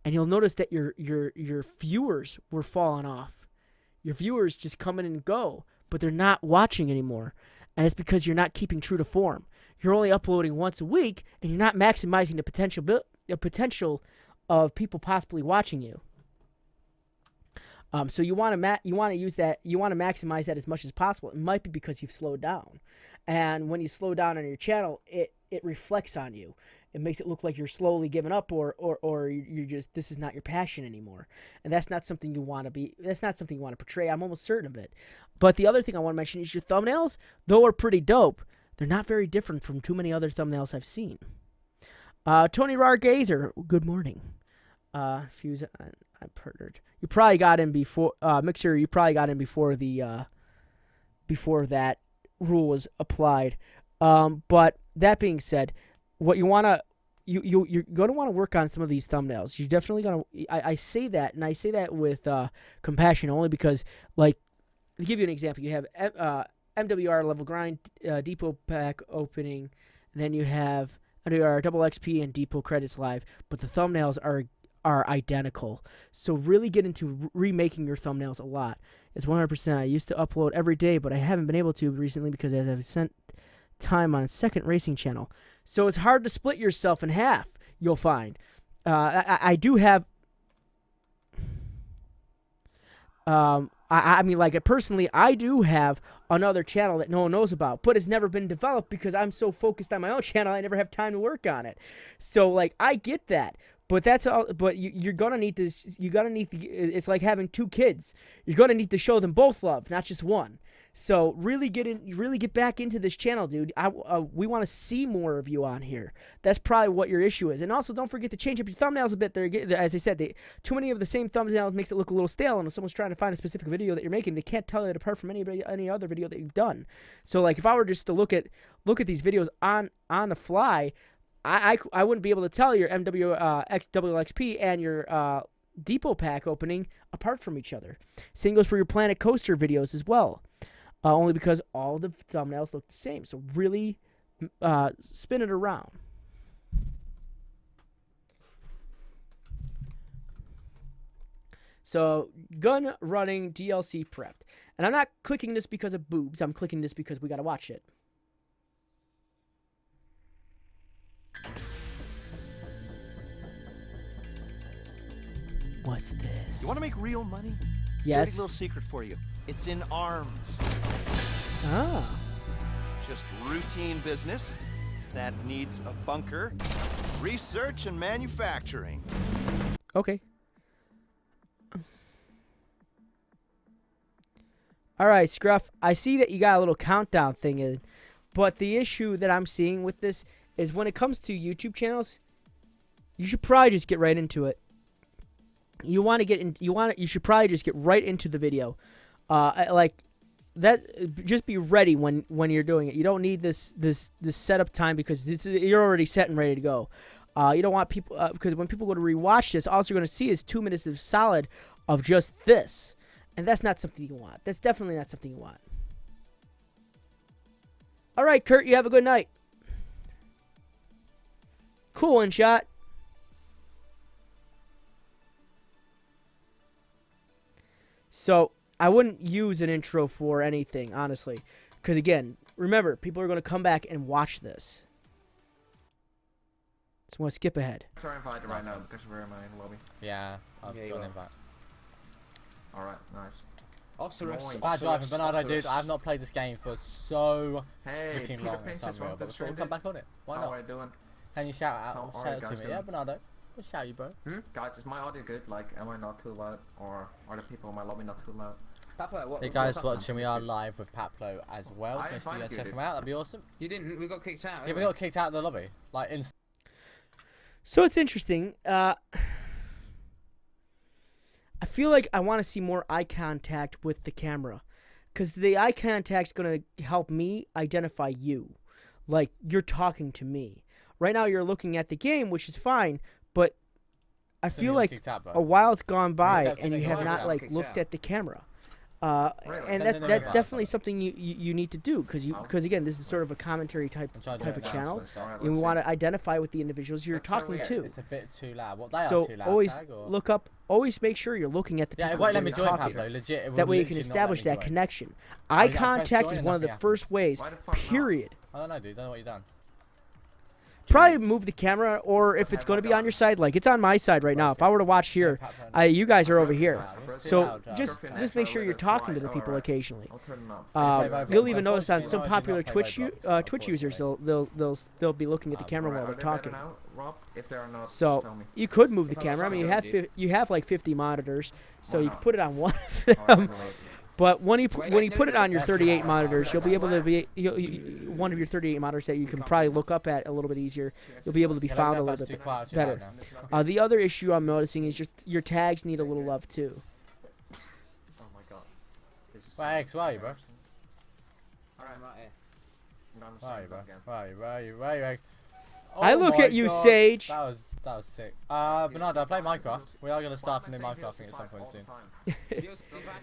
[SPEAKER 1] and you'll notice that your viewers were falling off. Your viewers just come in and go, but they're not watching anymore. And it's because you're not keeping true to form. You're only uploading once a week, and you're not maximizing the potential of people possibly watching you. So you want to use that. You want to maximize that as much as possible. It might be because you've slowed down, and when you slow down on your channel, it reflects on you. It makes it look like you're slowly giving up, or you're just, this is not your passion anymore, and that's not something you want to be. That's not something you want to portray. I'm almost certain of it. But the other thing I want to mention is your thumbnails, though are pretty dope. They're not very different from too many other thumbnails I've seen. Tony Rargazer, good morning. Fuse, I partnered. You probably got in before Mixer. You probably got in before the before that rule was applied. But that being said, what you wanna you're gonna want to work on some of these thumbnails. You're definitely gonna. I say that, and I say that with compassion, only because, like, to give you an example, you have MWR level grind, depot pack opening, and then you have MWR double XP and depot credits live, but the thumbnails are identical. So really get into remaking your thumbnails a lot. It's 100%. I used to upload every day, but I haven't been able to recently because as I've spent time on a second racing channel. So it's hard to split yourself in half, you'll find. I do have... I mean, like, personally, I do have another channel that no one knows about, but it's never been developed because I'm so focused on my own channel, I never have time to work on it. So, like, I get that, but that's all. But you're gonna need to. You gotta need to. It's like having two kids. You're gonna need to show them both love, not just one. So really get back into this channel, dude. We want to see more of you on here. That's probably what your issue is. And also, don't forget to change up your thumbnails a bit. As I said, too many of the same thumbnails makes it look a little stale. And if someone's trying to find a specific video that you're making, they can't tell it apart from any other video that you've done. So, like, if I were just to look at these videos on the fly, I wouldn't be able to tell your XXP and your depot pack opening apart from each other. Same goes for your Planet Coaster videos as well. Only because all the thumbnails look the same. So really spin it around. So gun running DLC prepped. And I'm not clicking this because of boobs. I'm clicking this because we got to watch it. What's this?
[SPEAKER 13] You want to make real money?
[SPEAKER 1] Yes.
[SPEAKER 13] Dirty little secret for you. It's in arms.
[SPEAKER 1] Ah.
[SPEAKER 13] Just routine business that needs a bunker, research, and manufacturing.
[SPEAKER 1] Okay. All right, Scruff. I see that you got a little countdown thing in, but the issue that I'm seeing with this is when it comes to YouTube channels, you should probably just get right into it. You should probably just get right into the video. Like that, just be ready when you're doing it. You don't need this setup time because you're already set and ready to go. You don't want people because when people go to rewatch this, all they're going to see is 2 minutes of solid of just this, and that's not something you want. That's definitely not something you want. All right, Kurt, you have a good night. Cool one shot. So I wouldn't use an intro for anything, honestly. Because, again, remember, people are going to come back and watch this. So I'm going to skip ahead.
[SPEAKER 12] Sorry, invited right now because we're in my lobby.
[SPEAKER 11] Yeah, I've got an invite.
[SPEAKER 12] Alright, nice.
[SPEAKER 11] Officer, bad driving, Bernardo, dude. I've not played this game for so freaking long. It's unreal, but we'll come back on it. Why not?
[SPEAKER 12] How are you doing?
[SPEAKER 11] Can you shout out? Shout out to me. Yeah, Bernardo. We'll shout you, bro.
[SPEAKER 12] Guys, is my audio good? Like, am I not too loud? Or are the people in my lobby not too loud?
[SPEAKER 11] Hey guys watching, we are live with Paplo as well, so make sure you go check him out, that'd be awesome.
[SPEAKER 14] You didn't, we got kicked out.
[SPEAKER 11] Yeah, we got kicked out of the lobby. Like,
[SPEAKER 1] so it's interesting. I feel like I want to see more eye contact with the camera. Because the eye contact's going to help me identify you. Like, you're talking to me. Right now you're looking at the game, which is fine, but I feel like a while it's gone by and you have not, like, looked at the camera. And that's definitely something you need to do because again, this is sort of a commentary type of channel. You want to identify with the individuals you're talking to.
[SPEAKER 11] It's a bit too loud. What, they
[SPEAKER 1] So
[SPEAKER 11] are too loud,
[SPEAKER 1] always
[SPEAKER 11] Tag, or?
[SPEAKER 1] look up. Always make sure you're looking at the people
[SPEAKER 11] Yeah, it won't let
[SPEAKER 1] you're
[SPEAKER 11] me join,
[SPEAKER 1] talking
[SPEAKER 11] Pablo.
[SPEAKER 1] to.
[SPEAKER 11] Legit, it will
[SPEAKER 1] That way you can
[SPEAKER 11] literally not
[SPEAKER 1] establish
[SPEAKER 11] let me
[SPEAKER 1] that
[SPEAKER 11] join.
[SPEAKER 1] connection.
[SPEAKER 11] Oh,
[SPEAKER 1] Eye
[SPEAKER 11] yeah, press
[SPEAKER 1] contact
[SPEAKER 11] join
[SPEAKER 1] is
[SPEAKER 11] and
[SPEAKER 1] one of the
[SPEAKER 11] nothing
[SPEAKER 1] first ways. Period.
[SPEAKER 11] I don't know, dude. I don't know what you've done.
[SPEAKER 1] Probably move the camera, or if it's going to be on your side, like it's on my side right now. If I were to watch here, you guys are over here. So just make sure you're talking to the people occasionally. You'll even notice on some popular Twitch users, they'll be looking at the camera while they're talking. So you could move the camera. I mean, you have like 50 monitors, so you can put it on one of them. But when you put it on your 38 monitors, you'll be able to be one of your 38 monitors that you can probably look up at a little bit easier. You'll be able to be found a little bit better. The other issue I'm noticing is your tags need a little love too.
[SPEAKER 12] Oh my god.
[SPEAKER 11] Wait, X, where are you, bro?
[SPEAKER 12] Alright, I'm right here.
[SPEAKER 11] Where are you, bro? Where are you, X?
[SPEAKER 1] I look at you, Sage.
[SPEAKER 11] That was sick. Bernardo, I play Minecraft. We are going to start playing Minecraft thing at some point soon.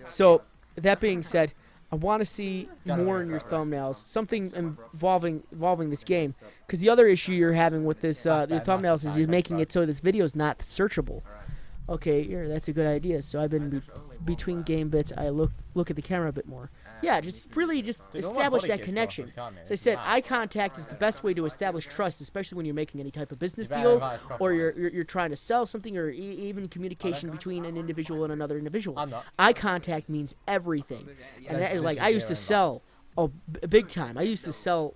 [SPEAKER 1] So, that being said, I want to see more in your thumbnails, something involving this game, because the other issue you're having with this your thumbnails is you're making it so this video is not searchable. Okay, here, that's a good idea. So I've been between game bits. I look at the camera a bit more. Yeah, just establish that connection. As I said, eye contact is the best way to establish trust, especially when you're making any type of business deal, or you're trying to sell something, or even communication between an individual and another individual. Eye contact means everything, and that is like I used to sell. Oh, big time! I used to sell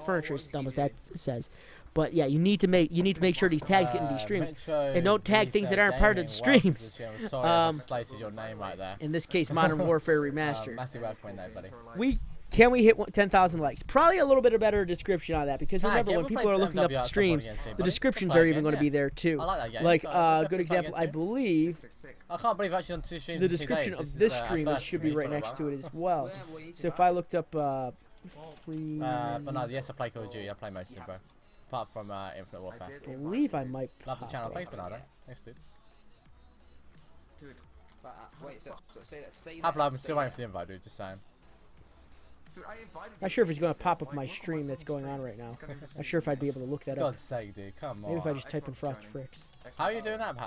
[SPEAKER 1] furniture, as dumb as that says. But yeah, you need to make sure these tags get in these streams, and don't tag things that aren't part of the streams.
[SPEAKER 11] Sorry, I slated your name right there.
[SPEAKER 1] In this case, Modern Warfare Remastered.
[SPEAKER 11] Massive welcome there, buddy.
[SPEAKER 1] Can we hit 10,000 likes? Probably a little bit of better description on that, because remember, when people are looking up the streams, the descriptions are even going to be there too.
[SPEAKER 11] I like that game.
[SPEAKER 1] Like a good example, I believe.
[SPEAKER 11] I can't believe actually on 2 streams.
[SPEAKER 1] The description of this stream should be right next to it as well. So if I looked up free.
[SPEAKER 11] But no, yes, I play Call of Duty. I play most of them, bro. Apart from Infinite Warfare.
[SPEAKER 1] I believe I might.
[SPEAKER 11] Love the channel. Thanks, Bernardo. Thanks, dude.
[SPEAKER 12] Wait, so say
[SPEAKER 11] Pablo, I'm still waiting for the invite, dude. Just saying.
[SPEAKER 1] Not sure if he's going to pop up my stream that's going on right now. Not sure if I'd be able to look that
[SPEAKER 11] For
[SPEAKER 1] up.
[SPEAKER 11] God's sake, dude. Come on.
[SPEAKER 1] Maybe if I just type in Frost Fricks.
[SPEAKER 11] How are you doing that?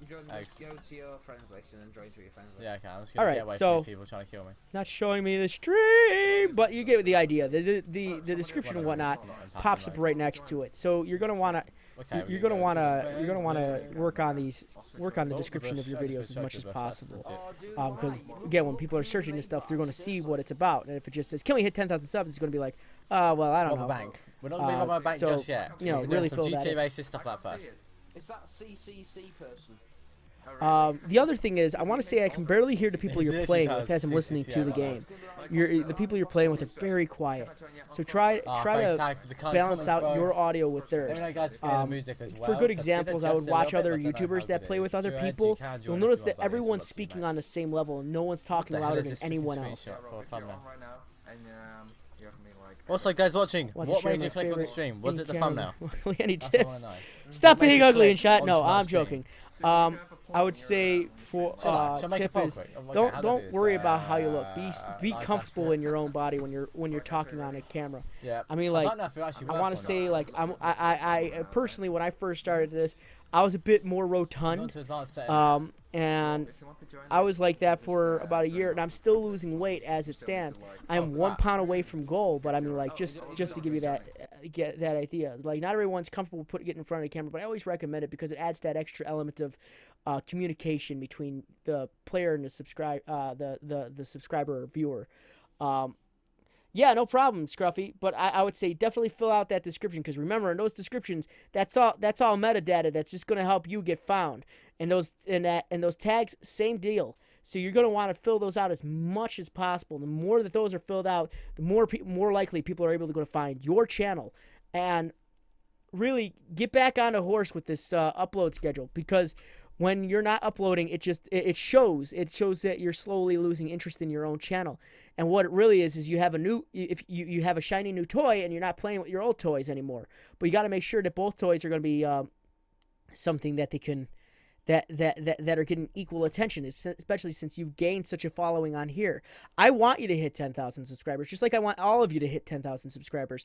[SPEAKER 12] Just go to your friends list and then join through your friends list.
[SPEAKER 11] Yeah, okay. I'm just gonna get away from these people trying to kill me.
[SPEAKER 1] It's not showing me the stream, but you get the idea. The description and whatnot pops up right next to it. So you're gonna wanna work on the description of your videos as much as possible. Because again, when people are searching this stuff, they're gonna see what it's about. And if it just says, "Can we hit 10,000 subs?" it's gonna be like, well, I don't know.
[SPEAKER 11] Bank. We're not gonna be robbing a bank just yet.
[SPEAKER 1] You know, really fill that
[SPEAKER 11] GTA
[SPEAKER 1] in.
[SPEAKER 11] racist stuff like that first.
[SPEAKER 12] Is that CCC person?
[SPEAKER 1] The other thing is, I want to say I can barely hear the people you're playing with as I'm listening to the game. The people you're playing with are very quiet. So try to balance out your audio with theirs. For good examples, I would watch other YouTubers that play with other people. You'll notice that everyone's speaking on the same level and no one's talking louder than anyone else.
[SPEAKER 11] Also, guys watching, what made you click on the stream? Was it the thumbnail?
[SPEAKER 1] Any tips? Stop being ugly in chat. No, I'm joking. I would say for tip is don't worry about how you look. Be comfortable in your own body when you're talking on a camera.
[SPEAKER 11] Yeah.
[SPEAKER 1] I mean, like I want to say, like I personally, when I first started this, I was a bit more rotund. And I was like that for about a year, and I'm still losing weight as it stands. I'm 1 pound away from goal, but I mean, like, just to give you that idea. Like, not everyone's comfortable getting in front of the camera, but I always recommend it because it adds that extra element of communication between the player and the subscriber or viewer. Yeah, no problem, Scruffy. But I would say definitely fill out that description, because remember, in those descriptions, that's all metadata that's just going to help you get found. And those tags, same deal. So you're going to want to fill those out as much as possible. The more that those are filled out, the more likely people are able to go to find your channel. And really get back on a horse with this upload schedule, because when you're not uploading, it shows that you're slowly losing interest in your own channel. And what it really is you have you have a shiny new toy and you're not playing with your old toys anymore. But you got to make sure that both toys are going to be something that they can that are getting equal attention, especially since you've gained such a following on here. I want you to hit 10,000 subscribers, just like I want all of you to hit 10,000 subscribers.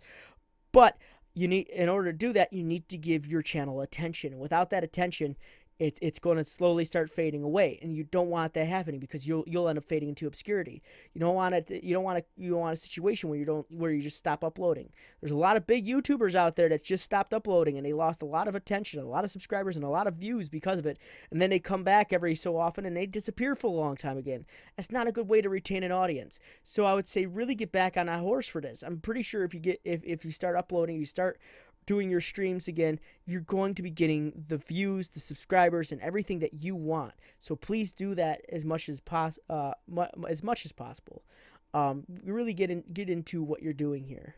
[SPEAKER 1] But in order to do that, you need to give your channel attention. Without that attention, it's going to slowly start fading away, and you don't want that happening because you'll end up fading into obscurity. You don't want a situation where you just stop uploading. There's a lot of big YouTubers out there that just stopped uploading, and they lost a lot of attention, a lot of subscribers, and a lot of views because of it. And then they come back every so often, and they disappear for a long time again. That's not a good way to retain an audience. So I would say really get back on that horse for this. I'm pretty sure if you start uploading, you start doing your streams again, you're going to be getting the views, the subscribers, and everything that you want. So please do that as much as possible. Really get into what you're doing here.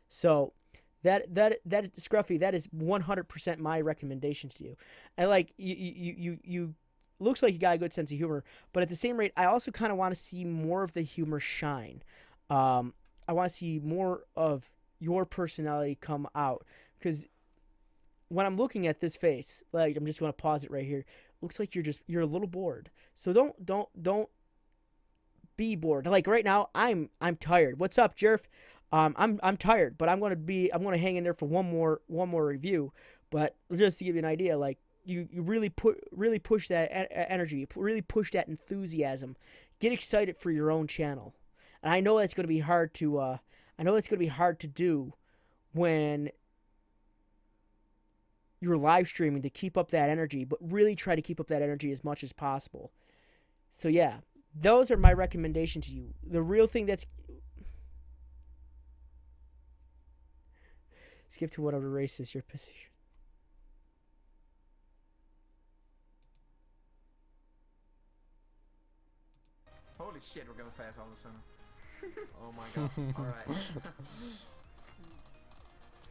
[SPEAKER 1] So that Scruffy, that is 100% my recommendation to you. And like you looks like you got a good sense of humor, but at the same rate, I also kind of want to see more of the humor shine. I want to see more of your personality come out, because when I'm looking at this face, like I'm just going to pause it right here. Looks like you're a little bored. So don't be bored. Like right now, I'm tired. What's up, Jerf? I'm tired, but I'm gonna hang in there for one more review. But just to give you an idea, like. You really push that energy, really push that enthusiasm. Get excited for your own channel, and I know that's going to be hard to do when you're live streaming, to keep up that energy. But really try to keep up that energy as much as possible. So yeah, those are my recommendations to you. The real thing that's skip to whatever race is your position.
[SPEAKER 12] Holy shit, we're going fast all of a sudden. Oh my god. Alright.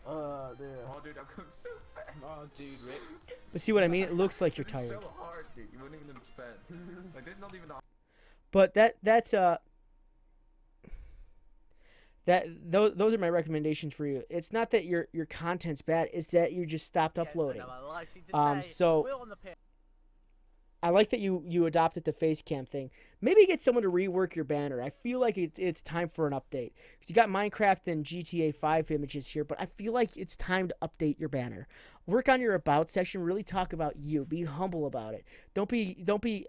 [SPEAKER 8] Yeah.
[SPEAKER 12] Oh, dude, I'm going so fast.
[SPEAKER 8] Oh, dude, Rick.
[SPEAKER 1] But see what I mean? It looks like you're
[SPEAKER 12] It's
[SPEAKER 1] tired.
[SPEAKER 12] so hard, dude. You wouldn't even understand. Like, there's not even.
[SPEAKER 1] But those are my recommendations for you. It's not that your content's bad; it's that you just stopped uploading. So I like that you adopted the face cam thing. Maybe get someone to rework your banner. I feel like it's time for an update, because you got Minecraft and GTA 5 images here, but I feel like it's time to update your banner. Work on your about section. Really talk about you. Be humble about it. Don't be.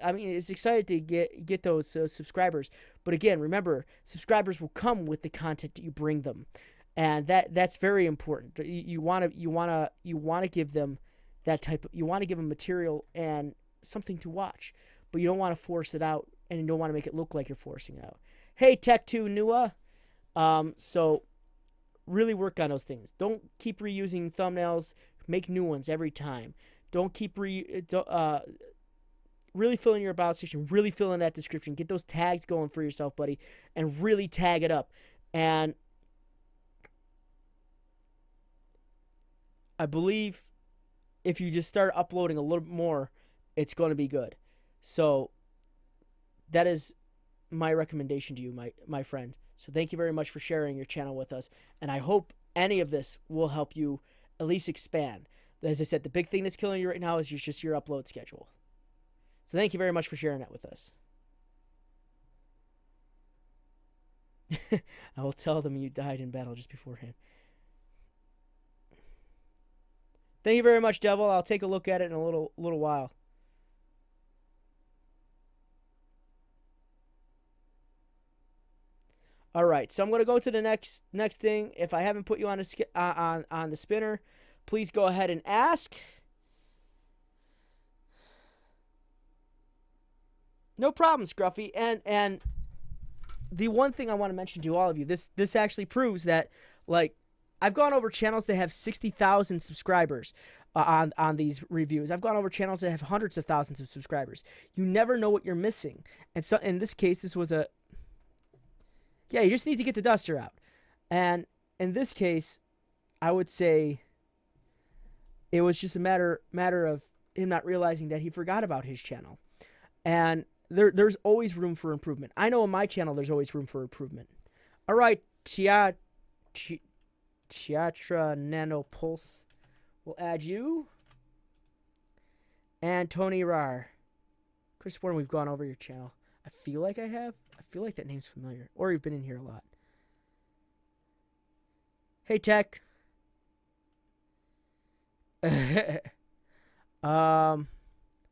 [SPEAKER 1] I mean, it's excited to get those subscribers, but again, remember, subscribers will come with the content that you bring them, and that's very important. You want to give them that type of. You want to give them material and something to watch, but you don't want to force it out, and you don't want to make it look like you're forcing it out. Hey, Tech2 Nua. So really work on those things. Don't keep reusing thumbnails. Make new ones every time. Don't keep really fill in your about section. Really fill in that description. Get those tags going for yourself, buddy, and really tag it up. And I believe if you just start uploading a little bit more, it's going to be good. So that is my recommendation to you, my friend. So thank you very much for sharing your channel with us, and I hope any of this will help you at least expand. As I said, the big thing that's killing you right now is just your upload schedule. So thank you very much for sharing that with us. I will tell them you died in battle just beforehand. Thank you very much, Devil. I'll take a look at it in a little while. All right, so I'm going to go to the next thing. If I haven't put you on the spinner, please go ahead and ask. No problem, Scruffy. And the one thing I want to mention to all of you, this actually proves that, like, I've gone over channels that have 60,000 subscribers on these reviews. I've gone over channels that have hundreds of thousands of subscribers. You never know what you're missing. And so in this case, this was a... Yeah, you just need to get the duster out. And in this case, I would say it was just a matter of him not realizing that he forgot about his channel. And there's always room for improvement. I know on my channel there's always room for improvement. All right, Chiatra Nano Pulse. We'll add you. And Tony Rar. Could have sworn we've gone over your channel. I feel like I have. I feel like that name's familiar. Or you've been in here a lot. Hey, Tech. One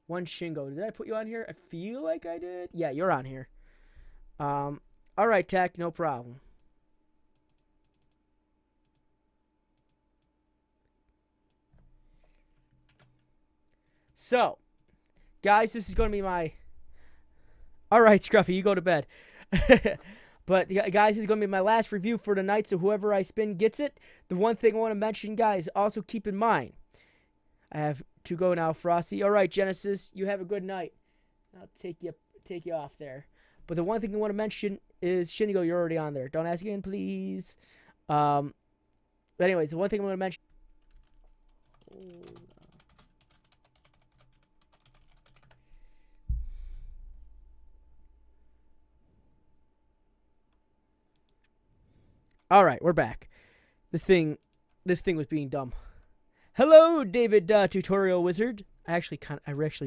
[SPEAKER 1] Shingo. Did I put you on here? I feel like I did. Yeah, you're on here. All right, Tech. No problem. So, guys, this is going to be my... All right, Scruffy, you go to bed. But, guys, this is going to be my last review for tonight, so whoever I spin gets it. The one thing I want to mention, guys, also keep in mind, I have to go now, Frosty. All right, Genesis, you have a good night. I'll take you off there. But the one thing I want to mention is, Shinigo, you're already on there. Don't ask again, please. But anyways, the one thing I want to mention... All right, we're back. This thing was being dumb. Hello, David Tutorial Wizard. I actually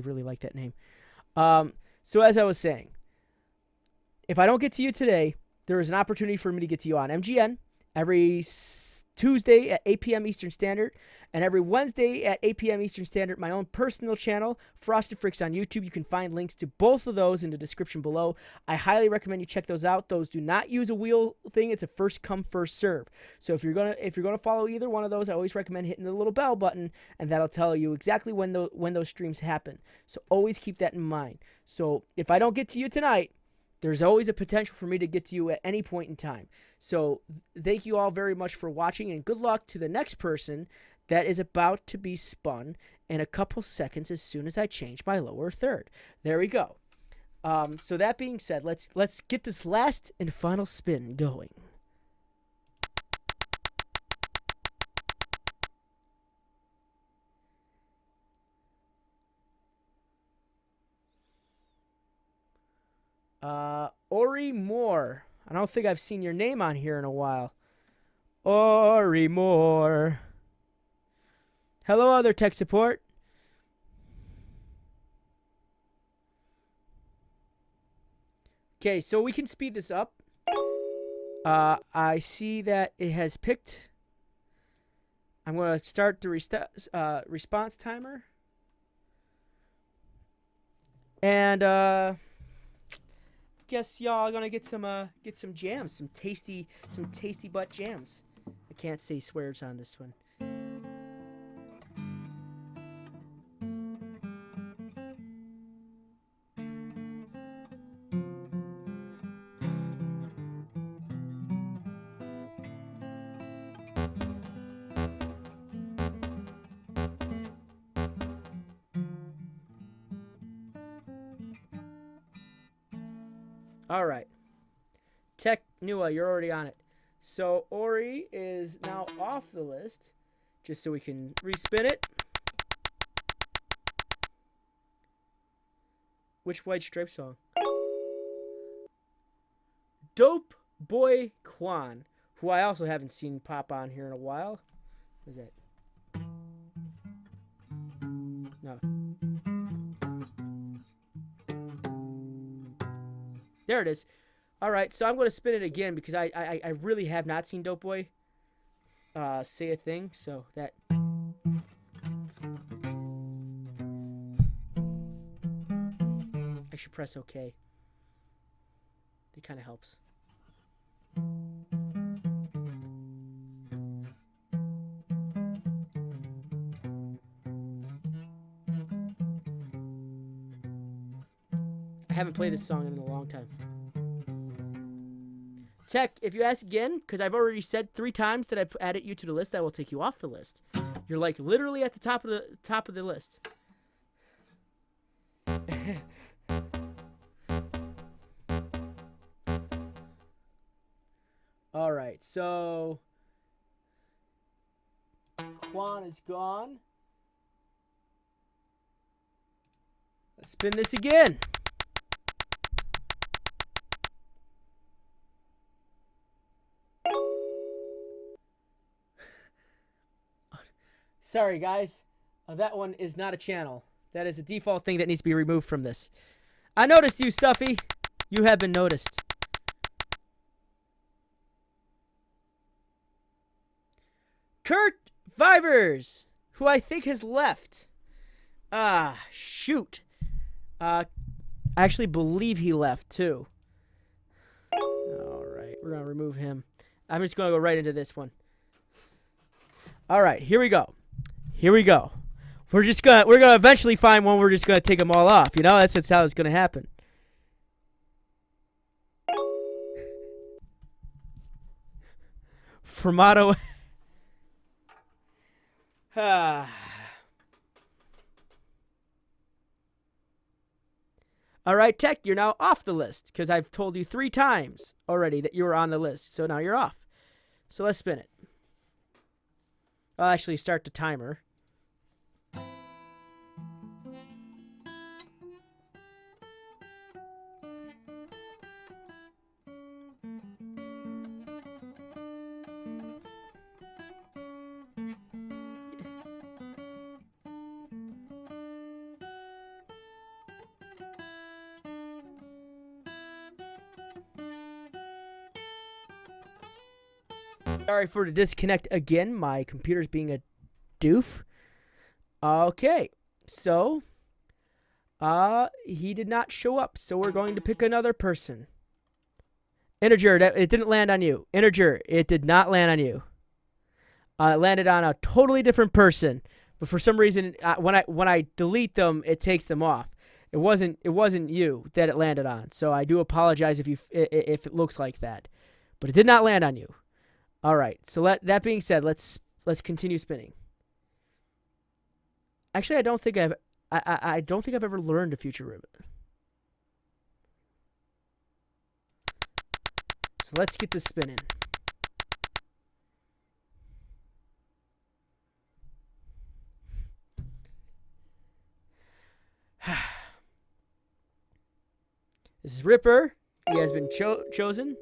[SPEAKER 1] really like that name. So as I was saying, if I don't get to you today, there is an opportunity for me to get to you on MGN every Tuesday at 8 p.m. Eastern Standard, and every Wednesday at 8 p.m. Eastern Standard, my own personal channel, Frosted Fricks on YouTube. You can find links to both of those in the description below. I highly recommend you check those out. Those do not use a wheel thing. It's a first come, first serve. So if you're gonna follow either one of those, I always recommend hitting the little bell button, and that'll tell you exactly when those streams happen. So always keep that in mind. So if I don't get to you tonight, there's always a potential for me to get to you at any point in time. So thank you all very much for watching, and good luck to the next person that is about to be spun in a couple seconds as soon as I change my lower third. There we go. So that being said, let's get this last and final spin going. Ori Moore. I don't think I've seen your name on here in a while. Ori Moore. Hello, other tech support. Okay, so we can speed this up. I see that it has picked. I'm going to start the response timer. And guess y'all are gonna get some jams, some tasty butt jams. I can't say swears on this one. All right. Tech Nua, you're already on it. So Ori is now off the list, just so we can respin it. Which White Stripe song? Dope Boy Quan, who I also haven't seen pop on here in a while. What is that? No. There it is. All right, so I'm going to spin it again because I really have not seen Dope Boy say a thing, so that... I should press OK. It kind of helps. I haven't played this song in a long time. Tech, if you ask again, because I've already said 3 times that I've added you to the list, I will take you off the list. You're like literally at the top of the list. All right, so Quan is gone. Let's spin this again. Sorry, guys. That one is not a channel. That is a default thing that needs to be removed from this. I noticed you, Stuffy. You have been noticed. Kurt Vivers, who I think has left. Shoot. I actually believe he left, too. All right, we're going to remove him. I'm just going to go right into this one. All right, here we go. Here we go. We're gonna eventually find one. We're just gonna take them all off. You know, that's how it's gonna happen. Formato. All right, Tech, you're now off the list because I've told you 3 times already that you were on the list. So now you're off. So let's spin it. I'll actually start the timer. Sorry for the disconnect again. My computer's being a doof. Okay, so he did not show up, so we're going to pick another person. Integer, it didn't land on you. Integer, it did not land on you. It landed on a totally different person, but for some reason, when I delete them, it takes them off. It wasn't you that it landed on, so I do apologize if it looks like that, but it did not land on you. All right. So that being said, let's continue spinning. Actually, I don't think I've ever learned a future ribbon. So let's get this spinning. This is Ripper. He has been chosen.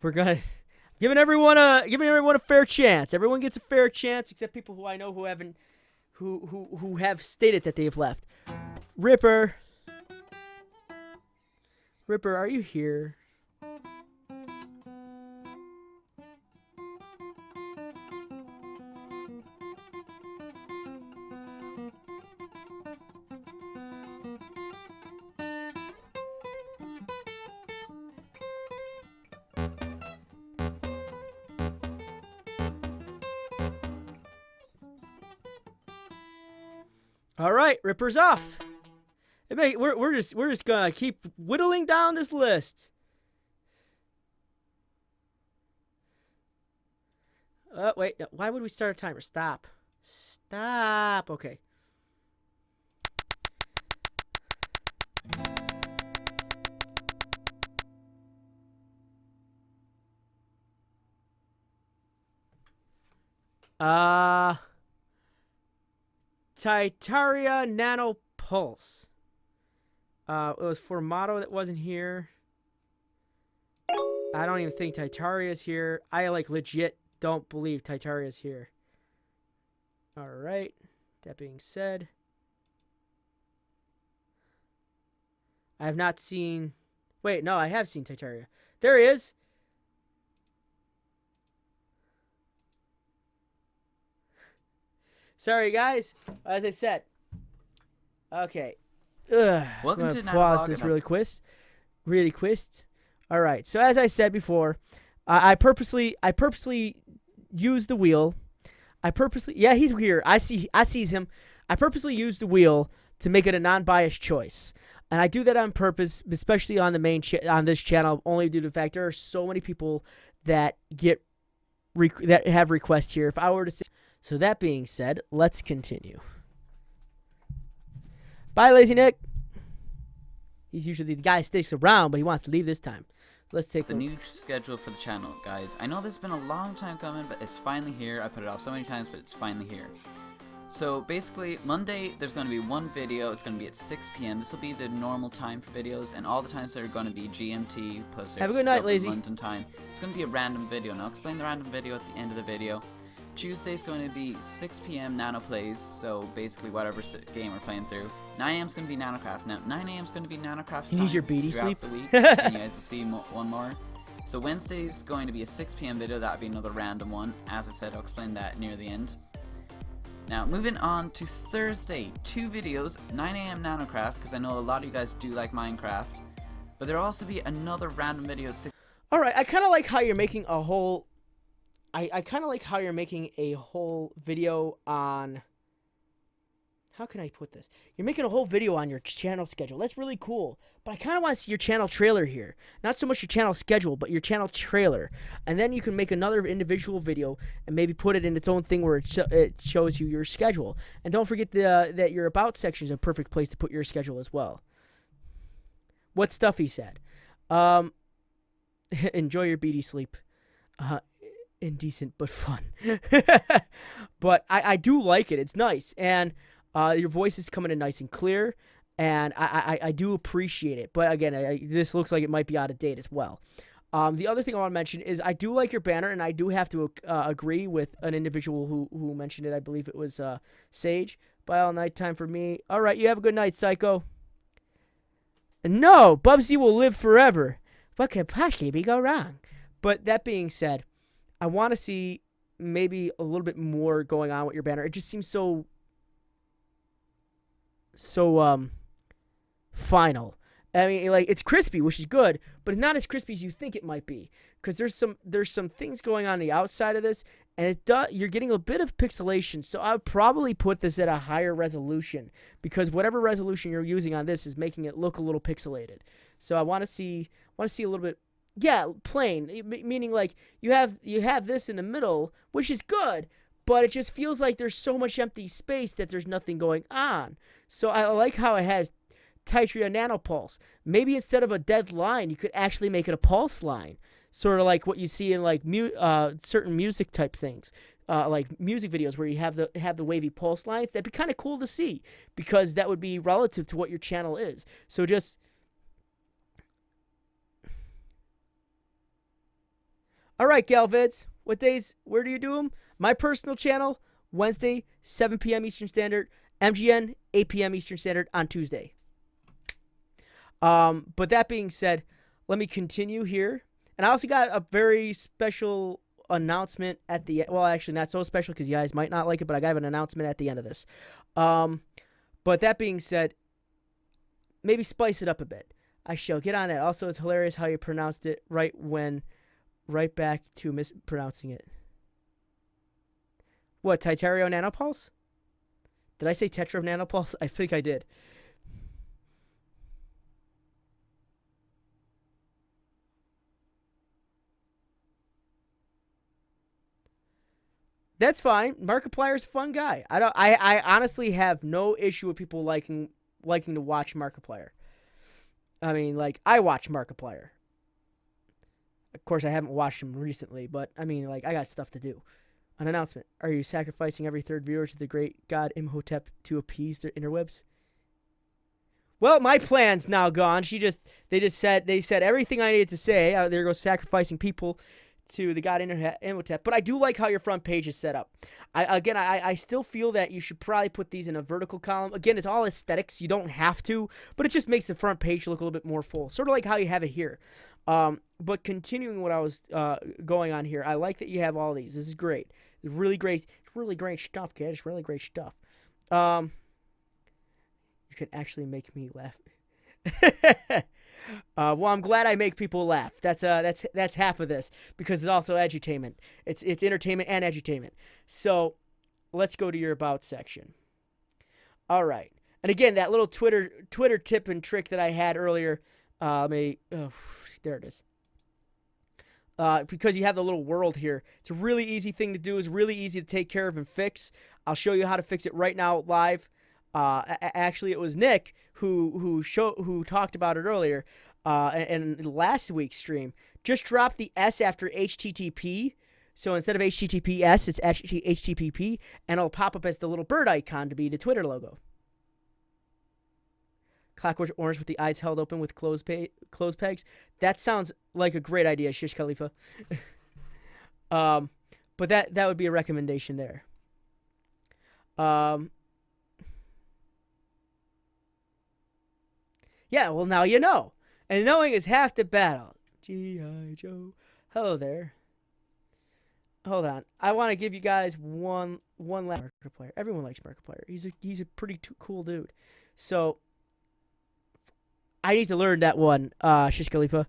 [SPEAKER 1] We're gonna giving everyone a fair chance. Everyone gets a fair chance, except people who I know who have stated that they've left. Ripper, are you here? All right, Ripper's off. We're just gonna keep whittling down this list. Wait, no, why would we start a timer? Stop. Okay. Titaria Nano Pulse. It was Formato that wasn't here. I don't even think Titaria's here. I legit don't believe Titaria's here. All right. That being said, I have not seen. Wait, no, I have seen Titaria. There he is. Sorry, guys. As I said. Okay.
[SPEAKER 14] Welcome to
[SPEAKER 1] pause this really quick. All right. So as I said before, I purposely used the wheel. Yeah, he's here. I sees him. I purposely used the wheel to make it a non-biased choice, and I do that on purpose, especially on the on this channel, only due to the fact there are so many people that that have requests here. If I were to say. So that being said, let's continue. Bye, Lazy Nick. He's usually the guy who sticks around, but he wants to leave this time. Let's take
[SPEAKER 14] the new schedule for the channel, guys. I know this has been a long time coming, but it's finally here. I put it off so many times, but it's finally here. So basically, Monday there's going to be one video. It's going to be at 6 p.m. This will be the normal time for videos, and all the times are going to be GMT plus
[SPEAKER 1] Have a good night, lazy.
[SPEAKER 14] London time. It's going to be a random video. Now I'll explain the random video at the end of the video. Tuesday's going to be 6 p.m. Nano plays, so basically whatever game we're playing through. 9 a.m. is going to be NanoCraft. Now 9 a.m. is going to be NanoCraft's time.
[SPEAKER 1] Use your beady
[SPEAKER 14] throughout
[SPEAKER 1] sleep.
[SPEAKER 14] the week, and you guys will see one more. So Wednesday's going to be a 6 p.m. video. That'll be another random one. As I said, I'll explain that near the end. Now, moving on to Thursday, 2 videos, 9 a.m. NanoCraft, because I know a lot of you guys do like Minecraft, but there'll also be another random video at 6.
[SPEAKER 1] All right, I kind of like how you're making a whole. I kind of like how you're making a whole video on. How can I put this? You're making a whole video on your channel schedule. That's really cool. But I kind of want to see your channel trailer here. Not so much your channel schedule, but your channel trailer. And then you can make another individual video and maybe put it in its own thing where it shows you your schedule. And don't forget that your About section is a perfect place to put your schedule as well. What stuff he said. Enjoy your beady sleep. Indecent but fun. But I do like it. It's nice. And your voice is coming in nice and clear, and I do appreciate it. But again, this looks like it might be out of date as well. The other thing I want to mention is I do like your banner, and I do have to agree with an individual who mentioned it. I believe it was Sage. Bye all nighttime for me. All right, you have a good night, Psycho. No, Bubsy will live forever. What could possibly go wrong? But that being said, I want to see maybe a little bit more going on with your banner. It just seems so final. I mean, like, it's crispy, which is good, but it's not as crispy as you think it might be, because there's some things going on the outside of this, and you're getting a bit of pixelation. So I would probably put this at a higher resolution, because whatever resolution you're using on this is making it look a little pixelated. So I want to see a little bit, yeah, plain, meaning like you have this in the middle, which is good, but it just feels like there's so much empty space that there's nothing going on. So I like how it has Titria nanopulse. Maybe instead of a dead line, you could actually make it a pulse line, sort of like what you see in like certain music type things, like music videos where you have the wavy pulse lines. That'd be kind of cool to see, because that would be relative to what your channel is. So just. All right, Galvids. What days? Where do you do them? My personal channel, Wednesday, 7 p.m. Eastern Standard. MGN, 8 p.m. Eastern Standard on Tuesday. But that being said, let me continue here. And I also got a very special announcement at the end. Well, actually, not so special because you guys might not like it, but I got an announcement at the end of this. But that being said, maybe spice it up a bit. I shall get on that. Also, it's hilarious how you pronounced it right back to mispronouncing it. What, Titario Nanopulse? Did I say Tetra Nanopulse? I think I did. That's fine. Markiplier's a fun guy. I honestly have no issue with people liking to watch Markiplier. I mean, like, I watch Markiplier. Of course, I haven't watched him recently, but I mean, like, I got stuff to do. An announcement. Are you sacrificing every third viewer to the great god Imhotep to appease their interwebs? Well, my plan's now gone. They said everything I needed to say. There goes sacrificing people to the god Imhotep. But I do like how your front page is set up. I still feel that you should probably put these in a vertical column. Again, it's all aesthetics. You don't have to, but it just makes the front page look a little bit more full. Sort of like how you have it here. But continuing what I was going on here, I like that you have all these. This is great. It's really great. It's really great stuff, kid. It's really great stuff. You can actually make me laugh. Well, I'm glad I make people laugh. That's half of this, because it's also edutainment. It's entertainment and edutainment. So let's go to your About section. All right. And again, that little Twitter tip and trick that I had earlier. There it is. Because you have the little world here. It's a really easy thing to do. It's really easy to take care of and fix. I'll show you how to fix it right now live. Actually, it was Nick who talked about it earlier in last week's stream. Just drop the S after HTTP. So instead of HTTPS, it's actually HTTP, and it'll pop up as the little bird icon to be the Twitter logo. Clockwork Orange with the eyes held open with closed pegs. That sounds like a great idea, Shish Khalifa. But that would be a recommendation there. Yeah, well, now you know. And knowing is half the battle. G.I. Joe. Hello there. Hold on. I want to give you guys one last Markiplier. Everyone likes Markiplier. He's a pretty cool dude. So I need to learn that one, Shish Khalifa.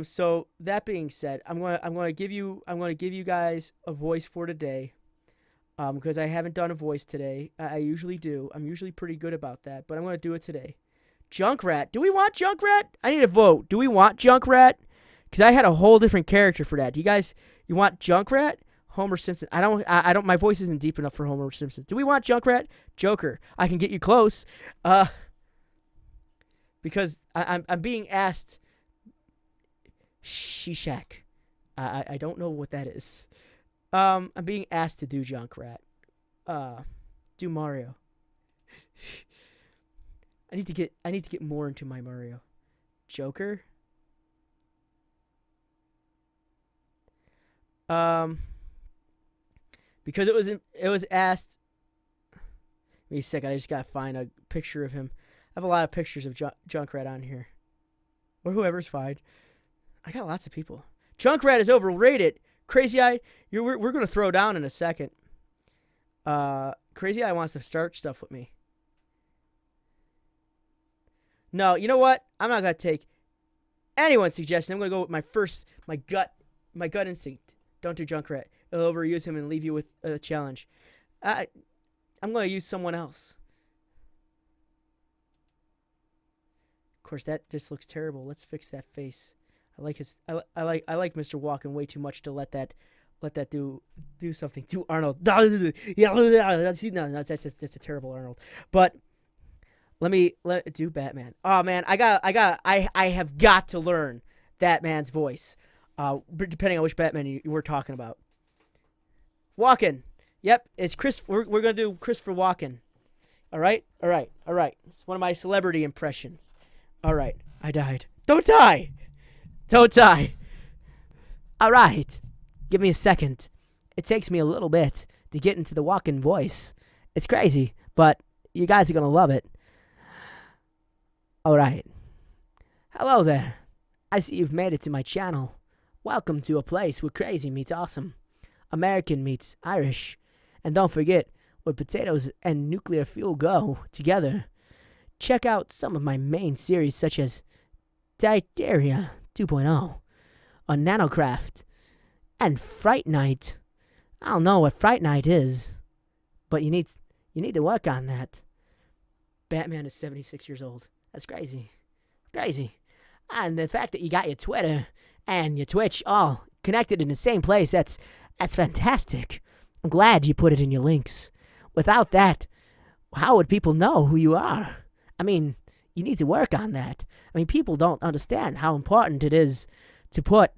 [SPEAKER 1] So that being said, I'm gonna give you guys a voice for today. Because I haven't done a voice today. I usually do. I'm usually pretty good about that, but I'm gonna do it today. Junkrat. Do we want Junkrat? I need a vote. Do we want Junkrat? Because I had a whole different character for that. Do you guys, you want Junkrat? Homer Simpson. I don't. My voice isn't deep enough for Homer Simpson. Do we want Junkrat? Joker. I can get you close. Because I'm being asked. Shishak. I don't know what that is. I'm being asked to do Junkrat. Do Mario. I need to get more into my Mario. Joker. Because it was asked. Give me a second. I just gotta find a picture of him. I have a lot of pictures of Junkrat on here, or whoever's fine. I got lots of people. Junkrat is overrated. Crazy Eye, we're gonna throw down in a second. Crazy Eye wants to start stuff with me. No, you know what? I'm not gonna take anyone's suggestion. I'm gonna go with my gut instinct. Don't do Junkrat. It'll overuse him and leave you with a challenge. I'm gonna use someone else. Of course, that just looks terrible. Let's fix that face. I like Mr. Walken way too much to let that do something to Arnold. No, that's a terrible Arnold. But let do Batman. Oh man, I have got to learn that man's voice. Depending on which Batman you were talking about. Walken. Yep, it's Chris. We're gonna do Christopher Walken. All right. It's one of my celebrity impressions. All right, I died. Don't die. All right, give me a second. It takes me a little bit to get into the Walken voice. It's crazy, but you guys are gonna love it. All right. Hello there. I see you've made it to my channel. Welcome to a place where crazy meets awesome. American meets Irish. And don't forget, where potatoes and nuclear fuel go together. Check out some of my main series such as Dietaria 2.0, on Nanocraft, and Fright Night. I don't know what Fright Night is, but you need to work on that. Batman is 76 years old. That's crazy. And the fact that you got your Twitter and your Twitch all connected in the same place, that's fantastic. I'm glad you put it in your links. Without that, how would people know who you are? I mean, you need to work on that. I mean, people don't understand how important it is to put...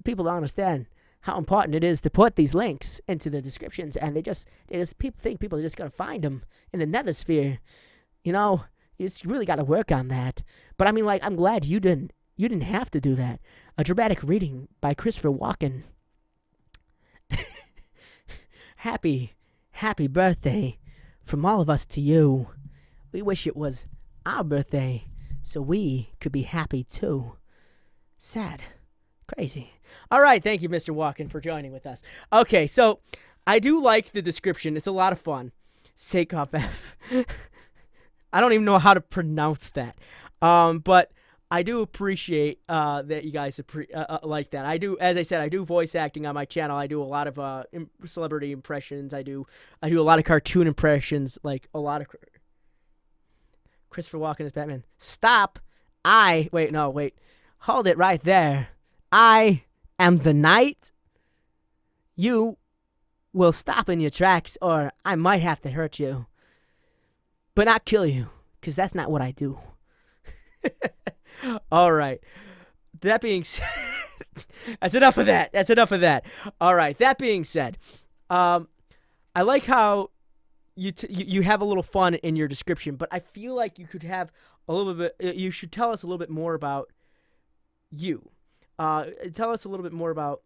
[SPEAKER 1] People don't understand how important it is to put these links into the descriptions, and people think people are just going to find them in the nether sphere. You know, you just really got to work on that. But I mean, like, I'm glad you didn't have to do that. A dramatic reading by Christopher Walken. Happy birthday from all of us to you. We wish it was our birthday so we could be happy too. Sad. Crazy. All right, thank you, Mr. Walken, for joining with us. Okay, so I do like the description. It's a lot of fun. Sakov F. I don't even know how to pronounce that. But I do appreciate that you guys like that. I do, as I said, I do voice acting on my channel. I do a lot of celebrity impressions. I do a lot of cartoon impressions, like a lot of Christopher Walken as Batman. Stop. Wait. Hold it right there. I am the knight. You will stop in your tracks, or I might have to hurt you. But not kill you, because that's not what I do. All right. that being said, that's enough of that. That's enough of that. All right. That being said, I like how you have a little fun in your description, but I feel like you could have a little bit. You should tell us a little bit more about you. Tell us a little bit more about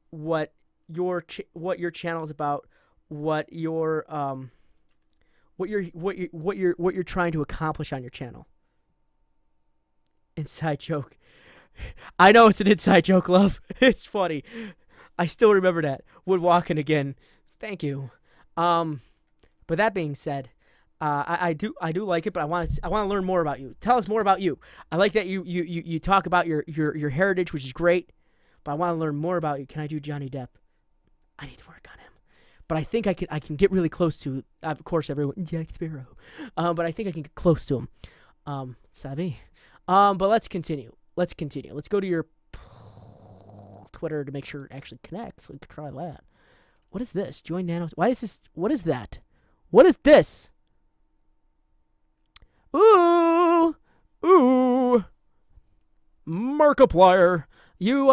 [SPEAKER 1] what your channel is about, what you're trying to accomplish on your channel. Inside joke. I know it's an inside joke, love. It's funny. I still remember that. Woodwalking again. Thank you. But that being said, I do like it, but I want to learn more about you. Tell us more about you. I like that you talk about your heritage, which is great, but I want to learn more about you. Can I do Johnny Depp? I need to work on him, but I think I can get really close to. Of course, everyone Jack Sparrow, but I think I can get close to him. Savvy. But let's continue. Let's go to your Twitter to make sure it actually connects. We could try that. What is this? Join Nano. Why is this? What is that? What is this? Ooh. Markiplier. You,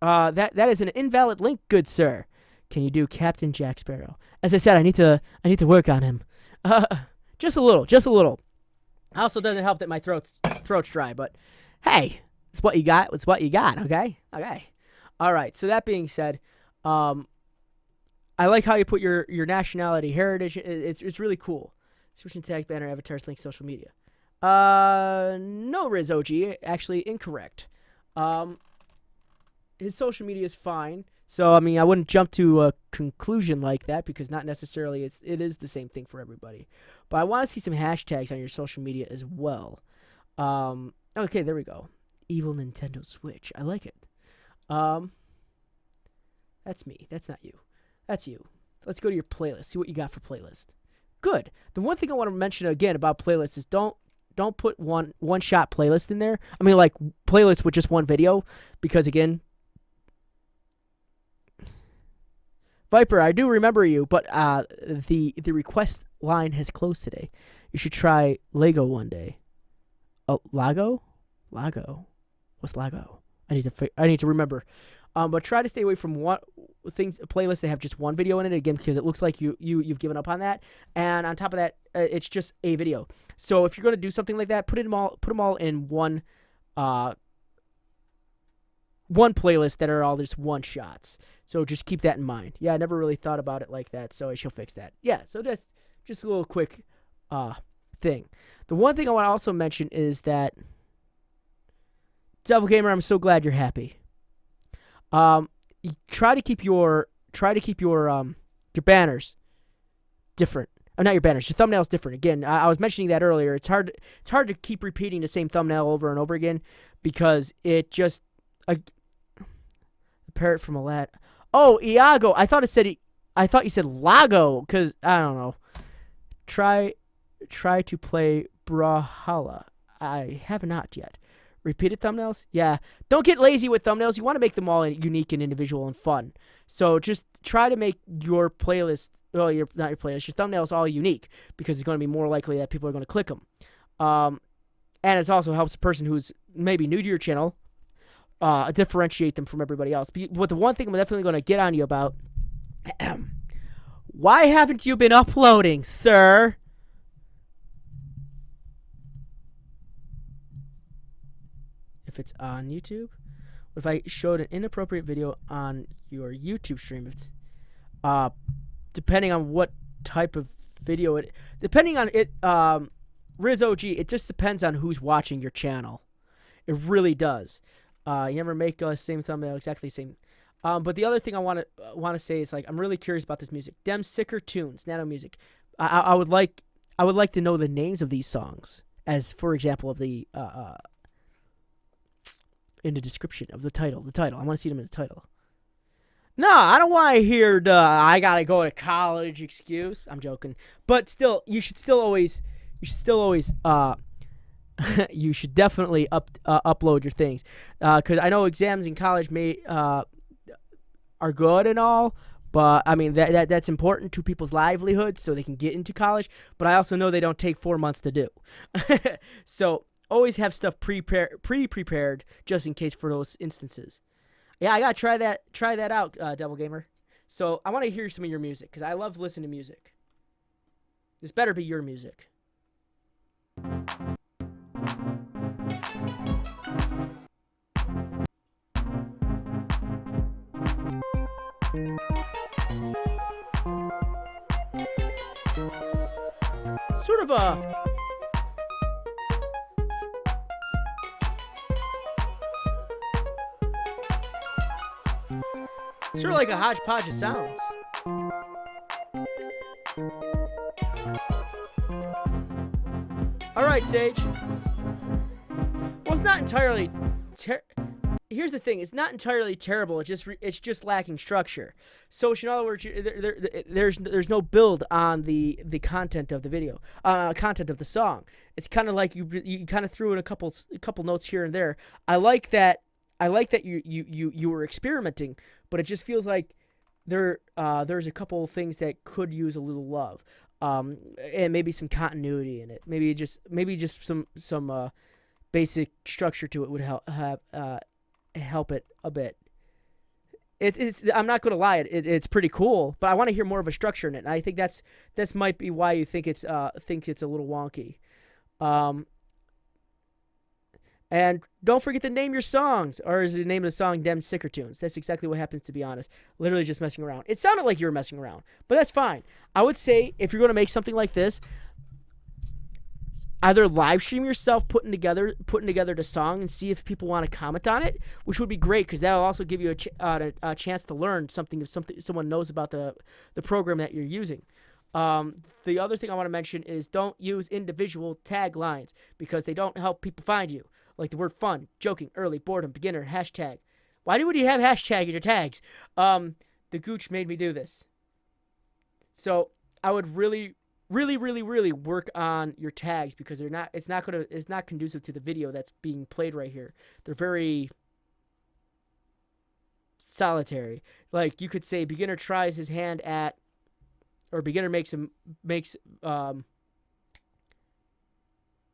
[SPEAKER 1] that is an invalid link, good sir. Can you do Captain Jack Sparrow? As I said, I need to work on him. Just a little. Also doesn't help that my throat's dry, but hey, it's what you got. It's what you got, okay? All right, so that being said, I like how you put your nationality, heritage. It's really cool. Switching tag, banner, avatars, link, social media. No, Riz OG, actually incorrect. His social media is fine. So, I mean, I wouldn't jump to a conclusion like that because not necessarily it is the same thing for everybody. But I want to see some hashtags on your social media as well. Okay, there we go. Evil Nintendo Switch. I like it. That's me. That's not you. That's you. Let's go to your playlist. See what you got for playlist. Good. The one thing I want to mention again about playlists is don't put one shot playlist in there. I mean, like playlists with just one video, because again, Viper, I do remember you, but the request line has closed today. You should try Lego one day. Oh, Lago? What's Lago? I need to remember. But try to stay away from playlists that have just one video in it, again, because it looks like you've given up on that. And on top of that, it's just a video. So if you're going to do something like that, put them all in one playlist that are all just one shots. So just keep that in mind. Yeah, I never really thought about it like that, so I shall fix that. Yeah, so that's just a little quick thing. The one thing I want to also mention is that Devil Gamer, I'm so glad you're happy. Try to keep your banners different. Oh, not your banners. Your thumbnails different. Again, I was mentioning that earlier. It's hard to keep repeating the same thumbnail over and over again because it just the parrot from Aladdin. Oh, Iago. I thought you said Lago because I don't know. Try to play Brawlhalla. I have not yet. Repeated thumbnails? Yeah. Don't get lazy with thumbnails. You want to make them all unique and individual and fun. So just try to make your playlist, well, your thumbnails all unique because it's going to be more likely that people are going to click them. And it also helps a person who's maybe new to your channel differentiate them from everybody else. But the one thing I'm definitely going to get on you about, why haven't you been uploading, sir? If it's on YouTube, if I showed an inappropriate video on your YouTube stream, it's depending on what type of video depending on it, Riz OG, it just depends on who's watching your channel. It really does. You never make the same thumbnail exactly the same. But the other thing I want to say is, like, I'm really curious about this music. Dem sicker tunes, Nano music. I would like to know the names of these songs, as for example of the in the description of the title. I want to see them in the title. No, I don't want to hear the I gotta go to college excuse. I'm joking, but still, you should definitely upload your things, because I know exams in college are good and all, but I mean that's important to people's livelihoods so they can get into college. But I also know they don't take 4 months to do. So always have stuff pre-prepared just in case for those instances. Yeah, I gotta try that out, Devil Gamer. So I want to hear some of your music because I love listening to music. This better be your music. Sort of a sort of like a hodgepodge of sounds. All right, Sage. Well, it's not entirely. Here's the thing: it's not entirely terrible. It's just lacking structure. So, in other words, there's no build on the content of the video, content of the song. It's kind of like you kind of threw in a couple notes here and there. I like that you were experimenting, but it just feels like there's a couple of things that could use a little love, and maybe some continuity in it. Maybe just some basic structure to it would help it a bit. It's I'm not gonna lie, it's pretty cool, but I want to hear more of a structure in it. And I think that's might be why you think it's a little wonky. And don't forget to name your songs, or is the name of the song Dem Sicker Tunes? That's exactly what happens, to be honest. Literally just messing around. It sounded like you were messing around, but that's fine. I would say if you're going to make something like this, either live stream yourself putting together the song and see if people want to comment on it, which would be great because that'll also give you a chance to learn something if someone knows about the program that you're using. The other thing I want to mention is don't use individual tag lines because they don't help people find you. Like the word fun, joking, early, boredom, beginner, hashtag. Why would you have hashtag in your tags? The Gooch made me do this. So I would really work on your tags because it's not conducive to the video that's being played right here. They're very solitary. Like you could say beginner tries his hand at, or beginner makes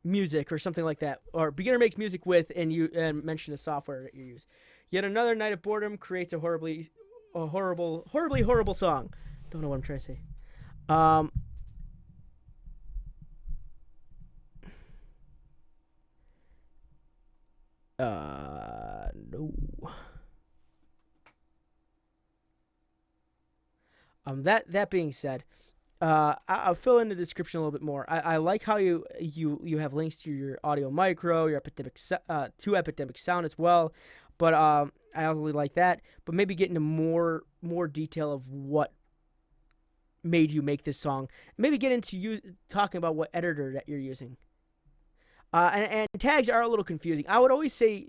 [SPEAKER 1] music or something like that, or beginner makes music with, and mention the software that you use. Yet another night of boredom creates a horribly horrible song. Don't know what I'm trying to say. No. That being said, I'll fill in the description a little bit more. I like how you have links to your Audio Micro, your to Epidemic Sound as well, but I really like that. But maybe get into more detail of what made you make this song. Maybe get into you talking about what editor that you're using. And tags are a little confusing. I would always say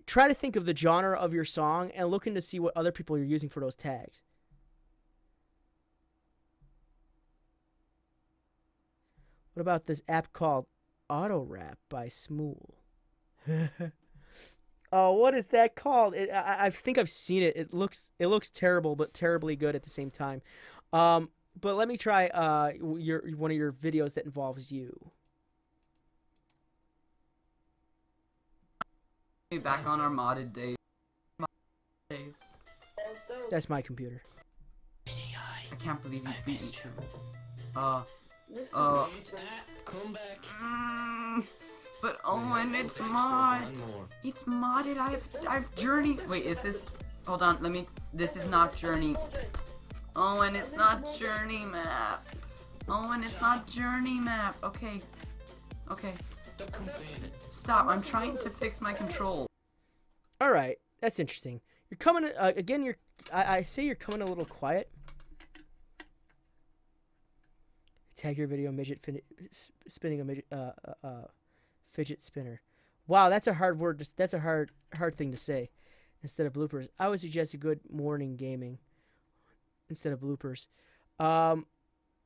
[SPEAKER 1] try to think of the genre of your song and look into see what other people are using for those tags. What about this app called Auto Rap by Smool? Oh, what is that called? I think I've seen it. It looks terrible, but terribly good at the same time. But let me try one of your videos that involves you.
[SPEAKER 14] Back on our modded days.
[SPEAKER 1] That's my computer.
[SPEAKER 14] I can't believe you beat me too.
[SPEAKER 12] Come back.
[SPEAKER 14] But Owen, it's mods. It's modded. I've Journey. Wait, is this? Hold on. This is not Journey. Owen, it's not Journey map. Owen, it's not Journey map. Okay. Stop. I'm trying to fix my control.
[SPEAKER 1] All right, that's interesting. You're coming again. I say you're coming a little quiet. Tag your video midget spinning a midget fidget spinner. Wow, that's a hard word. That's a hard thing to say. Instead of bloopers, I would suggest a good morning gaming instead of bloopers.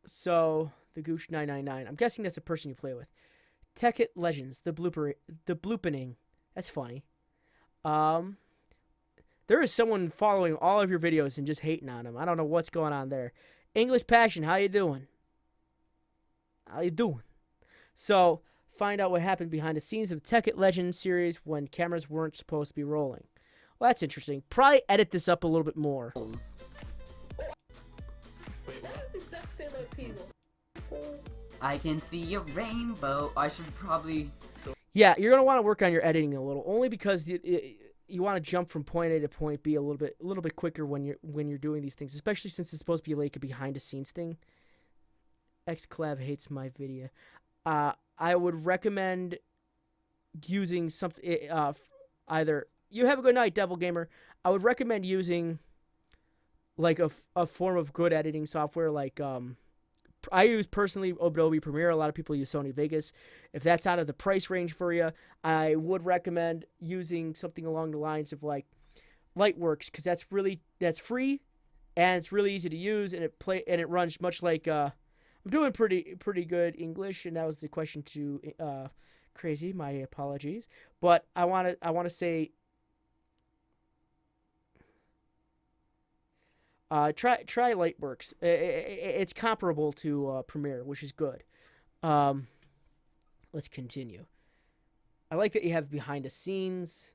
[SPEAKER 1] So the Gooch 999. I'm guessing that's a person you play with. Tech It Legends, the bloopening. That's funny. There is someone following all of your videos and just hating on them. I don't know what's going on there. English Passion, how you doing? So find out what happened behind the scenes of the Tekkit Legends series when cameras weren't supposed to be rolling. Well, that's interesting. Probably edit this up a little bit more.
[SPEAKER 14] I can see a rainbow. I should probably...
[SPEAKER 1] Yeah, you're gonna want to work on your editing a little, only because you want to jump from point A to point B a little bit quicker when you're doing these things, especially since it's supposed to be like a behind the scenes thing. XClab hates my video. I would recommend using something. Either you have a good night, Devil Gamer. I would recommend using like a form of good editing software like I use personally Adobe Premiere. A lot of people use Sony Vegas. If that's out of the price range for you, I would recommend using something along the lines of like Lightworks, because that's free and it's really easy to use, and it runs much like I'm doing pretty good English, and that was the question to Crazy. My apologies, but I want to say try Lightworks. It's comparable to Premiere, which is good. Let's continue. I like that you have behind the scenes.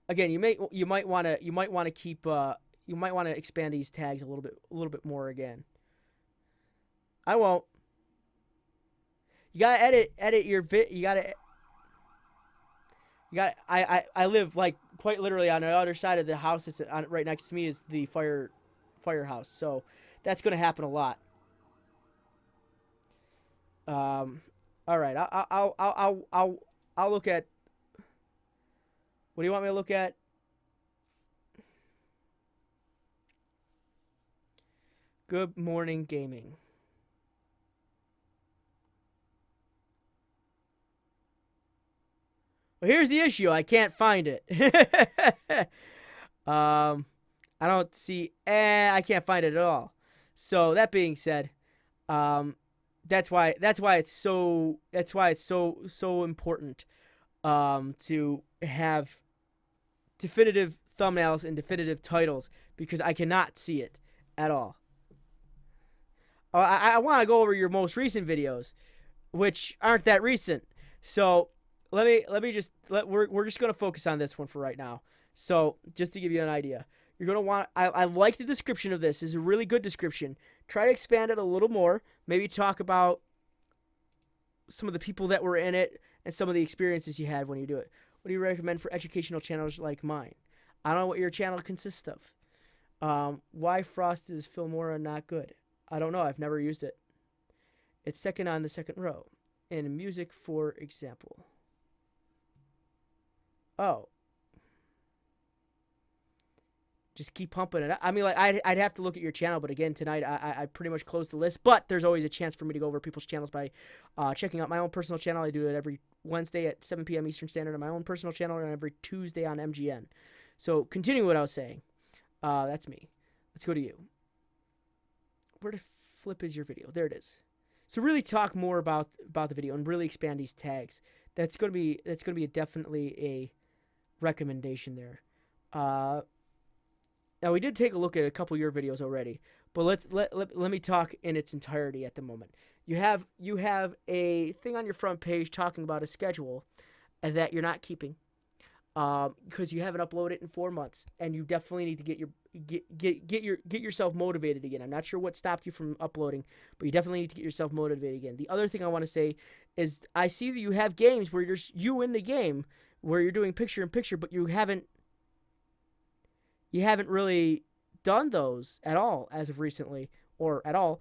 [SPEAKER 1] Again, you might want to keep you might want to expand these tags a little bit more again. I won't. You gotta edit your You gotta. I live like quite literally on the other side of the house. It's right next to me is the firehouse, so that's gonna happen a lot. All right, I'll look at. What do you want me to look at? Good morning gaming. Well, here's the issue. I can't find it. I don't see. I can't find it at all. So that being said, that's why it's so important to have definitive thumbnails and definitive titles, because I cannot see it at all. I want to go over your most recent videos, which aren't that recent. So we're just gonna focus on this one for right now. So just to give you an idea, you're gonna want. I like the description of this. It's a really good description. Try to expand it a little more. Maybe talk about some of the people that were in it and some of the experiences you had when you do it. What do you recommend for educational channels like mine? I don't know what your channel consists of. Why Frost is Filmora not good? I don't know. I've never used it. It's second on the second row. In music, for example. Oh. Just keep pumping it. I mean, like, I'd have to look at your channel, but again, tonight I pretty much closed the list. But there's always a chance for me to go over people's channels by checking out my own personal channel. I do it every Wednesday at 7 p.m. Eastern Standard on my own personal channel, and every Tuesday on MGN. So, continuing what I was saying. That's me. Let's go to you. Where the flip is your video? There it is. So really talk more about the video and really expand these tags. That's gonna be definitely a recommendation there. Now we did take a look at a couple of your videos already, but let me talk in its entirety at the moment. You have a thing on your front page talking about a schedule that you're not keeping because you haven't uploaded in 4 months, and you definitely need to get yourself motivated again. I'm not sure what stopped you from uploading, but you definitely need to get yourself motivated again. The other thing I want to say is I see that you have games where you in the game where you're doing picture in picture, but you haven't really done those at all as of recently, or at all.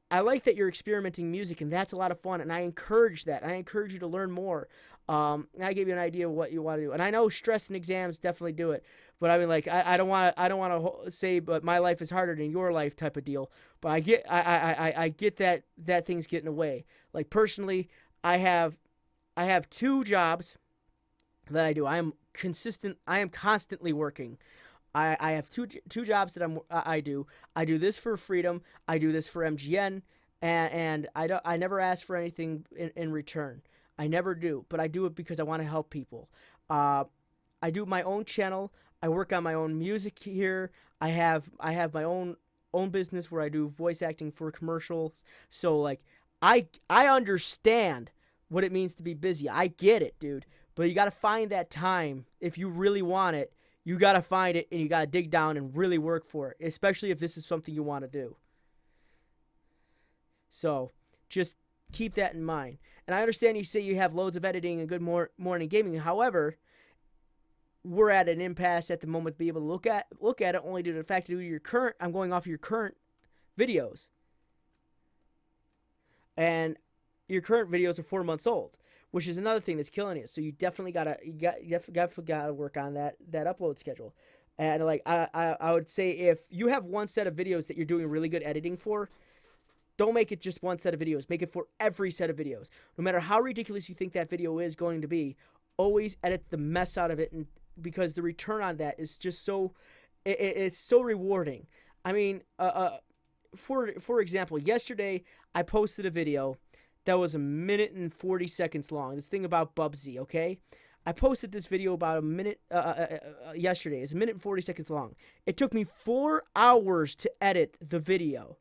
[SPEAKER 1] I like that you're experimenting music, and that's a lot of fun, and I encourage that. I encourage you to learn more. I gave you an idea of what you want to do, and I know stress and exams definitely do it. But I mean, like, I don't want to say, but my life is harder than your life type of deal. But I get that things get in the way. Like personally, I have 2 jobs that I do. I am constantly working. I have two jobs that I do. I do this for freedom. I do this for MGN, and I never ask for anything in return. I never do, but I do it because I want to help people. I do my own channel. I work on my own music here. I have my own business where I do voice acting for commercials. So like I understand what it means to be busy. I get it, dude. But you got to find that time. If you really want it, you got to find it, and you got to dig down and really work for it, especially if this is something you want to do. So just keep that in mind. And I understand you say you have loads of editing and good morning gaming. However, we're at an impasse at the moment to be able to look at it only due to the fact that I'm going off your current videos. And your current videos are 4 months old, which is another thing that's killing it. So you definitely gotta work on that upload schedule. And like I would say, if you have one set of videos that you're doing really good editing for, don't make it just one set of videos. Make it for every set of videos. No matter how ridiculous you think that video is going to be, always edit the mess out of it, and because the return on that is just so it's so rewarding. I mean, for example, yesterday I posted a video that was 1 minute and 40 seconds long. This thing about Bubsy, okay? I posted this video about a minute yesterday. It's 1 minute and 40 seconds long. It took me 4 hours to edit the video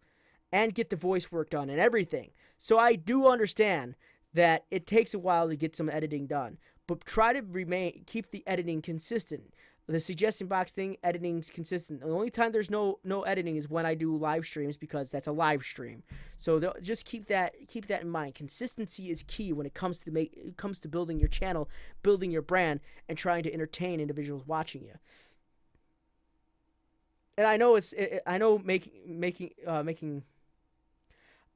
[SPEAKER 1] and get the voice work done and everything. So I do understand that it takes a while to get some editing done, but try to keep the editing consistent. The suggestion box thing, editing's consistent. The only time there's no editing is when I do live streams, because that's a live stream. So just keep that in mind. Consistency is key when it comes to building your channel, building your brand, and trying to entertain individuals watching you. And I know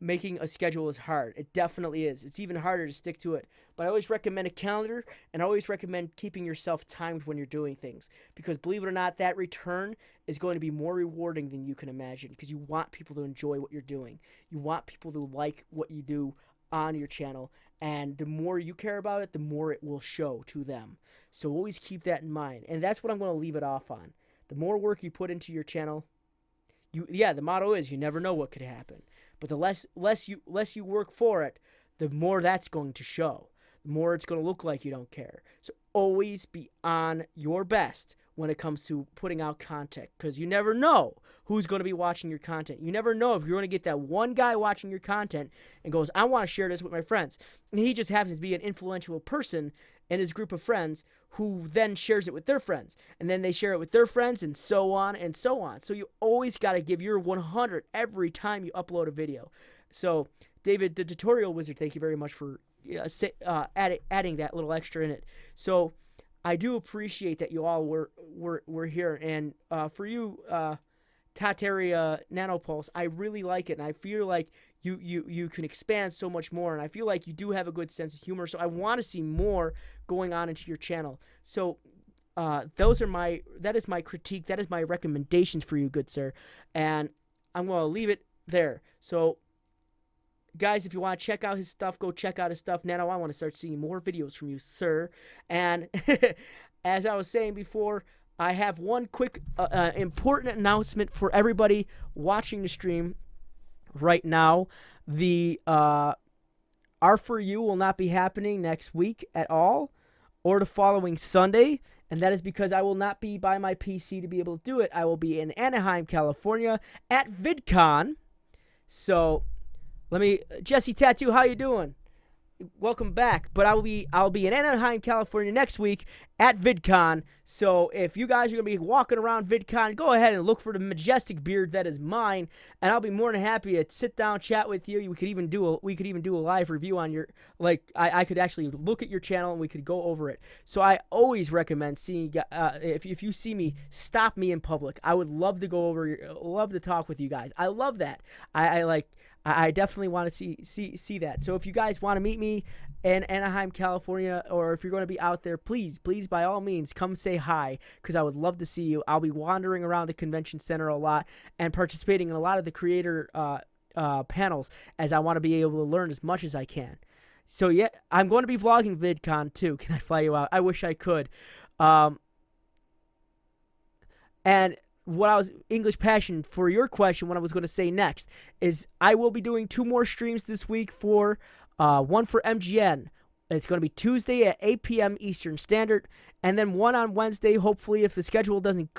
[SPEAKER 1] making a schedule is hard. It definitely is. It's even harder to stick to it. But I always recommend a calendar, and I always recommend keeping yourself timed when you're doing things. Because believe it or not, that return is going to be more rewarding than you can imagine, because you want people to enjoy what you're doing. You want people to like what you do on your channel. And the more you care about it, the more it will show to them. So always keep that in mind. And that's what I'm going to leave it off on. The more work you put into your channel, the motto is you never know what could happen. But the less you work for it, the more that's going to show. The more it's going to look like you don't care. So always be on your best when it comes to putting out content, because you never know who's going to be watching your content. You never know if you're going to get that one guy watching your content and goes, I want to share this with my friends. And he just happens to be an influential person in his group of friends who then shares it with their friends. And then they share it with their friends, and so on and so on. So you always got to give your 100 every time you upload a video. So, David, the tutorial wizard, thank you very much for adding that little extra in it. So I do appreciate that you all were here. And for you, Tateria Nanopulse, I really like it, and I feel like you can expand so much more, and I feel like you do have a good sense of humor, so I want to see more going on into your channel. So that is my critique, that is my recommendations for you, good sir, and I'm going to leave it there. So guys, if you want to check out his stuff, go check out his stuff. Nano, I want to start seeing more videos from you, sir. And as I was saying before, I have one quick important announcement for everybody watching the stream right now. The R4U will not be happening next week at all, or the following Sunday, and that is because I will not be by my PC to be able to do it. I will be in Anaheim, California at VidCon. So Jesse Tattoo, how you doing? Welcome back. But I'll be in Anaheim, California next week at VidCon. So if you guys are gonna be walking around VidCon, go ahead and look for the majestic beard that is mine, and I'll be more than happy to sit down, chat with you. We could even do a live review on your, I could actually look at your channel and we could go over it. So I always recommend seeing if you see me, stop me in public. I would love to love to talk with you guys. I love that. I definitely want to see that. So if you guys want to meet me in Anaheim, California, or if you're going to be out there, please, by all means, come say hi, because I would love to see you. I'll be wandering around the convention center a lot and participating in a lot of the creator panels, as I want to be able to learn as much as I can. So yeah, I'm going to be vlogging VidCon too. Can I fly you out? I wish I could. And what I was English Passion, for your question, what I was going to say next is I will be doing 2 more streams this week for one for MGN. It's going to be Tuesday at 8 p.m. Eastern Standard, and then one on Wednesday, hopefully, if the schedule doesn't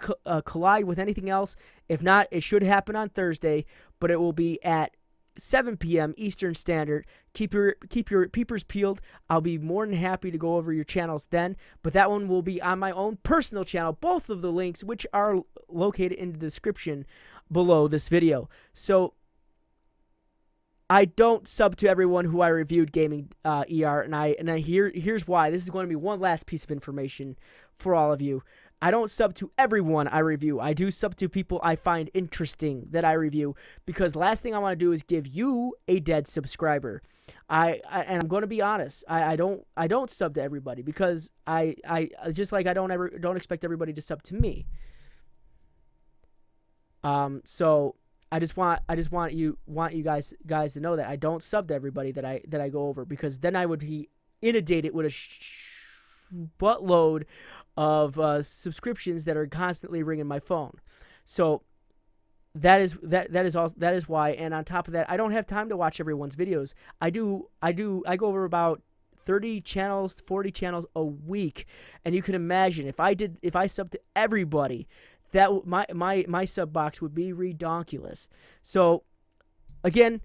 [SPEAKER 1] collide with anything else. If not, it should happen on Thursday, but it will be at 7 p.m. Eastern Standard. Keep your peepers peeled. I'll be more than happy to go over your channels then, but that one will be on my own personal channel, both of the links which are located in the description below this video. So I don't sub to everyone who I reviewed Gaming ER, and here's why. This is going to be one last piece of information for all of you. I don't sub to everyone I review. I do sub to people I find interesting that I review, because last thing I want to do is give you a dead subscriber. And I'm going to be honest. I don't sub to everybody, because I just like I don't expect everybody to sub to me. So I just want you guys to know that I don't sub to everybody that I go over, because then I would be inundated with a buttload of subscriptions that are constantly ringing my phone. So that is why. And on top of that, I don't have time to watch everyone's videos. I go over about 30 channels, 40 channels a week, and you can imagine if I sub to everybody, that my sub box would be redonkulous. So again,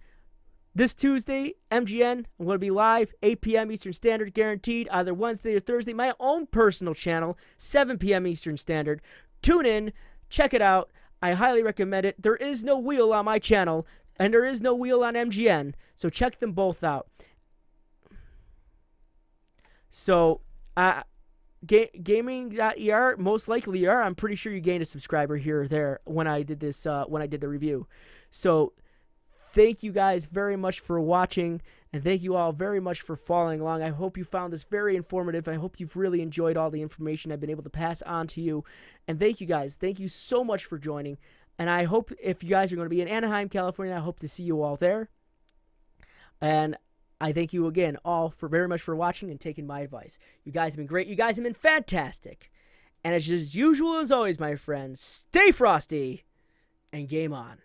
[SPEAKER 1] this Tuesday, MGN, I'm going to be live, 8 p.m. Eastern Standard, guaranteed, either Wednesday or Thursday. My own personal channel, 7 p.m. Eastern Standard. Tune in, check it out. I highly recommend it. There is no wheel on my channel, and there is no wheel on MGN, so check them both out. So, gaming.er, most likely I'm pretty sure you gained a subscriber here or there when I did this, when I did the review. So, thank you guys very much for watching, and thank you all very much for following along. I hope you found this very informative. I hope you've really enjoyed all the information I've been able to pass on to you. And thank you guys. Thank you so much for joining. And I hope if you guys are going to be in Anaheim, California, I hope to see you all there. And I thank you again all very much for watching and taking my advice. You guys have been great. You guys have been fantastic. And as usual as always, my friends, stay frosty and game on.